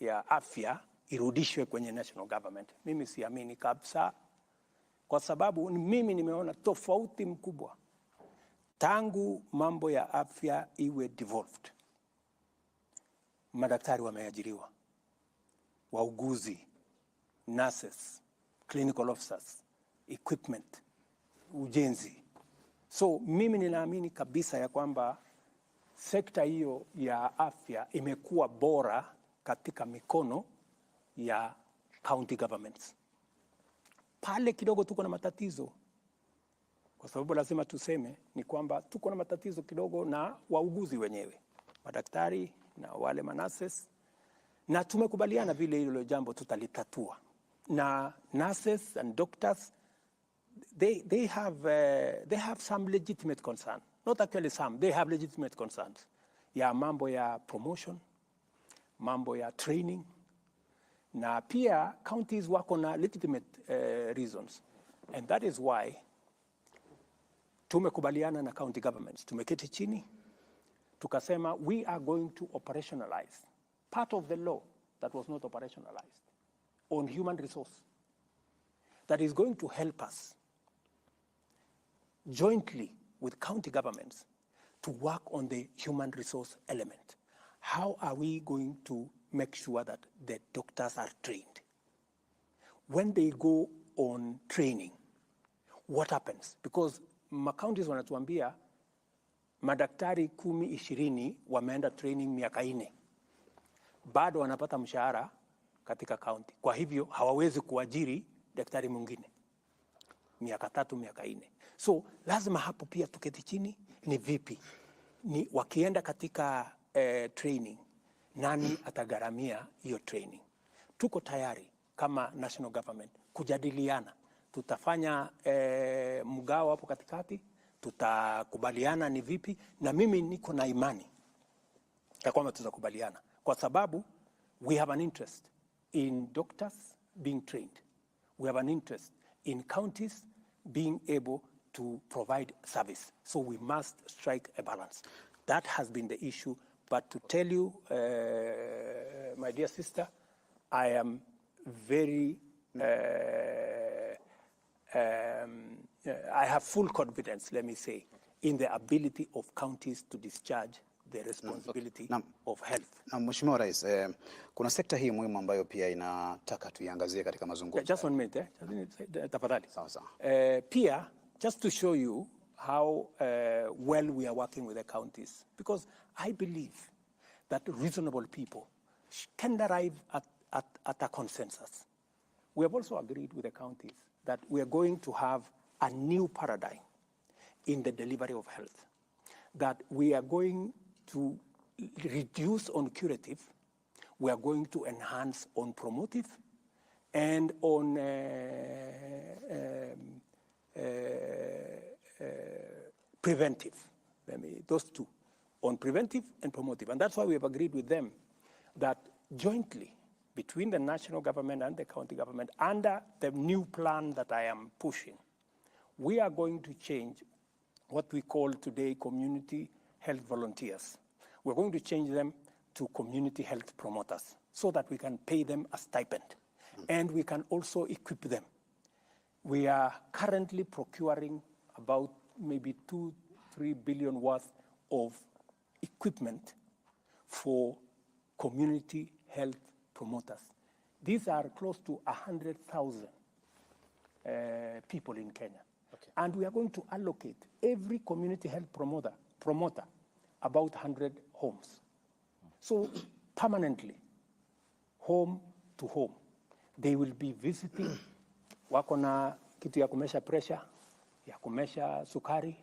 ya afya irudishwe kwenye national government. Mimi siamini kabisa, kwa sababu mimi nimeona tofauti mkubwa tangu mambo ya afya iwe devolved. Madaktari wameajiriwa, wauguzi, nurses, clinical officers, equipment, ujenzi. So mimi ninaamini kabisa ya kwamba sekta hiyo ya afya imekuwa bora katika mikono ya county governments. Pale kidogo tuko na matatizo, kwa sababu lazima tuseme ni kwamba tuko na matatizo kidogo na wauguzi wenyewe, madaktari na wale manases, na tumekubaliana vile hilo jambo tutalitatua. Na nurses and doctors, they have some legitimate concern. Not actually some, they have legitimate concerns. Ya mambo ya promotion, mambo ya training, na pia counties wako na legitimate reasons. And that is why tumekubaliana na county governments. Tumeketi chini, tukasema we are going to operationalize part of the law that was not operationalized on human resource that is going to help us jointly with county governments to work on the human resource element. How are we going to make sure that the doctors are trained? When they go on training, what happens? Because counties wanatuambia madaktari 10-20 wameenda training miaka 4. Bado wanapata mshahara katika county. Kwa hivyo hawawezi kuajiri daktari mwingine miaka 3, miaka 4. So lazima hapo pia tuketi chini, ni vipi? Ni wakienda katika training, nani atagharamia hiyo training? Tuko tayari kama national government kujadiliana. Tutafanya mgao hapo katikati, tutakubaliana ni vipi, na mimi niko na imani ya kwamba tutakubaliana, kwa sababu we have an interest in doctors being trained. We have an interest in counties being able to provide service. So we must strike a balance. That has been the issue. But to tell you, my dear sister, I am very, I have full confidence, let me say, in the ability of counties to discharge the responsibility of health. Na Mheshimiwa Rais, kuna sekta hii muhimu ambayo pia inataka tuiangazie katika mazungumzo. Just one minute, tafadhali. Sawa sawa. Pia, just to show you how well we are working with the counties, because I believe that reasonable people can arrive at a consensus. We have also agreed with the counties that we are going to have a new paradigm in the delivery of health, that we are going to reduce on curative, we are going to enhance on promotive, and on preventive. Those two, on preventive and promotive. And that's why we have agreed with them that jointly between the national government and the county government, under the new plan that I am pushing, we are going to change what we call today community health volunteers. We're going to change them to community health promoters so that we can pay them a stipend. And we can also equip them. We are currently procuring about maybe 2-3 billion worth of equipment for community health promoters. These are close to 100,000 people in Kenya. Okay. And we are going to allocate every community health promoter about 100 homes. So permanently, home to home, they will be visiting. Wako na kitu ya kumesha pressure, ya kumesha sukari,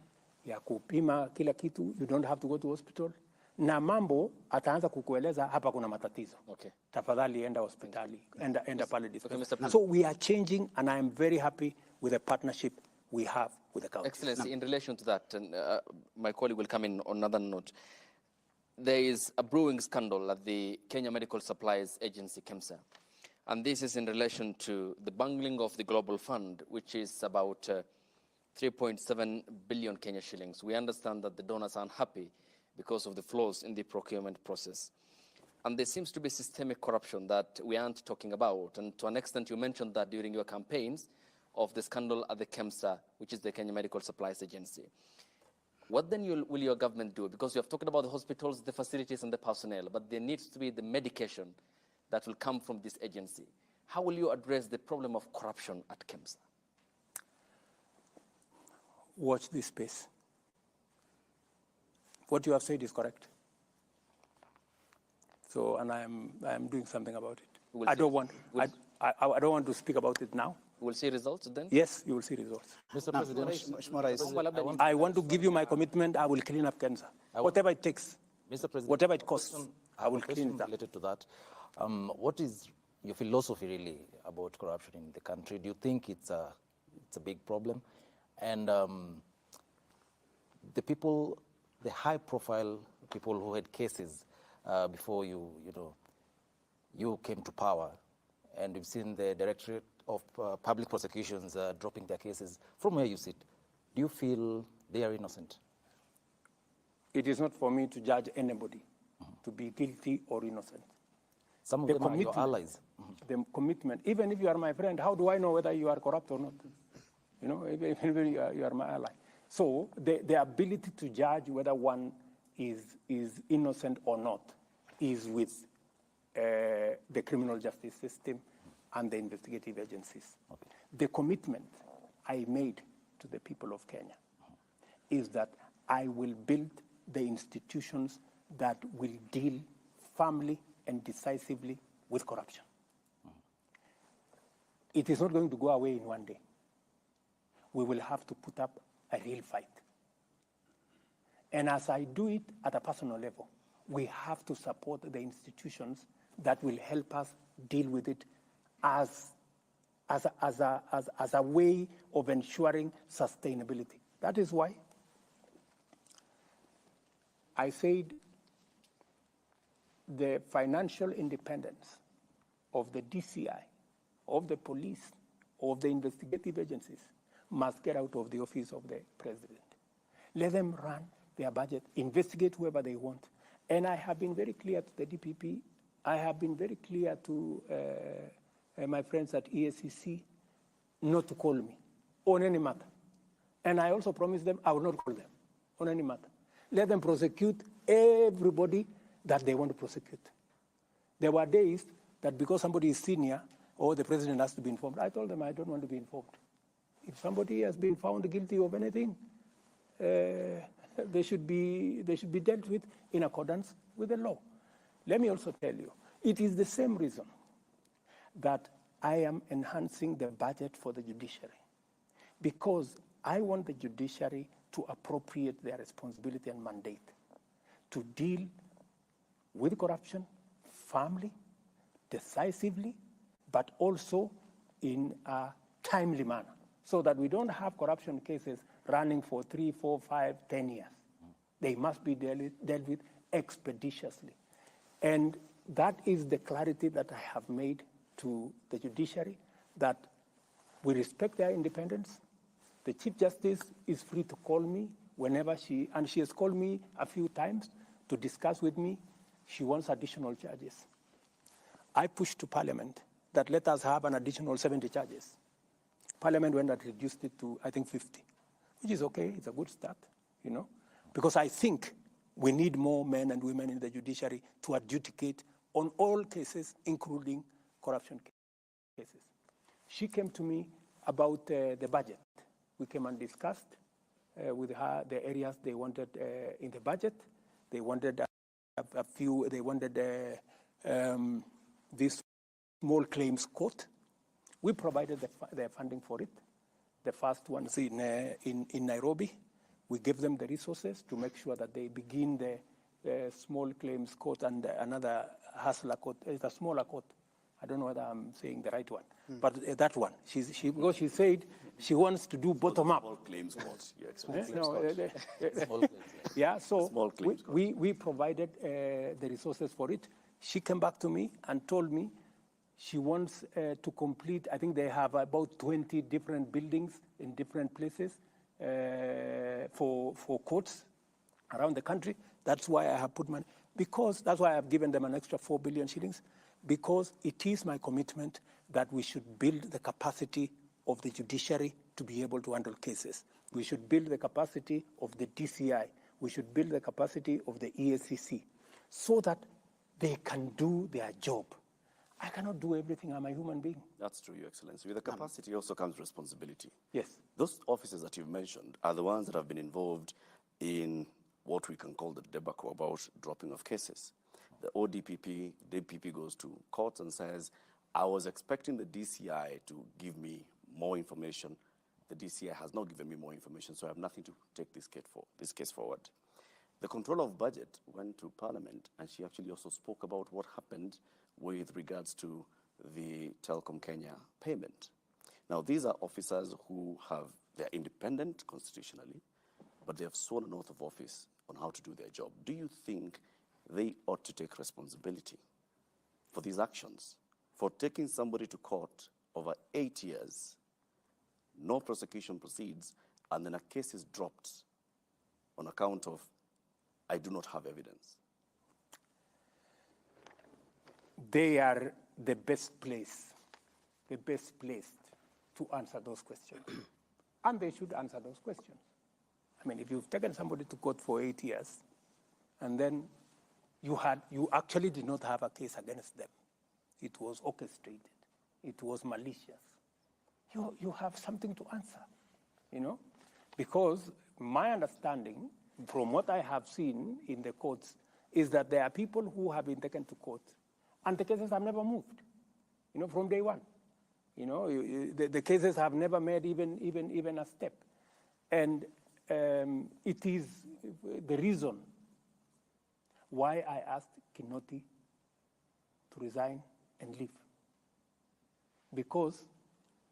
ya kupima kila kitu. You don't have to go to hospital. Na mambo ataanza kukueleza hapa kuna matatizo. Okay. Tafadhali enda hospitali, enda pale discuss. So we are changing, and I am very happy with the partnership we have with the council. Excellency, in relation to that, and my colleague will come in on another note, there is a brewing scandal at the Kenya Medical Supplies Agency, KEMSA. And this is in relation to the bungling of the Global Fund, which is about 3.7 billion Kenya shillings. We understand that the donors are unhappy because of the flaws in the procurement process. And there seems to be systemic corruption that we aren't talking about. And to an extent, you mentioned that during your campaigns of the scandal at the KEMSA, which is the Kenya Medical Supplies Agency. What then will your government do? Because you have talked about the hospitals, the facilities, and the personnel, but there needs to be the medication that will come from this agency. How will you address the problem of corruption at KEMSA? Watch this space. What you have said is correct. So, and I am doing something about it. I don't want to speak about it now. We'll see results then? Yes, you will see results. Mr. President, I want to give you my commitment. I will clean up KEMSA. Whatever it takes, Mr. President, whatever it costs, I will clean it up. Related to that, what is your philosophy really about corruption in the country? Do you think it's a big problem? And the people, the high-profile people who had cases before you came to power, and you've seen the Directorate of Public Prosecutions dropping their cases. From where you sit, do you feel they are innocent? It is not for me to judge anybody to be guilty or innocent. Some of them are your allies. The commitment, even if you are my friend, how do I know whether you are corrupt or not? You know, even you are my ally. So the ability to judge whether one is innocent or not is with the criminal justice system and the investigative agencies. Okay. The commitment I made to the people of Kenya is that I will build the institutions that will deal firmly and decisively with corruption. It is not going to go away in one day. We will have to put up a real fight. And as I do it at a personal level, we have to support the institutions that will help us deal with it as a way of ensuring sustainability. That is why I said the financial independence of the DCI, of the police, of the investigative agencies must get out of the office of the president. Let them run their budget, investigate whoever they want. And I have been very clear to the DPP, I have been very clear to my friends at EACC not to call me on any matter. And I also promised them I will not call them on any matter. Let them prosecute everybody that they want to prosecute. There were days that because somebody is senior or the president has to be informed, I told them I don't want to be informed. If somebody has been found guilty of anything, they should be dealt with in accordance with the law. Let me also tell you, it is the same reason that I am enhancing the budget for the judiciary, because I want the judiciary to appropriate their responsibility and mandate to deal with corruption firmly, decisively, but also in a timely manner, so that we don't have corruption cases running for 3, 4, 5, 10 years. They must be dealt with expeditiously. And that is the clarity that I have made to the judiciary, that we respect their independence. The Chief Justice is free to call me whenever and she has called me a few times to discuss with me. She wants additional charges. I pushed to Parliament that let us have an additional 70 charges. Parliament went and reduced it to, I think, 50, which is okay. It's a good start, you know, because I think we need more men and women in the judiciary to adjudicate on all cases, including corruption cases. She came to me about the budget. We came and discussed with her the areas they wanted in the budget. They wanted a few, they wanted this small claims court. We provided the funding for it. The first one's in Nairobi. We gave them the resources to make sure that they begin the small claims court and another hustler court. It's a smaller court. I don't know whether I'm saying the right one, but that one. Because she said she wants to do bottom up. Small claims court. Yeah, so we provided the resources for it. She came back to me and told me she wants to complete, I think they have about 20 different buildings in different places for courts around the country. That's why I have put money, because that's why I have given them an extra 4 billion shillings, because it is my commitment that we should build the capacity of the judiciary to be able to handle cases. We should build the capacity of the DCI. We should build the capacity of the EACC so that they can do their job. I cannot do everything. I'm a human being. That's true, Your Excellency. With the capacity also comes responsibility. Yes. Those officers that you've mentioned are the ones that have been involved in what we can call the debacle about dropping of cases. The DPP goes to courts and says, I was expecting the DCI to give me more information. The DCI has not given me more information, so I have nothing to take this case forward. The controller of budget went to Parliament, and she actually also spoke about what happened with regards to the Telecom Kenya payment. Now, these are officers who they're independent constitutionally, but they have sworn an oath of office on how to do their job. Do you think they ought to take responsibility for these actions, for taking somebody to court over 8 years, no prosecution proceeds, and then a case is dropped on account of, I do not have evidence? They are the best placed to answer those questions. And they should answer those questions. I mean, if you've taken somebody to court for 8 years, and then you actually did not have a case against them, it was orchestrated, it was malicious, you have something to answer, you know? Because my understanding, from what I have seen in the courts, is that there are people who have been taken to court, and the cases have never moved, you know, from day one. You know, the cases have never made even a step. And it is the reason why I asked Kinoti to resign and leave. Because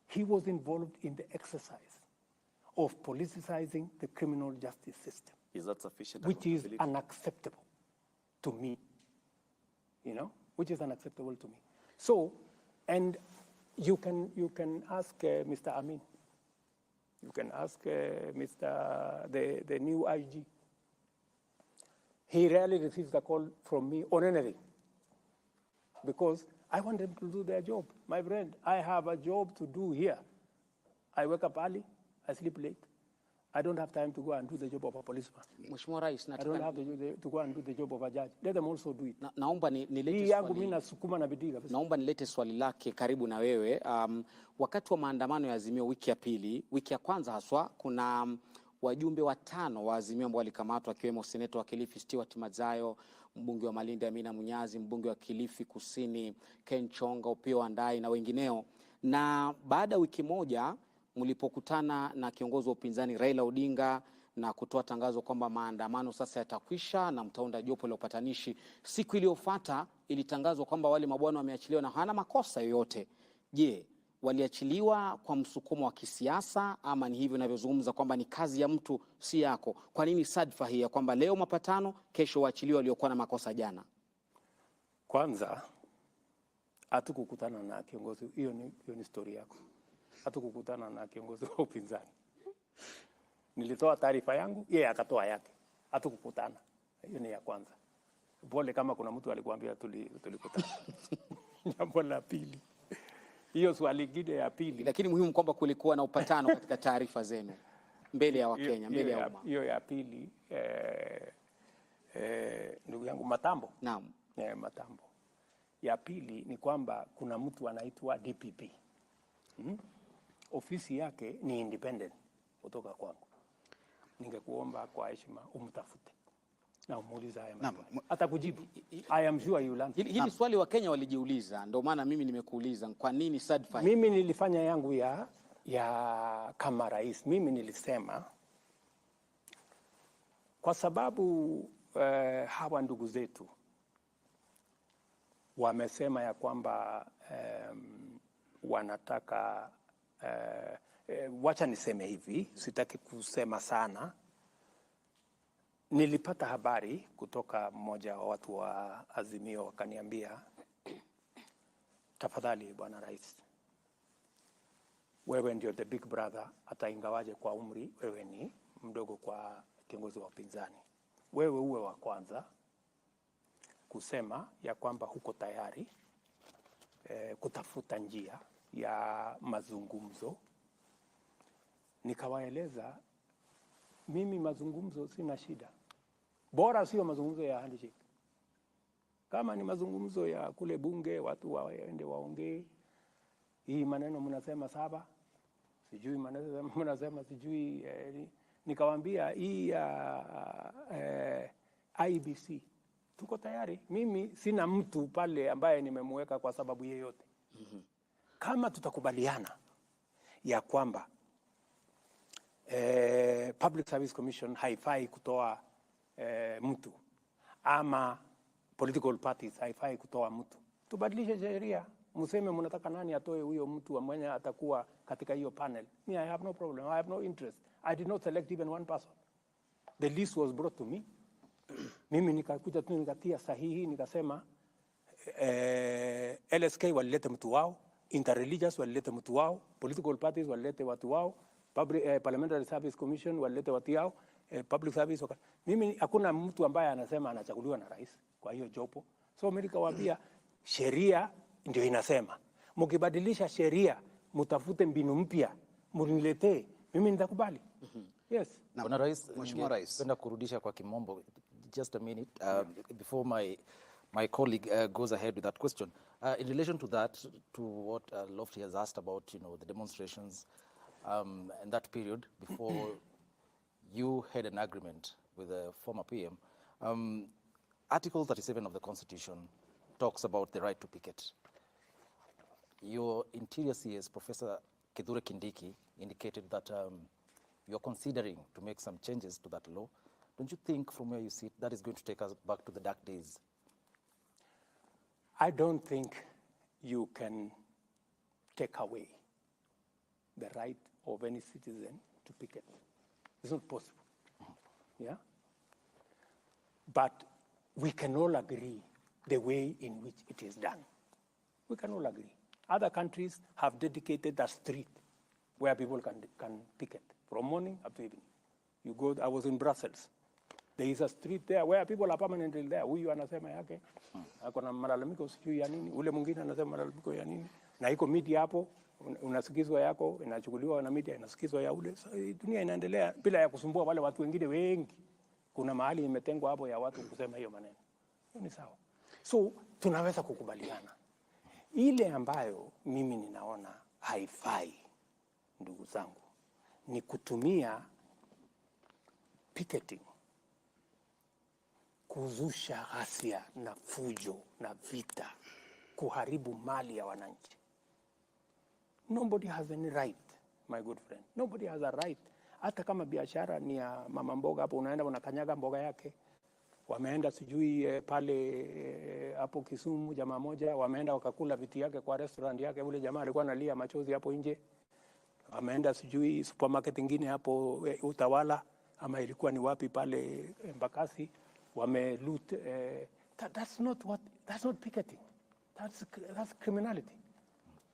he was involved in the exercise of politicizing the criminal justice system. Is that sufficient? Which is unacceptable to me, you know, which is unacceptable to me. So, and you can ask Mr. Amin. You can ask the new IG. He rarely receives a call from me on anything, because I want them to do their job. My friend, I have a job to do here. I wake up early, I sleep late. I don't have time to go and do the job of a policeman. Mheshimiwa Rais, I don't have to go and do the job of a judge. Let them also do it. Naomba nilete swali lake karibu na wewe. Wakati wa maandamano ya Azimio wiki ya pili, wiki ya kwanza haswa, kuna wajumbe 5 wa Azimio ambao walikamatwa, akiwemo seneta wa Kilifi Stewart Madzayo, mbunge wa Malindi Amina Munyazi, mbunge wa Kilifi Kusini Ken Chonga, Opiyo Andai na wengineo. Na baada ya wiki moja mlipokutana na kiongozi wa upinzani Raila Odinga na kutoa tangazo kwamba maandamano sasa yatakwisha na mtaunda jopo la upatanishi, siku iliyofuata ilitangazwa kwamba wale mabwana wameachiliwa na hana makosa yoyote. Je, waliachiliwa kwa msukumo wa kisiasa, ama ni hivyo ninavyozungumza kwamba ni kazi ya mtu si yako? Kwa nini sadfa hii ya kwamba leo mapatano, kesho waachiliwa waliokuwa na makosa jana? Kwanza hatukukutana na kiongozi, hiyo ni story yako. Hatukukutana na kiongozi wa upinzani. Nilitoa taarifa yangu, yeye akatoa yake. Hatukukutana. Hiyo ni ya kwanza. Pole kama kuna mtu alikuambia tulikutana. Jambo la pili, hiyo swali lingine ya pili, lakini muhimu kwamba kulikuwa na upatano katika taarifa zenu mbele ya Wakenya, mbele ya umma. Hiyo ya pili, ndugu yangu Matambo. Naam. Matambo. Ya pili ni kwamba kuna mtu anaitwa DPP. Ofisi yake ni independent kutoka kwangu. Ningekuomba kwa heshima umtafute na umuulize haya maswali. Atakujibu. I am sure you will answer. Hili swali Wakenya walijiuliza, ndio maana mimi nimekuuliza kwa nini SADF. Mimi nilifanya yangu ya kama rais. Mimi nilisema kwa sababu hawa ndugu zetu wamesema ya kwamba wanataka wacha niseme hivi, sitaki kusema sana. Nilipata habari kutoka mmoja wa watu wa Azimio, wakaniambia, tafadhali Bwana Rais, wewe ndio the big brother, hata ingawaje kwa umri wewe ni mdogo kwa kiongozi wa upinzani. Wewe uwe wa kwanza kusema ya kwamba huko tayari kutafuta njia ya mazungumzo. Nikawaeleza mimi mazungumzo sina shida, bora sio mazungumzo ya handshake. Kama ni mazungumzo ya kule bunge, watu waende waongee. Hii maneno mnasema saba, sijui maneno mnasema sijui nikawaambia hii ya IBC tuko tayari. Mimi sina mtu pale ambaye nimemweka kwa sababu yeyote. Kama tutakubaliana ya kwamba Public Service Commission haifai kutoa mtu, ama political parties haifai kutoa mtu, tubadilishe sheria. Mseme mnataka nani atoe huyo mtu mwenye atakuwa katika hiyo panel. Me, I have no problem. I have no interest. I did not select even one person. The list was brought to me. Mimi nikakuja tu nikatia sahihi, nikasema LSK walilete mtu wao, interreligious walilete mtu wao, political parties walilete watu wao, Parliamentary Service Commission walilete watu wao, public service. Mimi hakuna mtu ambaye anasema anachaguliwa na rais kwa hiyo jopo. So mimi nikawaambia sheria ndio inasema, mkibadilisha sheria mtafute mbinu mpya mniletee, mimi nitakubali. Yes. Bwana Rais, Mheshimiwa Rais, napenda kurudisha kwa kimombo just a minute before my colleague goes ahead with that question. In relation to that, to what Lofty has asked about, the demonstrations and that period before you had an agreement with the former PM, Article 37 of the Constitution talks about the right to picket. Your Interior CS, Professor Kithure Kindiki, indicated that you're considering to make some changes to that law. Don't you think from where you sit that is going to take us back to the dark days? I don't think you can take away the right of any citizen to picket. It's not possible. Yeah? But we can all agree the way in which it is done. We can all agree. Other countries have dedicated a street where people can picket from morning up to evening. You go, I was in Brussels. There is a street there where people are permanently there. Huyu anasema yake, akona malalamiko sijui ya nini, ule mwingine anasema malalamiko ya nini. Na iko media hapo, unasikizwa yako, inachukuliwa na media, inasikizwa ya ule. So, dunia inaendelea bila ya kusumbua wale watu wengine wengi. Kuna mahali imetengwa hapo ya watu kusema hiyo maneno. Ni sawa. So, tunaweza kukubaliana. Ile ambayo mimi ninaona haifai, ndugu zangu, ni kutumia picketing kuzusha ghasia na fujo na vita, kuharibu mali ya wananchi. Nobody has any right, my good friend. Nobody has a right. Hata kama biashara ni ya mama mboga hapo, unaenda unakanyaga mboga yake. Wameenda sijui pale hapo Kisumu, jamaa moja wameenda wakakula viti yake kwa restaurant yake, ule jamaa alikuwa analia machozi hapo nje. Wameenda sijui supermarket nyingine hapo Utawala, ama ilikuwa ni wapi pale Mbakasi, wameloot. That's not picketing. That's criminality.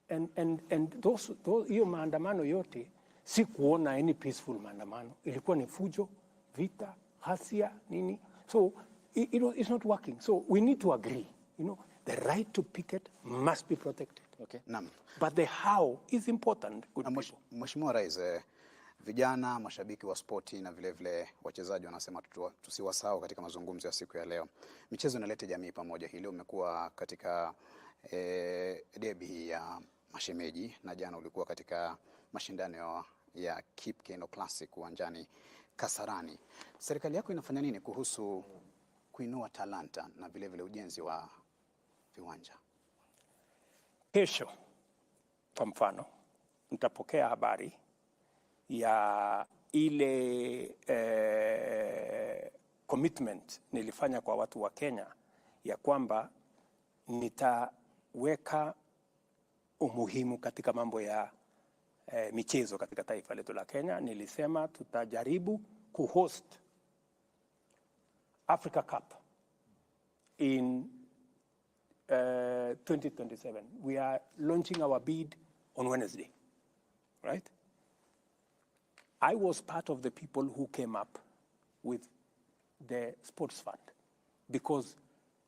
And those hiyo maandamano yote si kuona any peaceful maandamano, ilikuwa ni fujo, vita, ghasia, nini. So it's not working. So we need to agree. The right to picket must be protected. Okay. Naam. But the how is important. Good people. Mheshimiwa Rais, vijana mashabiki wa spoti na vile wachezaji wanasema tusiwasahau katika mazungumzo ya siku ya leo. Michezo inaleta jamii pamoja. Hili umekuwa katika derby ya mashemeji na jana ulikuwa katika mashindano ya Kipkeno Classic uwanjani Kasarani. Serikali yako inafanya nini kuhusu kuinua talanta na vile ujenzi wa viwanja? Kesho kwa mfano nitapokea habari ya ile commitment nilifanya kwa watu wa Kenya ya kwamba nitaweka umuhimu katika mambo ya michezo katika taifa letu la Kenya. Nilisema tutajaribu kuhost Africa Cup in 2027. We are launching our bid on Wednesday, right? I was part of the people who came up with the sports fund because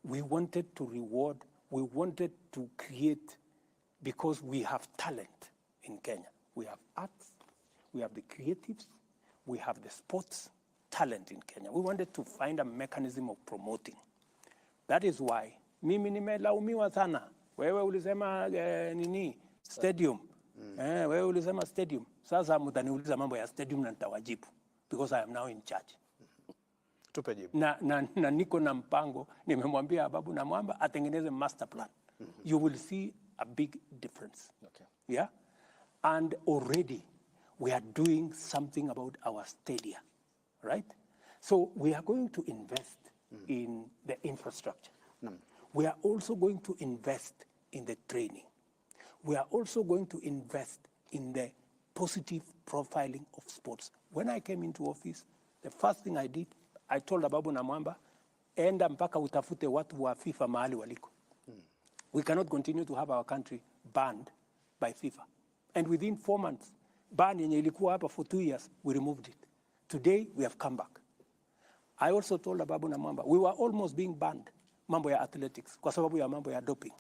we wanted to reward, we wanted to create, because we have talent in Kenya. We have arts, we have the creatives, we have the sports talent in Kenya. We wanted to find a mechanism of promoting. That is why mimi nimelaumiwa sana. Wewe ulisema nini? Stadium. Wewe ulisema stadium. Sasa mtaniuliza mambo ya stadium na nitawajibu because I am now in charge. Tupe jibu. Na niko na mpango, nimemwambia Ababu na Mwamba atengeneze master plan. You will see a big difference. Okay. Yeah? And already we are doing something about our stadia, right? So we are going to invest in the infrastructure. We are also going to invest in the training. We are also going to invest in the positive profiling of sports. When I came into office, the first thing I did, I told Ababu na Mwamba, enda mpaka utafute watu wa FIFA mahali waliko. We cannot continue to have our country banned by FIFA. And within 4 months, ban yenye ilikuwa hapa for 2 years, we removed it. Today, we have come back. I also told Ababu na Mwamba, we were almost being banned, mambo ya athletics, kwa sababu ya mambo ya doping.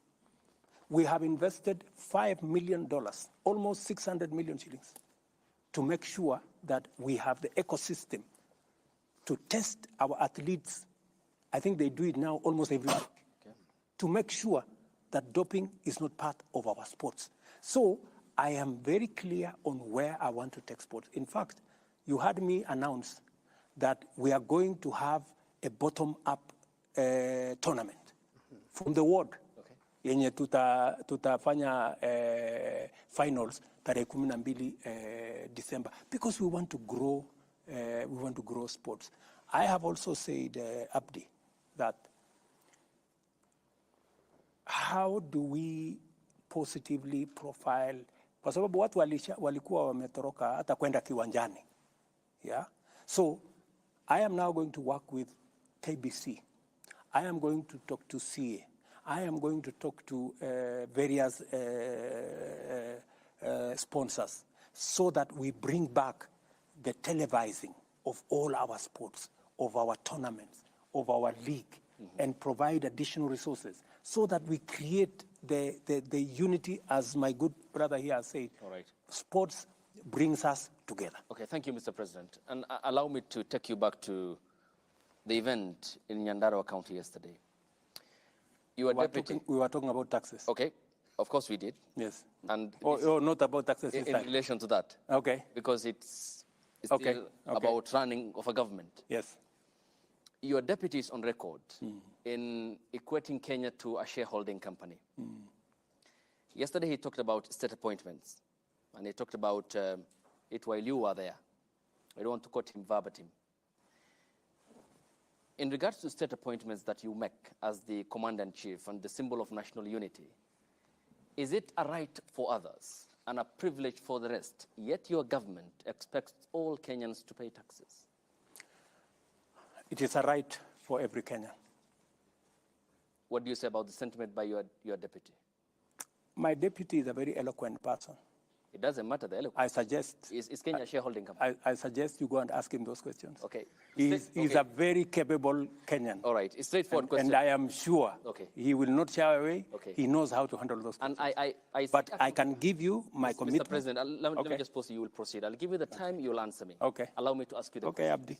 We have invested $5 million, almost 600 million shillings, to make sure that we have the ecosystem to test our athletes. I think they do it now almost every week, to make sure that doping is not part of our sports. So I am very clear on where I want to take sports. In fact, you heard me announce that we are going to have a bottom-up tournament from the world. Yenye tutafanya finals tarehe 12 December, because we want to grow sports. I have also said, Abdi, that how do we positively profile, kwa sababu watu walikuwa wametoroka hata kwenda kiwanjani. Yeah? So I am now going to work with KBC. I am going to talk to CA. I am going to talk to various sponsors so that we bring back the televising of all our sports, of our tournaments, of our league, and provide additional resources so that we create the unity, as my good brother here has said. All right. Sports brings us together. Okay, thank you, Mr. President. And allow me to take you back to the event in Nyandarua County yesterday. You were deputy. We were talking about taxes. Okay, of course we did. Yes. And not about taxes this in time. relation to that. Okay. Because it's Okay. still about running of a government. Yes. Your deputy is on record in equating Kenya to a shareholding company. Yesterday he talked about state appointments, and he talked about it while you were there. I don't want to quote him verbatim. In regards to state appointments that you make as the commander-in-chief and the symbol of national unity, is it a right for others and a privilege for the rest, yet your government expects all Kenyans to pay taxes? It is a right for every Kenyan. What do you say about the sentiment by your deputy? My deputy is a very eloquent person. It doesn't matter the eloquence. I suggest. Is Kenya a shareholding company? I suggest you go and ask him those questions. Okay. He's a very capable Kenyan. All right. It's straightforward question. And I am sure he will not shy away. Okay. He knows how to handle those questions. And but I can give you my commitment. Mr. President, let me just pause you. You will proceed. I'll give you the time. You will answer me. Okay. Allow me to ask you the question. Okay, Abdi.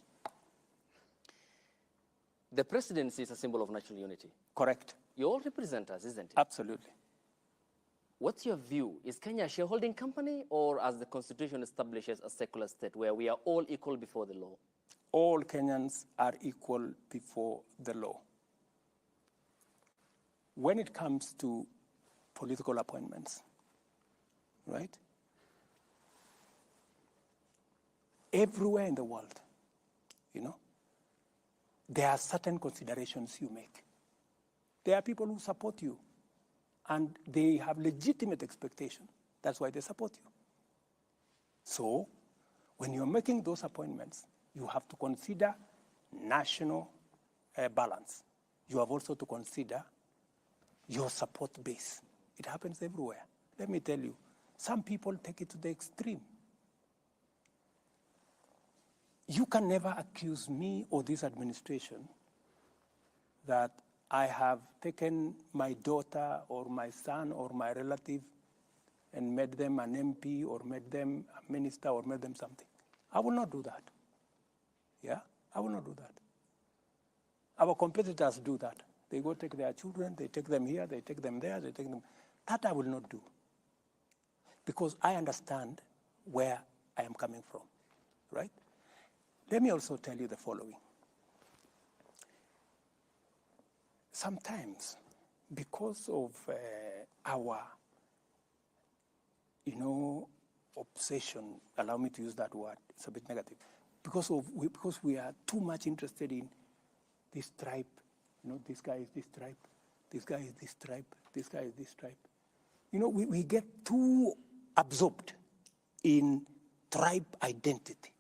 The presidency is a symbol of national unity. Correct. You all represent us, isn't it? Absolutely. What's your view? Is Kenya a shareholding company, or as the Constitution establishes, a secular state where we are all equal before the law? All Kenyans are equal before the law. When it comes to political appointments, right? Everywhere in the world, you know, there are certain considerations you make. There are people who support you, and they have legitimate expectation. That's why they support you. So, when you're making those appointments, you have to consider national balance. You have also to consider your support base. It happens everywhere. Let me tell you, some people take it to the extreme. You can never accuse me or this administration that I have taken my daughter or my son or my relative and made them an MP or made them a minister or made them something. I will not do that. Yeah, I will not do that. Our competitors do that. They go take their children, they take them here, they take them there, they take them. That I will not do. Because I understand where I am coming from, right? Let me also tell you the following. Sometimes, because of our, obsession, allow me to use that word, it's a bit negative, because we are too much interested in this tribe, this guy is this tribe, this guy is this tribe, this guy is this tribe. We get too absorbed in tribe identity,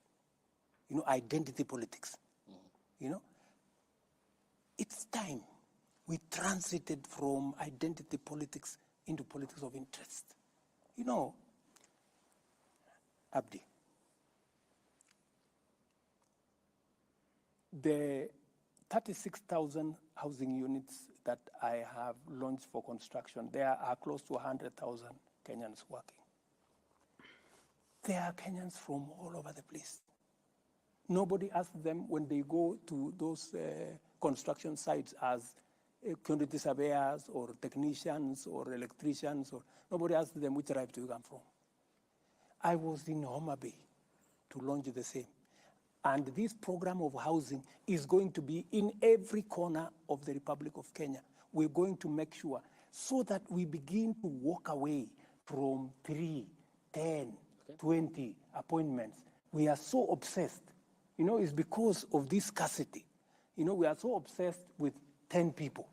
identity politics. It's time we transited from identity politics into politics of interest. Abdi, the 36,000 housing units that I have launched for construction, there are close to 100,000 Kenyans working. There are Kenyans from all over the place. Nobody asks them when they go to those construction sites as community surveyors or technicians or electricians, or nobody asks them which tribe do you come from. I was in Homa Bay to launch the same. And this program of housing is going to be in every corner of the Republic of Kenya. We're going to make sure so that we begin to walk away from 3, 10, 20 appointments. We are so obsessed. It's because of this scarcity. We are so obsessed with 10 people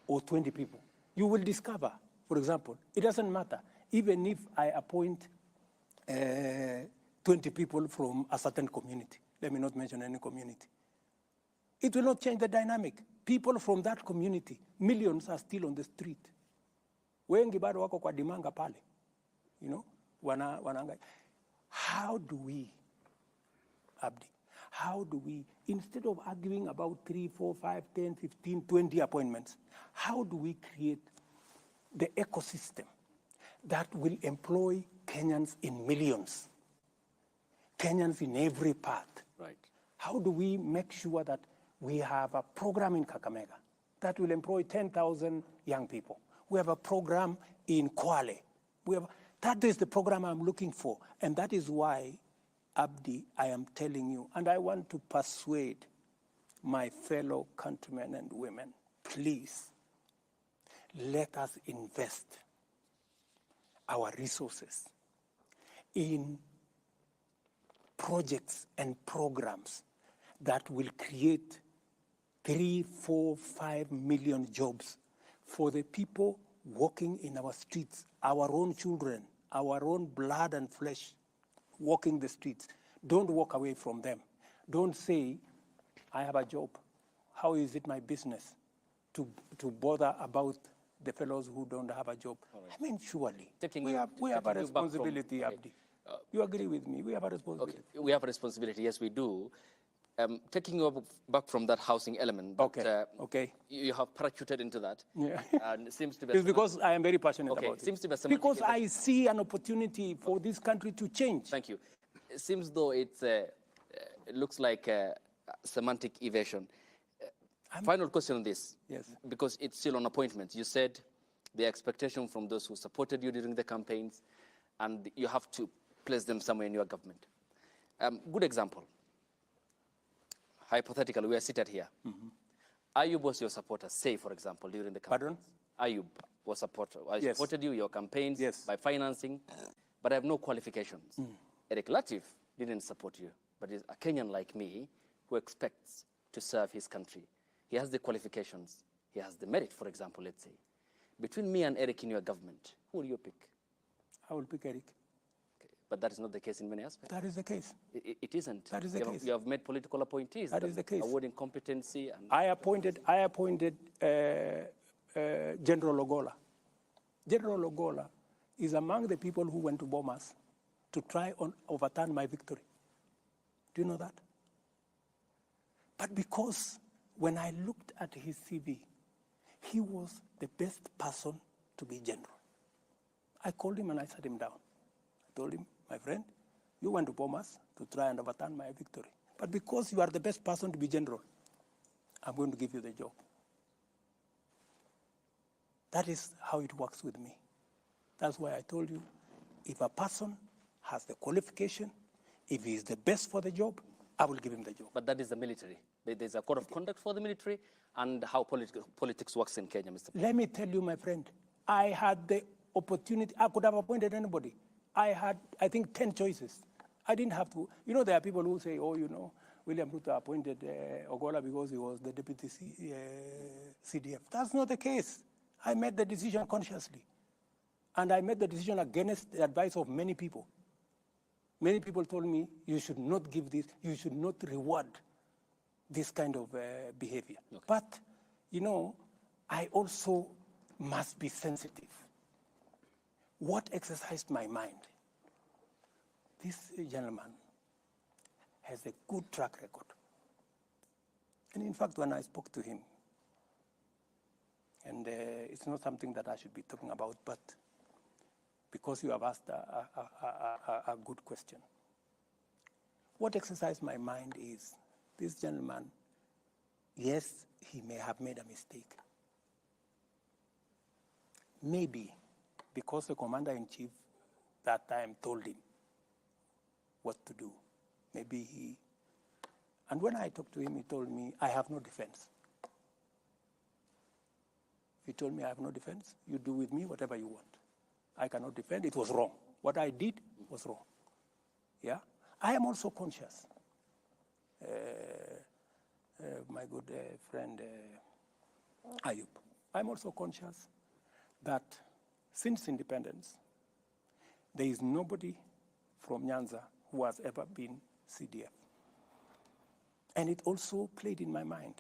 or 20 people. You will discover, for example, it doesn't matter. Even if I appoint 20 people from a certain community, let me not mention any community, it will not change the dynamic. People from that community, millions are still on the street. Wengi bado wako kwa dimanga pale. Wananga. How do we, Abdi, instead of arguing about 3, 4, 5, 10, 15, 20 appointments, how do we create the ecosystem that will employ Kenyans in millions, Kenyans in every part? Right. How do we make sure that we have a program in Kakamega that will employ 10,000 young people? We have a program in Kwale. That is the program I'm looking for. And that is why, Abdi, I am telling you, and I want to persuade my fellow countrymen and women, please, let us invest our resources in projects and programs that will create 3, 4, 5 million jobs for the people walking in our streets, our own children, our own blood and flesh walking the streets. Don't walk away from them. Don't say, I have a job. How is it my business to bother about the fellows who don't have a job. Right. I mean, surely, Taking we you- have a taking you back from- responsibility, okay. Abdi. You agree with me? We have a responsibility. Okay, we have a responsibility, yes, we do. Taking you back from that housing element, that, Okay. you have parachuted into that. Yeah. And it seems to be It's because I am very passionate Okay, about it seems it. to be a semantic Because event. I see an opportunity for this country to change. Thank you. It seems though it looks like a semantic evasion. Final question on this. Yes. Because it's still on appointments. You said the expectation from those who supported you during the campaigns, and you have to place them somewhere in your government. Good example. Hypothetically, we are seated here. Ayub was your supporter, say, for example, during the campaign. Pardon? Ayub was supporter. I Yes. supported you, your campaigns, Yes. by financing, but I have no qualifications. Eric Latif didn't support you, but is a Kenyan like me who expects to serve his country. He has the qualifications. He has the merit, for example, let's say. Between me and Eric in your government, who will you pick? I will pick Eric. Okay. But that is not the case in many aspects. That is the case. It isn't. That is the case. You have made political appointees. That is the case. Awarding competency. And I appointed General Ogola. General Ogola is among the people who went to Bomas to try and overturn my victory. Do you know that? But because when I looked at his CV, he was the best person to be general. I called him and I sat him down. I told him, my friend, you went to Bomas to try and overturn my victory. But because you are the best person to be general, I'm going to give you the job. That is how it works with me. That's why I told you, if a person has the qualification, if he is the best for the job, I will give him the job. But that is the military. There's a code of conduct for the military and how politics works in Kenya, Mr. Let me tell you, my friend, I had the opportunity. I could have appointed anybody. I had, I think, 10 choices. I didn't have to. You know, there are people who say, oh, you know, William Ruto appointed Ogola because he was the deputy CDF. That's not the case. I made the decision consciously. And I made the decision against the advice of many people. Many people told me, you should not give this, you should not reward this kind of behavior. Okay. But, you know, I also must be sensitive. What exercised my mind? This gentleman has a good track record. And in fact, when I spoke to him, and it's not something that I should be talking about, but because you have asked a good question. What exercised my mind is this gentleman, yes, he may have made a mistake. Maybe because the commander-in-chief that time told him what to do. Maybe he, and when I talked to him, he told me, I have no defense. He told me, I have no defense. You do with me whatever you want. I cannot defend. It was wrong. What I did was wrong. Yeah? I am also conscious. My good friend Ayub, I'm also conscious that since independence, there is nobody from Nyanza who has ever been CDF. And it also played in my mind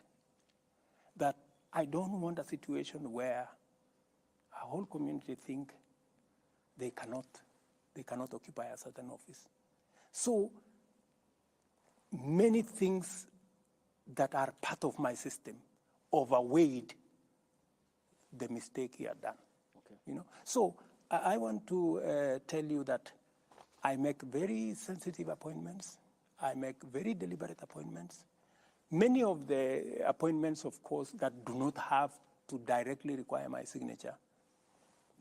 that I don't want a situation where a whole community think they cannot occupy a certain office. So many things that are part of my system overweighed the mistake he had done. Okay. You know? So I want to tell you that I make very sensitive appointments. I make very deliberate appointments. Many of the appointments, of course, that do not have to directly require my signature.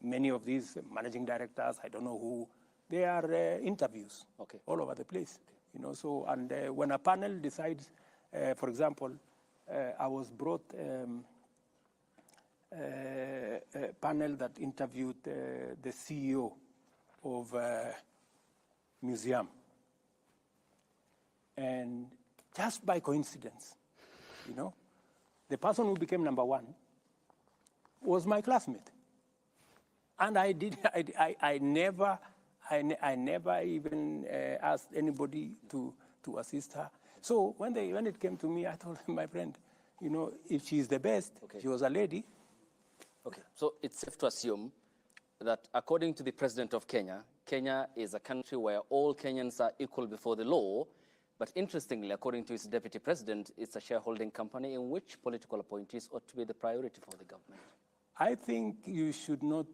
Many of these managing directors, I don't know who, they are interviews all over the place. You know, so, and when a panel decides, for example, I was brought a panel that interviewed the CEO of museum. And just by coincidence, you know, the person who became number one was my classmate. And I never even asked anybody to assist her. So when it came to me, I told my friend, you know, if she's the best, she was a lady, Okay, so it's safe to assume that according to the president of Kenya, Kenya is a country where all Kenyans are equal before the law. But interestingly, according to his deputy president, it's a shareholding company in which political appointees ought to be the priority for the government. I think you should not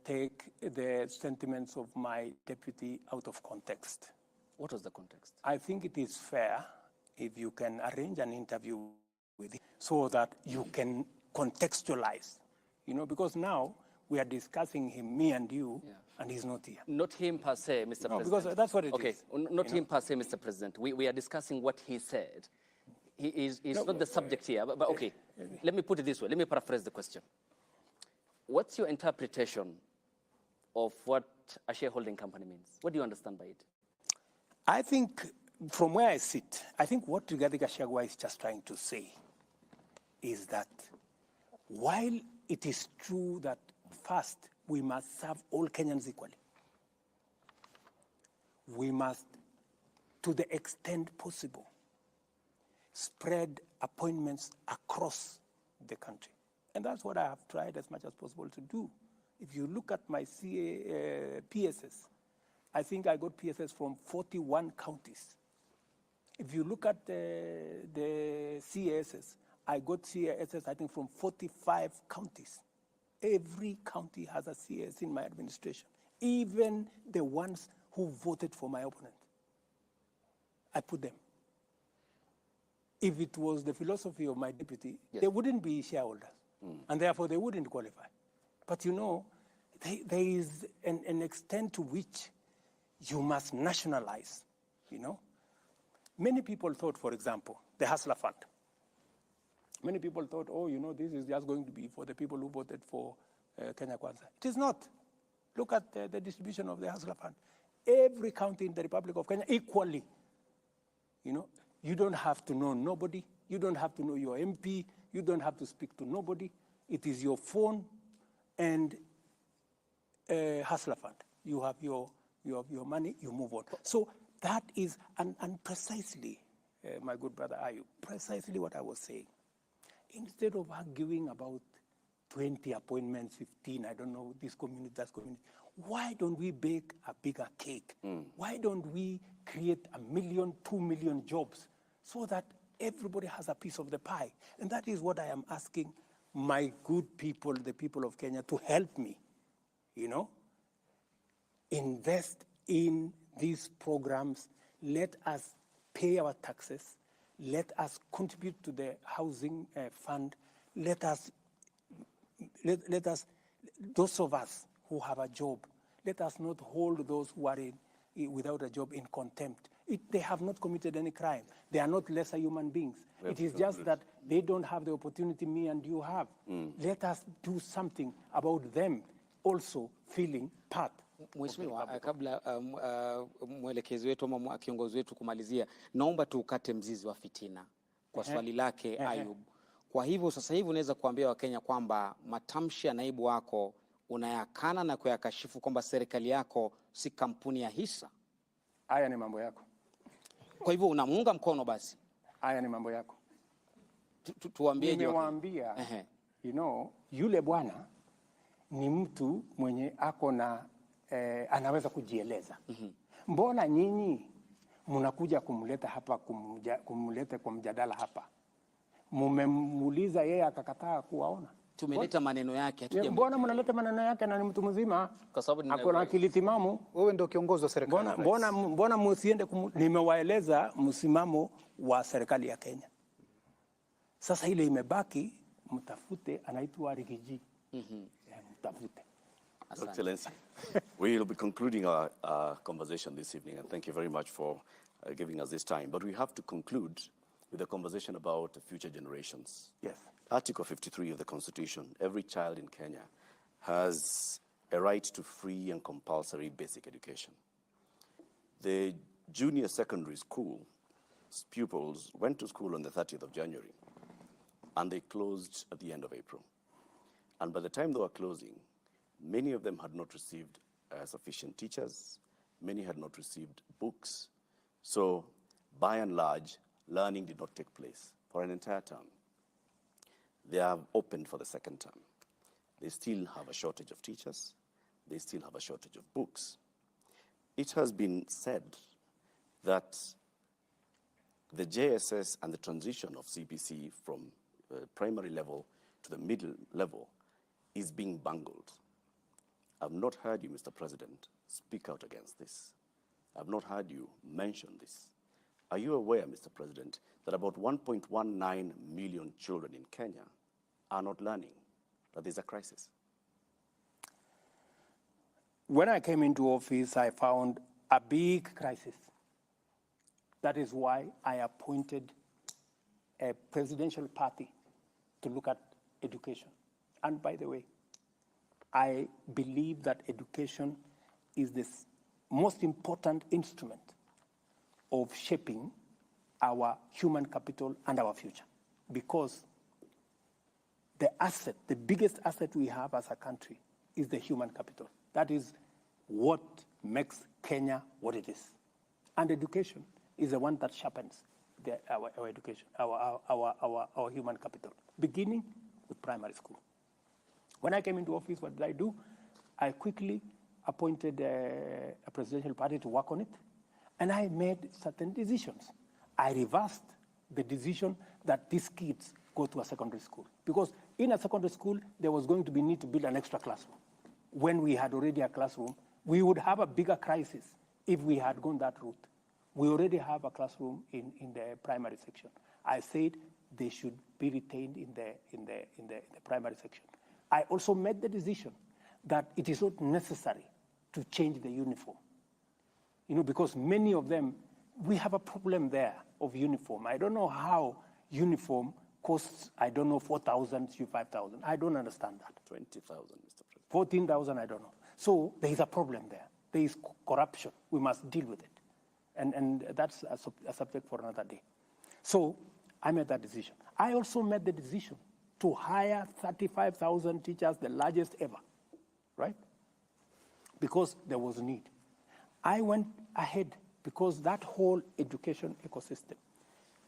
take the sentiments of my deputy out of context. What was the context? I think it is fair if you can arrange an interview with him so that you can contextualize, you know, because now we are discussing him, me and you, and he's not here. Not him per se, Mr. President. Because that's what it is. Okay, not him per se, Mr. President. We are discussing what he said. He's not the subject here, but okay, let me put it this way. Let me paraphrase the question. What's your interpretation of what a shareholding company means? What do you understand by it? I think, from where I sit, I think what Rigathi Gachagua is just trying to say is that while it is true that first we must serve all Kenyans equally, we must, to the extent possible, spread appointments across the country. And that's what I have tried as much as possible to do. If you look at my PSS, I think I got PSS from 41 counties. If you look at the CASs, I got CASs, I think, from 45 counties. Every county has a CAS in my administration, even the ones who voted for my opponent. I put them. If it was the philosophy of my deputy, they wouldn't be shareholders, and therefore they wouldn't qualify. But you know, there is an extent to which you must nationalize, you know. Many people thought, for example, the Hustler Fund. Many people thought, oh, you know, this is just going to be for the people who voted for Kenya Kwanza. It is not. Look at the distribution of the Hustler Fund. Every county in the Republic of Kenya equally, you know. You don't have to know nobody. You don't have to know your MP. You don't have to speak to nobody. It is your phone and Hustler Fund. You have your money, you move on. So that is, and precisely, my good brother Ayub, precisely what I was saying. Instead of arguing about 20 appointments, 15, I don't know, this community, that community, why don't we bake a bigger cake? Why don't we create 1 million, 2 million jobs so that everybody has a piece of the pie? And that is what I am asking my good people, the people of Kenya, to help me, you know, invest in these programs. Let us pay our taxes. Let us contribute to the housing fund. Let us, those of us who have a job, let us not hold those who are without a job in contempt. They have not committed any crime. They are not lesser human beings. It is just that they don't have the opportunity me and you have. Let us do something about them also feeling part. Mheshimiwa, kabla mwelekezi wetu ama kiongozi wetu kumalizia, naomba tukate mzizi wa fitina kwa swali lake Ayub. Kwa hivyo sasa hivi unaweza kuambia Wakenya kwamba matamshi ya naibu wako unayakana na kuyakashifu kwamba serikali yako si kampuni ya hisa. Haya ni mambo yako. Kwa hivyo unamuunga mkono basi. Haya ni mambo yako. Tuambie. Nimewaambia, you know, yule bwana ni mtu mwenye ako na anaweza kujieleza. Mbona nyinyi mnakuja kumleta hapa, kumleta kwa mjadala hapa? Mumemuuliza yeye akakataa kuwaona. Tumeleta maneno yake. Mbona mnaleta maneno yake na ni mtu mzima? Kwa sababu ako na akili timamu. Wewe ndio kiongozi wa serikali. Mbona msiende nimewaeleza msimamo wa serikali ya Kenya. Sasa ile imebaki, mtafute, anaitwa Rigiji. Mtafute. Excellency, we will be concluding our conversation this evening, and thank you very much for giving us this time. But we have to conclude with a conversation about future generations. Yes. Article 53 of the Constitution, every child in Kenya has a right to free and compulsory basic education. The junior secondary school pupils went to school on the 30th of January, and they closed at the end of April. And by the time they were closing, many of them had not received sufficient teachers. Many had not received books. So, by and large, learning did not take place for an entire term. They have opened for the second term. They still have a shortage of teachers. They still have a shortage of books. It has been said that the JSS and the transition of CBC from primary level to the middle level is being bungled. I've not heard you, Mr. President, speak out against this. I've not heard you mention this. Are you aware, Mr. President, that about 1.19 million children in Kenya are not learning, that there's a crisis? When I came into office, I found a big crisis. That is why I appointed a presidential party to look at education. And by the way, I believe that education is the most important instrument of shaping our human capital and our future. Because the asset, the biggest asset we have as a country is the human capital. That is what makes Kenya what it is. And education is the one that sharpens our education, our human capital, beginning with primary school. When I came into office, what did I do? I quickly appointed a presidential party to work on it, and I made certain decisions. I reversed the decision that these kids go to a secondary school, because in a secondary school, there was going to be need to build an extra classroom. When we had already a classroom, we would have a bigger crisis if we had gone that route. We already have a classroom in the primary section. I said they should be retained in the primary section. I also made the decision that it is not necessary to change the uniform. You know, because many of them, we have a problem there of uniform. I don't know how uniform costs, I don't know, 4,000 to 5,000. I don't understand that. 20,000, Mr. President. 14,000, I don't know. So there is a problem there. There is corruption. We must deal with it. And that's a subject for another day. So I made that decision. I also made the decision to hire 35,000 teachers, the largest ever, right? Because there was need. I went ahead because that whole education ecosystem,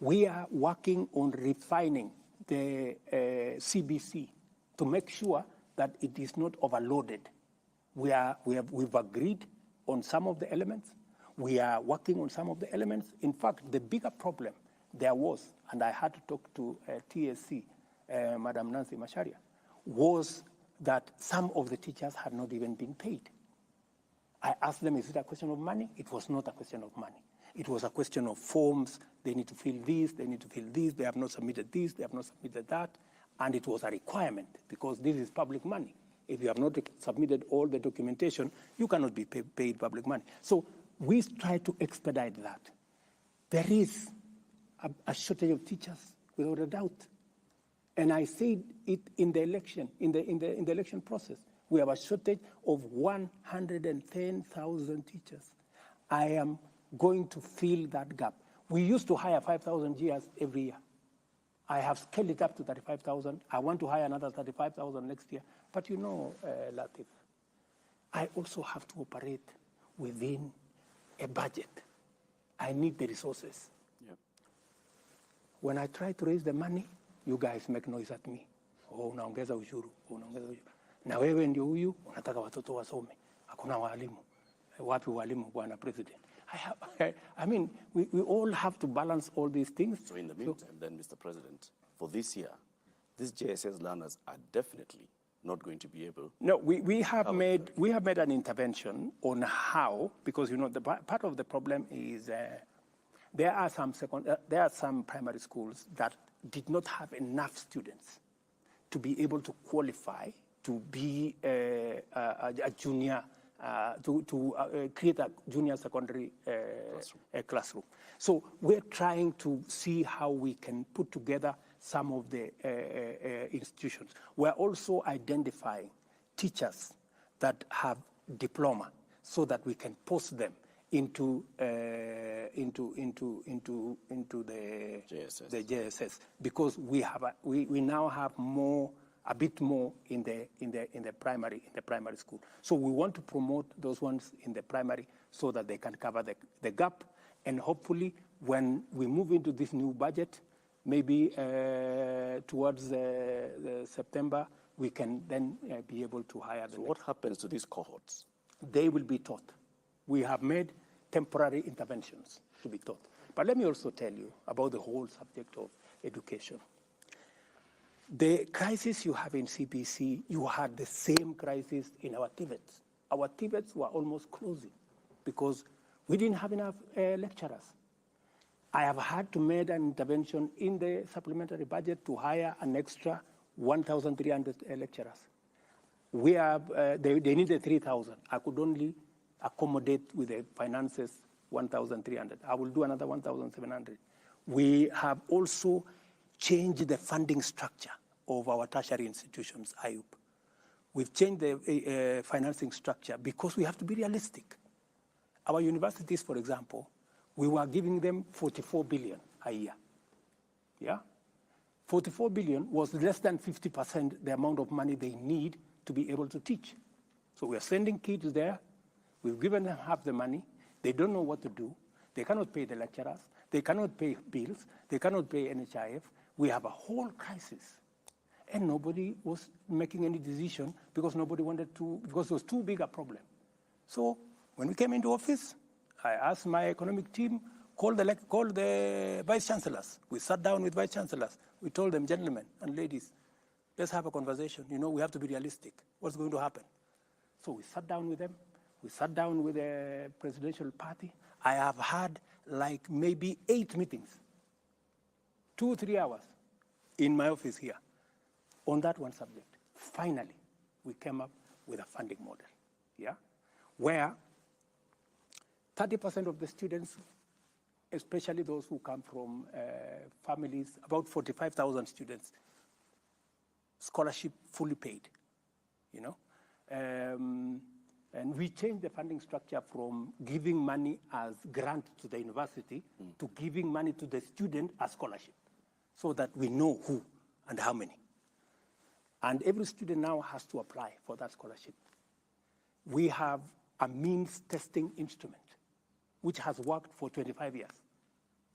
we are working on refining the CBC to make sure that it is not overloaded. We've agreed on some of the elements. We are working on some of the elements. In fact, the bigger problem there was, and I had to talk to TSC, Madam Nancy Macharia, was that some of the teachers had not even been paid. I asked them, is it a question of money? It was not a question of money. It was a question of forms. They need to fill this, they need to fill this, they have not submitted this, they have not submitted that. And it was a requirement because this is public money. If you have not submitted all the documentation, you cannot be paid public money. So we try to expedite that. There is a shortage of teachers, without a doubt. And I said it in the election, in the election process. We have a shortage of 110,000 teachers. I am going to fill that gap. We used to hire 5,000 GRs every year. I have scaled it up to 35,000. I want to hire another 35,000 next year. But you know, Latif, I also have to operate within a budget. I need the resources. Yep. When I try to raise the money, you guys make noise at me. Oh, unaongeza ushuru, unaongeza ushuru. Na wewe ndio huyu, unataka watoto wasome. Hakuna walimu. Wapi walimu, Bwana President? I mean, we all have to balance all these things. So in the meantime, then, Mr. President, for this year, these JSS learners are definitely not going to be able. No, we have made an intervention on how, because you know the part of the problem is there are some primary schools that did not have enough students to be able to qualify to be a junior. To create a junior secondary classroom. So we're trying to see how we can put together some of the institutions. We're also identifying teachers that have diploma so that we can post them into the JSS, because we now have a bit more in the primary school. So we want to promote those ones in the primary so that they can cover the gap. And hopefully when we move into this new budget, maybe towards the September, we can then be able to hire them. So what happens to these cohorts? They will be taught. We have made temporary interventions to be taught. But let me also tell you about the whole subject of education. The crisis you have in CBC, you had the same crisis in our TVETs. Our TVETs were almost closing because we didn't have enough lecturers. I have had to make an intervention in the supplementary budget to hire an extra 1,300 lecturers. We have, they needed 3,000. I could only accommodate with the finances 1,300. I will do another 1,700. We have also changed the funding structure of our tertiary institutions, IUP. We've changed the financing structure because we have to be realistic. Our universities, for example, we were giving them 44 billion a year. Yeah? 44 billion was less than 50% the amount of money they need to be able to teach. So we are sending kids there. We've given them half the money. They don't know what to do. They cannot pay the lecturers. They cannot pay bills. They cannot pay NHIF. We have a whole crisis. And nobody was making any decision because nobody wanted to, because it was too big a problem. So when we came into office, I asked my economic team, call the vice chancellors. We sat down with vice chancellors. We told them, gentlemen and ladies, let's have a conversation. You know, we have to be realistic. What's going to happen? So we sat down with them. We sat down with the presidential party. I have had like maybe 8 meetings, 2 or 3 hours in my office here on that one subject. Finally, we came up with a funding model, yeah, where 30% of the students, especially those who come from families, about 45,000 students, scholarship fully paid, you know. And we changed the funding structure from giving money as grant to the university to giving money to the student as scholarship, so that we know who and how many. And every student now has to apply for that scholarship. We have a means testing instrument, which has worked for 25 years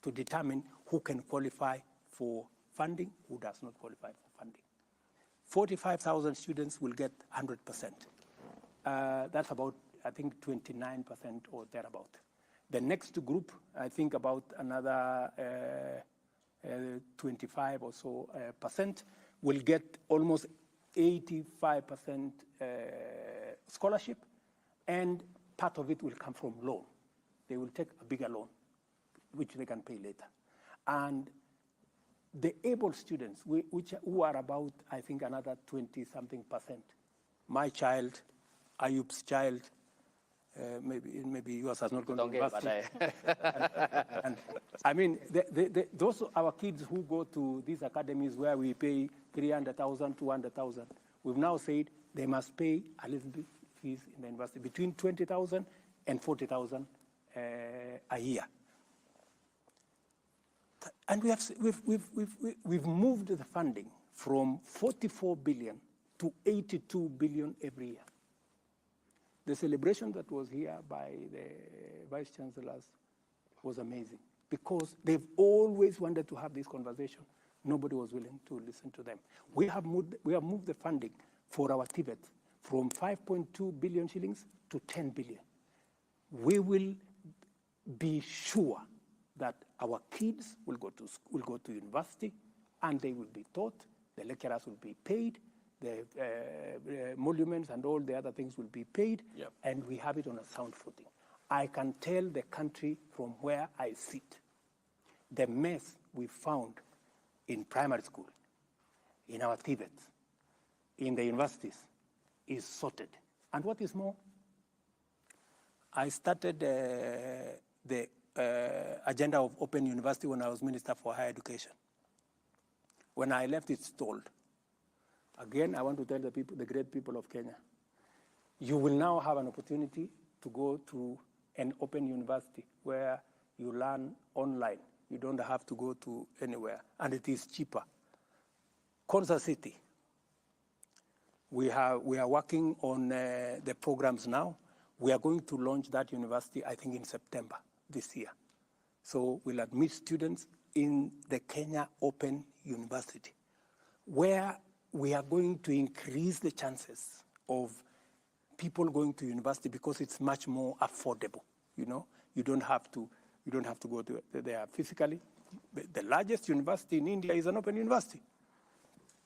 to determine who can qualify for funding, who does not qualify for funding. 45,000 students will get 100%. That's about, I think, 29% or thereabout. The next group, I think about another 25 or so percent, will get almost 85% scholarship, and part of it will come from loan. They will take a bigger loan, which they can pay later. And the able students, who are about, I think, another 20-something percent. My child, Ayub's child, maybe yours has not gone to university. And I mean, those our kids who go to these academies where we pay 300,000, 200,000, we've now said they must pay a little bit fees in the university, between 20,000 and 40,000 a year. And we've moved the funding from 44 billion to 82 billion every year. The celebration that was here by the vice chancellors was amazing because they've always wanted to have this conversation. Nobody was willing to listen to them. We have moved the funding for our TVET from 5.2 billion shillings to 10 billion. We will be sure that our kids will go to university and they will be taught, the lecturers will be paid, the monuments and all the other things will be paid, and we have it on a sound footing. I can tell the country from where I sit, the mess we found in primary school, in our TVETs, in the universities, is sorted. And what is more, I started the agenda of Open University when I was Minister for Higher Education. When I left, it stalled. Again, I want to tell the people, the great people of Kenya, you will now have an opportunity to go to an open university where you learn online. You don't have to go to anywhere, and it is cheaper. Konza City, we are working on the programs now. We are going to launch that university, I think, in September this year. So we'll admit students in the Kenya Open University, where we are going to increase the chances of people going to university because it's much more affordable. You know, you don't have to go to there physically. The largest university in India is an open university.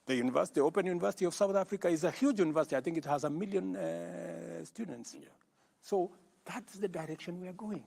The Open University of South Africa is a huge university. I think it has 1 million students. Yeah. So that's the direction we are going.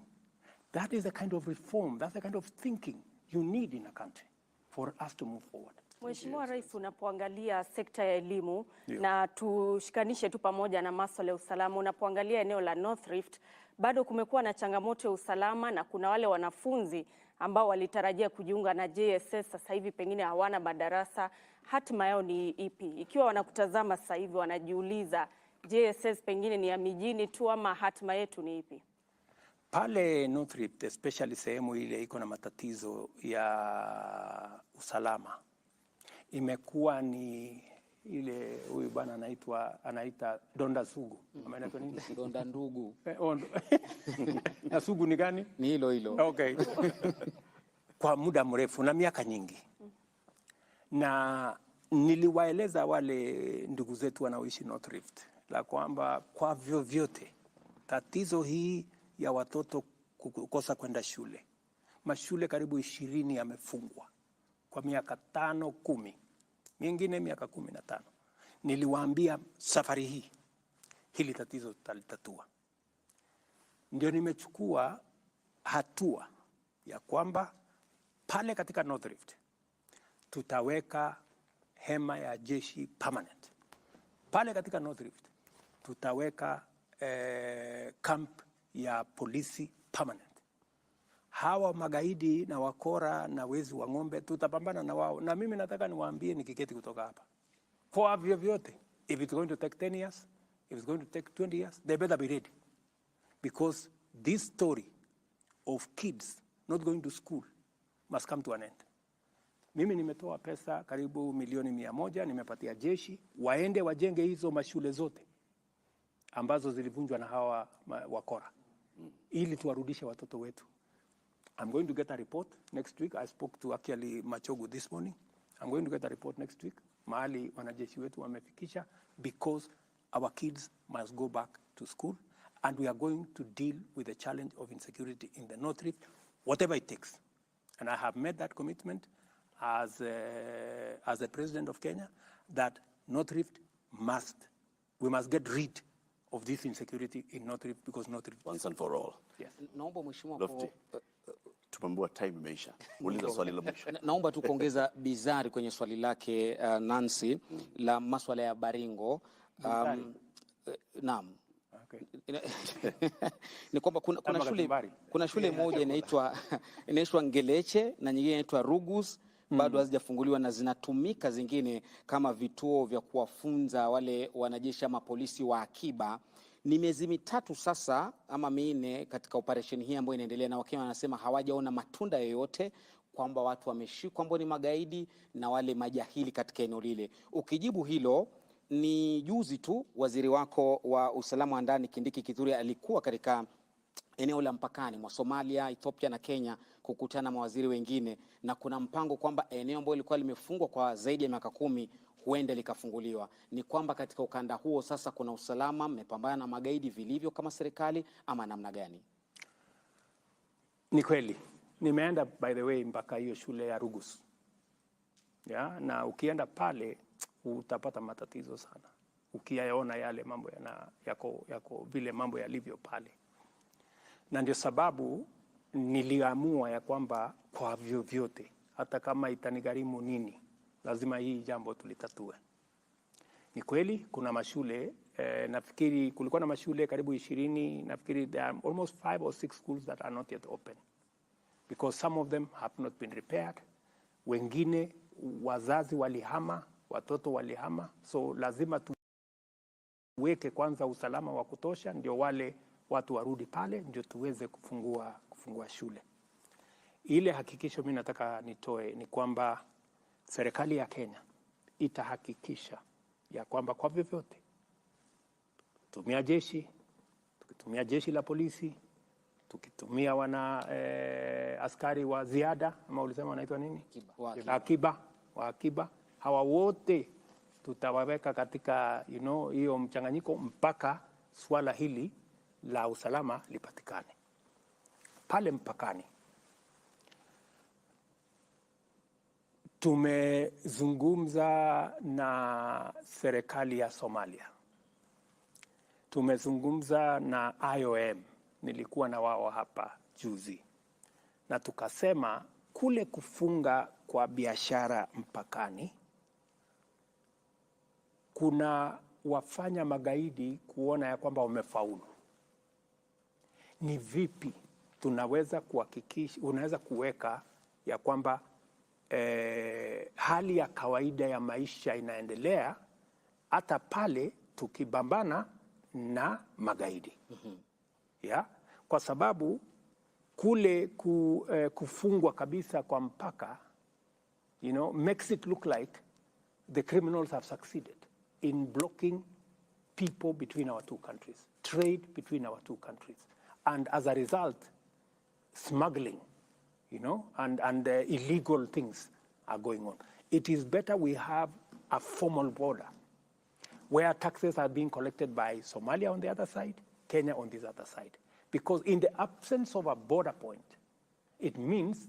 That is the kind of reform, that's the kind of thinking you need in a country for us to move forward. Mheshimiwa Rais, unapoangalia sekta ya elimu na tushikanishe tu pamoja na masuala ya usalama, unapoangalia eneo la North Rift, bado kumekuwa na changamoto ya usalama na kuna wale wanafunzi ambao walitarajia kujiunga na JSS sasa hivi pengine hawana madarasa. Hatima yao ni ipi? Ikiwa wanakutazama sasa hivi wanajiuliza JSS pengine ni ya mijini tu ama hatima yetu ni ipi? Pale North Rift, especially sehemu ile iko na matatizo ya usalama, imekuwa ni ile huyu bwana anaita donda sugu. Anaitwa nini? Donda ndugu. Na sugu ni gani? Ni hilo. Okay. Kwa muda mrefu na miaka nyingi. Na niliwaeleza wale ndugu zetu wanaoishi North Rift la kwamba kwa vyovyote tatizo hii ya watoto kukosa kwenda shule, mashule karibu 20 yamefungwa kwa miaka 5, 10, mingine miaka 15. Niliwaambia safari hii hili tatizo tutalitatua. Ndio nimechukua hatua ya kwamba pale katika North Rift tutaweka hema ya jeshi permanent. Pale katika North Rift tutaweka camp ya polisi permanent. Hawa magaidi na wakora na wezi wa ng'ombe tutapambana na wao. Na mimi nataka niwaambie nikiketi kutoka hapa, kwa vyovyote, if it's going to take 10 years, if it's going to take 20 years, they better be ready. Because this story of kids not going to school must come to an end. Mimi nimetoa pesa karibu milioni 100, nimepatia jeshi waende wajenge hizo mashule zote ambazo zilivunjwa na hawa wakora ili tuwarudishe watoto wetu. I'm going to get a report next week. I spoke to actually Machogu this morning. I'm going to get a report next week. Mahali wanajeshi wetu wamefikisha, because our kids must go back to school and we are going to deal with the challenge of insecurity in the North Rift, whatever it takes. And I have made that commitment as the President of Kenya that North Rift we must get rid of this insecurity in North Rift, because North Rift once and for all. Yes. Naomba mheshimiwa tumemboa time imeisha. Uliza swali la mwisho. Naomba tu kuongeza bizari kwenye swali lake Nancy la masuala ya Baringo. Naam. Okay. Ni kwamba kuna shule moja inaitwa Ngeleche na nyingine inaitwa Rugus, bado hazijafunguliwa na zinatumika zingine kama vituo vya kuwafunza wale wanajeshi ama polisi wa akiba. Ni miezi 3 sasa ama 4 katika operation hii ambayo inaendelea, na Wakenya wanasema hawajaona matunda yoyote, kwamba watu wameshikwa ambao ni magaidi na wale majahili katika eneo lile. Ukijibu hilo, ni juzi tu waziri wako wa usalama wa ndani Kindiki Kithure alikuwa katika eneo la mpakani mwa Somalia, Ethiopia na Kenya kukutana na mawaziri wengine, na kuna mpango kwamba eneo ambalo lilikuwa limefungwa kwa zaidi ya miaka 10 huenda likafunguliwa. Ni kwamba katika ukanda huo sasa kuna usalama, mmepambana na magaidi vilivyo kama serikali ama namna gani? Ni kweli. Nimeenda by the way mpaka hiyo shule ya Rugus. Na ukienda pale utapata matatizo sana. Ukiyaona yale mambo yako vile mambo yalivyo pale. Na ndio sababu niliamua ya kwamba kwa vyovyote, hata kama itanigharimu nini, lazima hii jambo tulitatue. Ni kweli kuna mashule, nafikiri kulikuwa na mashule karibu 20, nafikiri there are almost 5 or 6 schools that are not yet open. Because some of them have not been repaired. Wengine wazazi walihama, watoto walihama. So lazima tuweke kwanza usalama wa kutosha, ndio wale watu warudi pale, ndio tuweze kufungua shule. Ile hakikisho mimi nataka nitoe ni kwamba serikali ya Kenya itahakikisha ya kwamba kwa vyovyote tukitumia jeshi la polisi, tukitumia askari wa ziada ama ulisema wanaitwa nini? Akiba. Hawa wote tutawaweka katika hiyo mchanganyiko mpaka swala hili la usalama lipatikane. Pale mpakani tumezungumza na serikali ya Somalia, tumezungumza na IOM, nilikuwa na wao hapa juzi, na tukasema kule kufunga kwa biashara mpakani kuna wafanya magaidi kuona ya kwamba wamefaulu. Ni vipi tunaweza kuhakikisha, unaweza kuweka ya kwamba hali ya kawaida ya maisha inaendelea hata pale tukibambana na magaidi. Ya? Kwa sababu kule kufungwa kabisa kwa mpaka makes it look like the criminals have succeeded in blocking people between our two countries, trade between our two countries, and as a result smuggling and illegal things are going on. It is better we have a formal border where taxes are being collected by Somalia on the other side, Kenya on this other side. Because in the absence of a border point, it means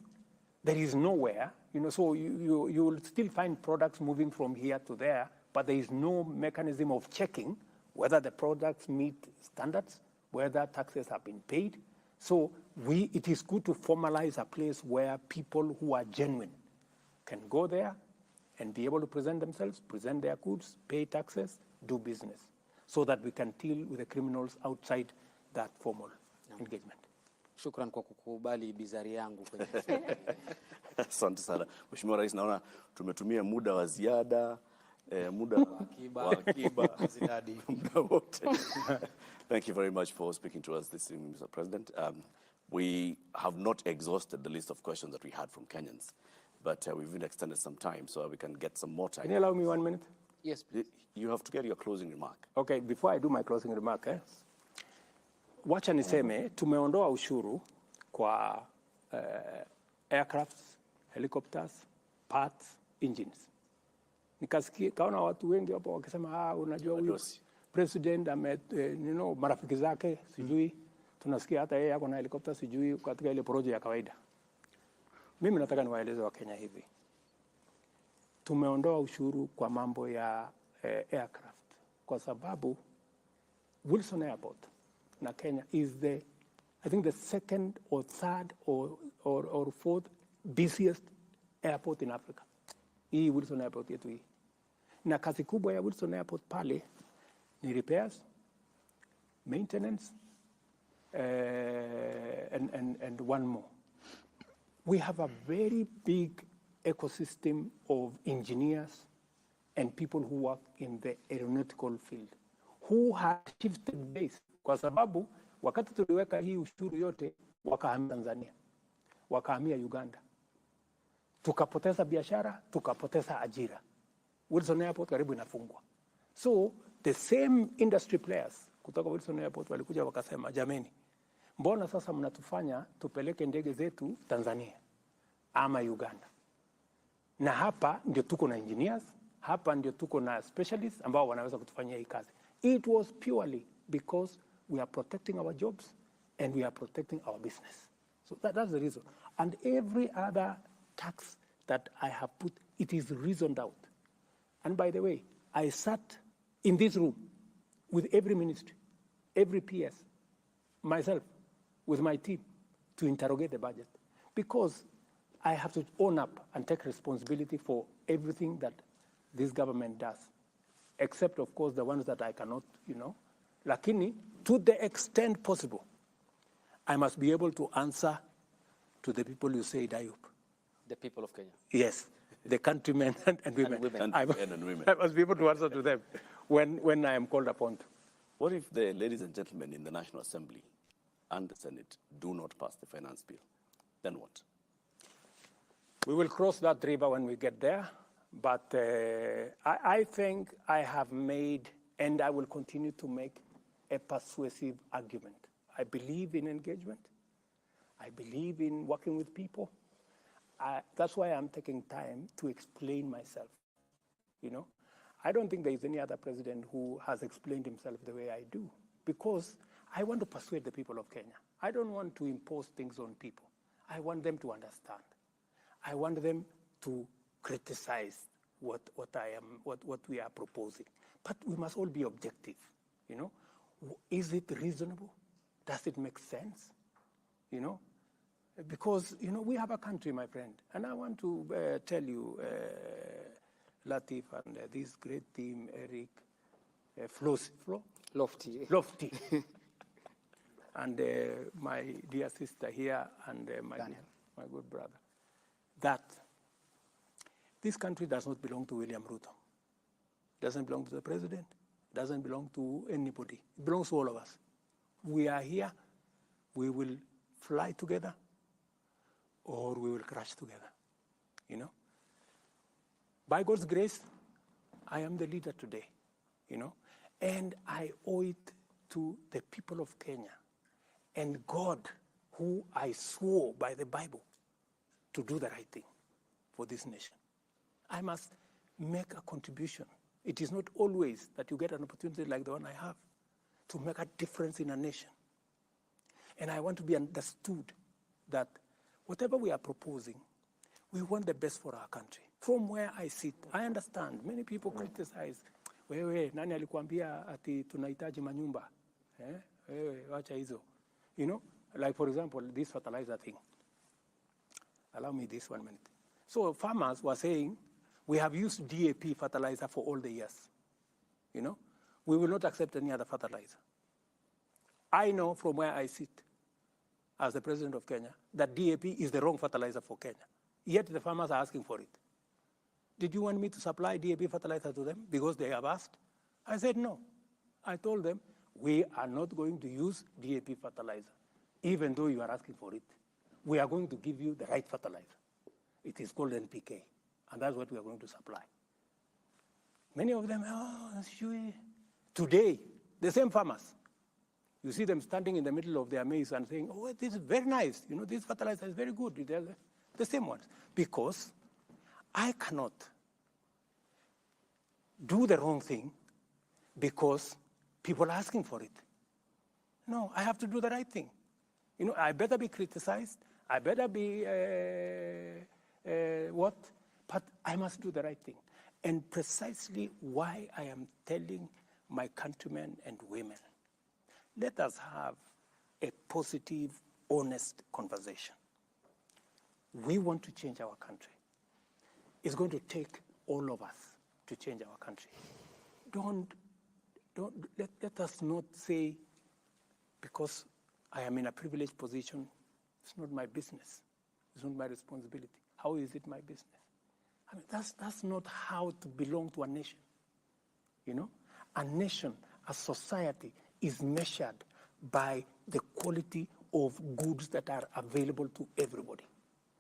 there is nowhere, so you will still find products moving from here to there, but there is no mechanism of checking whether the products meet standards, whether taxes have been paid. So it is good to formalize a place where people who are genuine can go there and be able to present themselves, present their goods, pay taxes, do business, so that we can deal with the criminals outside that formal engagement. Shukran kwa kukubali bizari yangu kwenye Asante sana. Mheshimiwa Rais, naona tumetumia muda wa ziada, muda wa akiba, muda wote. Thank you very much for speaking to us this evening, Mr. President. We have not exhausted the list of questions that we had from Kenyans, but we've even extended some time so we can get some more time. Can you allow me 1 minute? Yes, please. You have to get your closing remark. Okay, before I do my closing remark, wacha niseme tumeondoa ushuru kwa aircrafts, helicopters, parts, engines. Nikasikia kaona watu wengi hapo wakisema unajua huyu president marafiki zake sijui tunasikia hata yeye yako na helicopter sijui katika ile project ya kawaida. Mimi nataka niwaeleze wa Kenya hivi. Tumeondoa ushuru kwa mambo ya aircraft kwa sababu Wilson Airport na Kenya is I think the second or third or fourth busiest airport in Africa. Hii Wilson Airport yetu hii. Na kazi kubwa ya Wilson Airport pale ni repairs, maintenance, and one more. We have a very big ecosystem of engineers and people who work in the aeronautical field who have shifted base, kwa sababu wakati tuliweka hii ushuru yote wakahamia Tanzania, wakahamia Uganda, tukapoteza biashara, tukapoteza ajira. Wilson Airport karibu inafungwa. So the same industry players kutoka Wilson Airport walikuja wakasema, jameni, mbona sasa mnatufanya tupeleke ndege zetu Tanzania ama Uganda? Na hapa ndio tuko na engineers, hapa ndio tuko na specialists ambao wanaweza kutufanyia hii kazi. It was purely because we are protecting our jobs and we are protecting our business. So that's the reason. And every other tax that I have put, it is reasoned out. And by the way, I sat in this room with every ministry, every PS, myself, with my team, to interrogate the budget. Because I have to own up and take responsibility for everything that this government does, except, of course, the ones that I cannot, Lakini, to the extent possible, I must be able to answer to the people you say, Dayup. The people of Kenya. Yes, the countrymen and women. And women. I must be able to answer to them when I am called upon to. What if the ladies and gentlemen in the National Assembly and the Senate do not pass the finance bill? Then what? We will cross that river when we get there. But I think I have made, and I will continue to make, a persuasive argument. I believe in engagement. I believe in working with people. That's why I'm taking time to explain myself. I don't think there is any other president who has explained himself the way I do, because I want to persuade the people of Kenya. I don't want to impose things on people. I want them to understand. I want them to criticize what we are proposing. But we must all be objective, you know. Is it reasonable? Does it make sense? You know, because, you know, we have a country, my friend, and I want to tell you, Latif and this great team, Eric, Lofty, and my dear sister here, and my good brother, that this country does not belong to William Ruto. It doesn't belong to the president. It doesn't belong to anybody. It belongs to all of us. We are here. We will fly together, or we will crash together, you know. By God's grace, I am the leader today, you know, and I owe it to the people of Kenya and God, who I swore by the Bible to do the right thing for this nation. I must make a contribution. It is not always that you get an opportunity like the one I have to make a difference in a nation. And I want to be understood that whatever we are proposing, we want the best for our country. From where I sit, I understand. Many people criticize, wewe, nani alikuambia ati tunahitaji manyumba? Wewe, wacha hizo. You know, like for example, this fertilizer thing. Allow me this 1 minute. So farmers were saying, we have used DAP fertilizer for all the years. You know, we will not accept any other fertilizer. I know from where I sit as the president of Kenya that DAP is the wrong fertilizer for Kenya. Yet the farmers are asking for it. Did you want me to supply DAP fertilizer to them because they have asked? I said no. I told them, we are not going to use DAP fertilizer, even though you are asking for it. We are going to give you the right fertilizer. It is called NPK, and that's what we are going to supply. Many of them, today, the same farmers, you see them standing in the middle of their maize and saying, oh, this is very nice. You know, this fertilizer is very good. They're the same ones. Because I cannot do the wrong thing because people are asking for it. No, I have to do the right thing. You know, I better be criticized. I better be but I must do the right thing. And precisely why I am telling my countrymen and women, let us have a positive, honest conversation. We want to change our country. It's going to take all of us to change our country. Let us not say, because I am in a privileged position, it's not my business. It's not my responsibility. How is it my business? I mean, that's not how to belong to a nation. You know, a nation, a society is measured by the quality of goods that are available to everybody.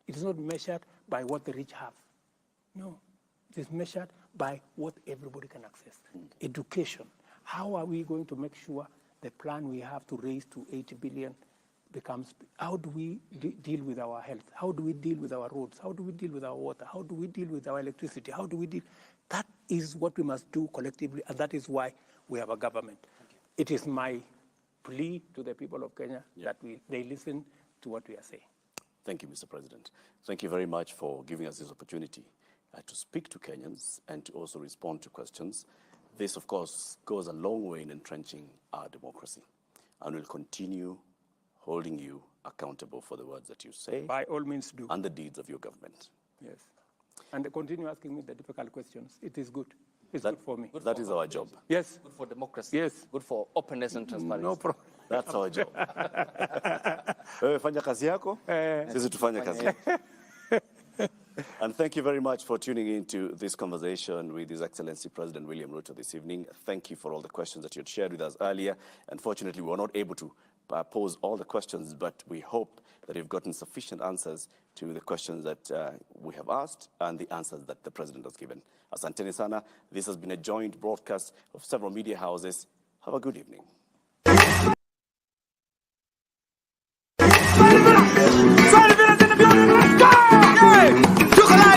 It is not measured by what the rich have. No, it is measured by what everybody can access. Education. How are we going to make sure the plan we have to raise to 80 billion becomes, how do we deal with our health? How do we deal with our roads? How do we deal with our water? How do we deal with our electricity? How do we deal? That is what we must do collectively, and that is why we have a government. It is my plea to the people of Kenya that they listen to what we are saying. Thank you, Mr. President. Thank you very much for giving us this opportunity to speak to Kenyans and to also respond to questions. This, of course, goes a long way in entrenching our democracy, and will continue holding you accountable for the words that you say. By all means do. And the deeds of your government. Yes. And continue asking me the difficult questions. It is good. It's good for me. That is our job. Yes. Good for democracy. Yes. Good for openness and transparency. No problem. That's our job. Wewe fanya kazi yako, sisi tufanye kazi yetu. And thank you very much for tuning into this conversation with His Excellency President William Ruto this evening. Thank you for all the questions that you had shared with us earlier. Unfortunately, we were not able to pose all the questions, but we hope that you've gotten sufficient answers to the questions that we have asked and the answers that the President has given. Asanteni sana. This has been a joint broadcast of several media houses. Have a good evening.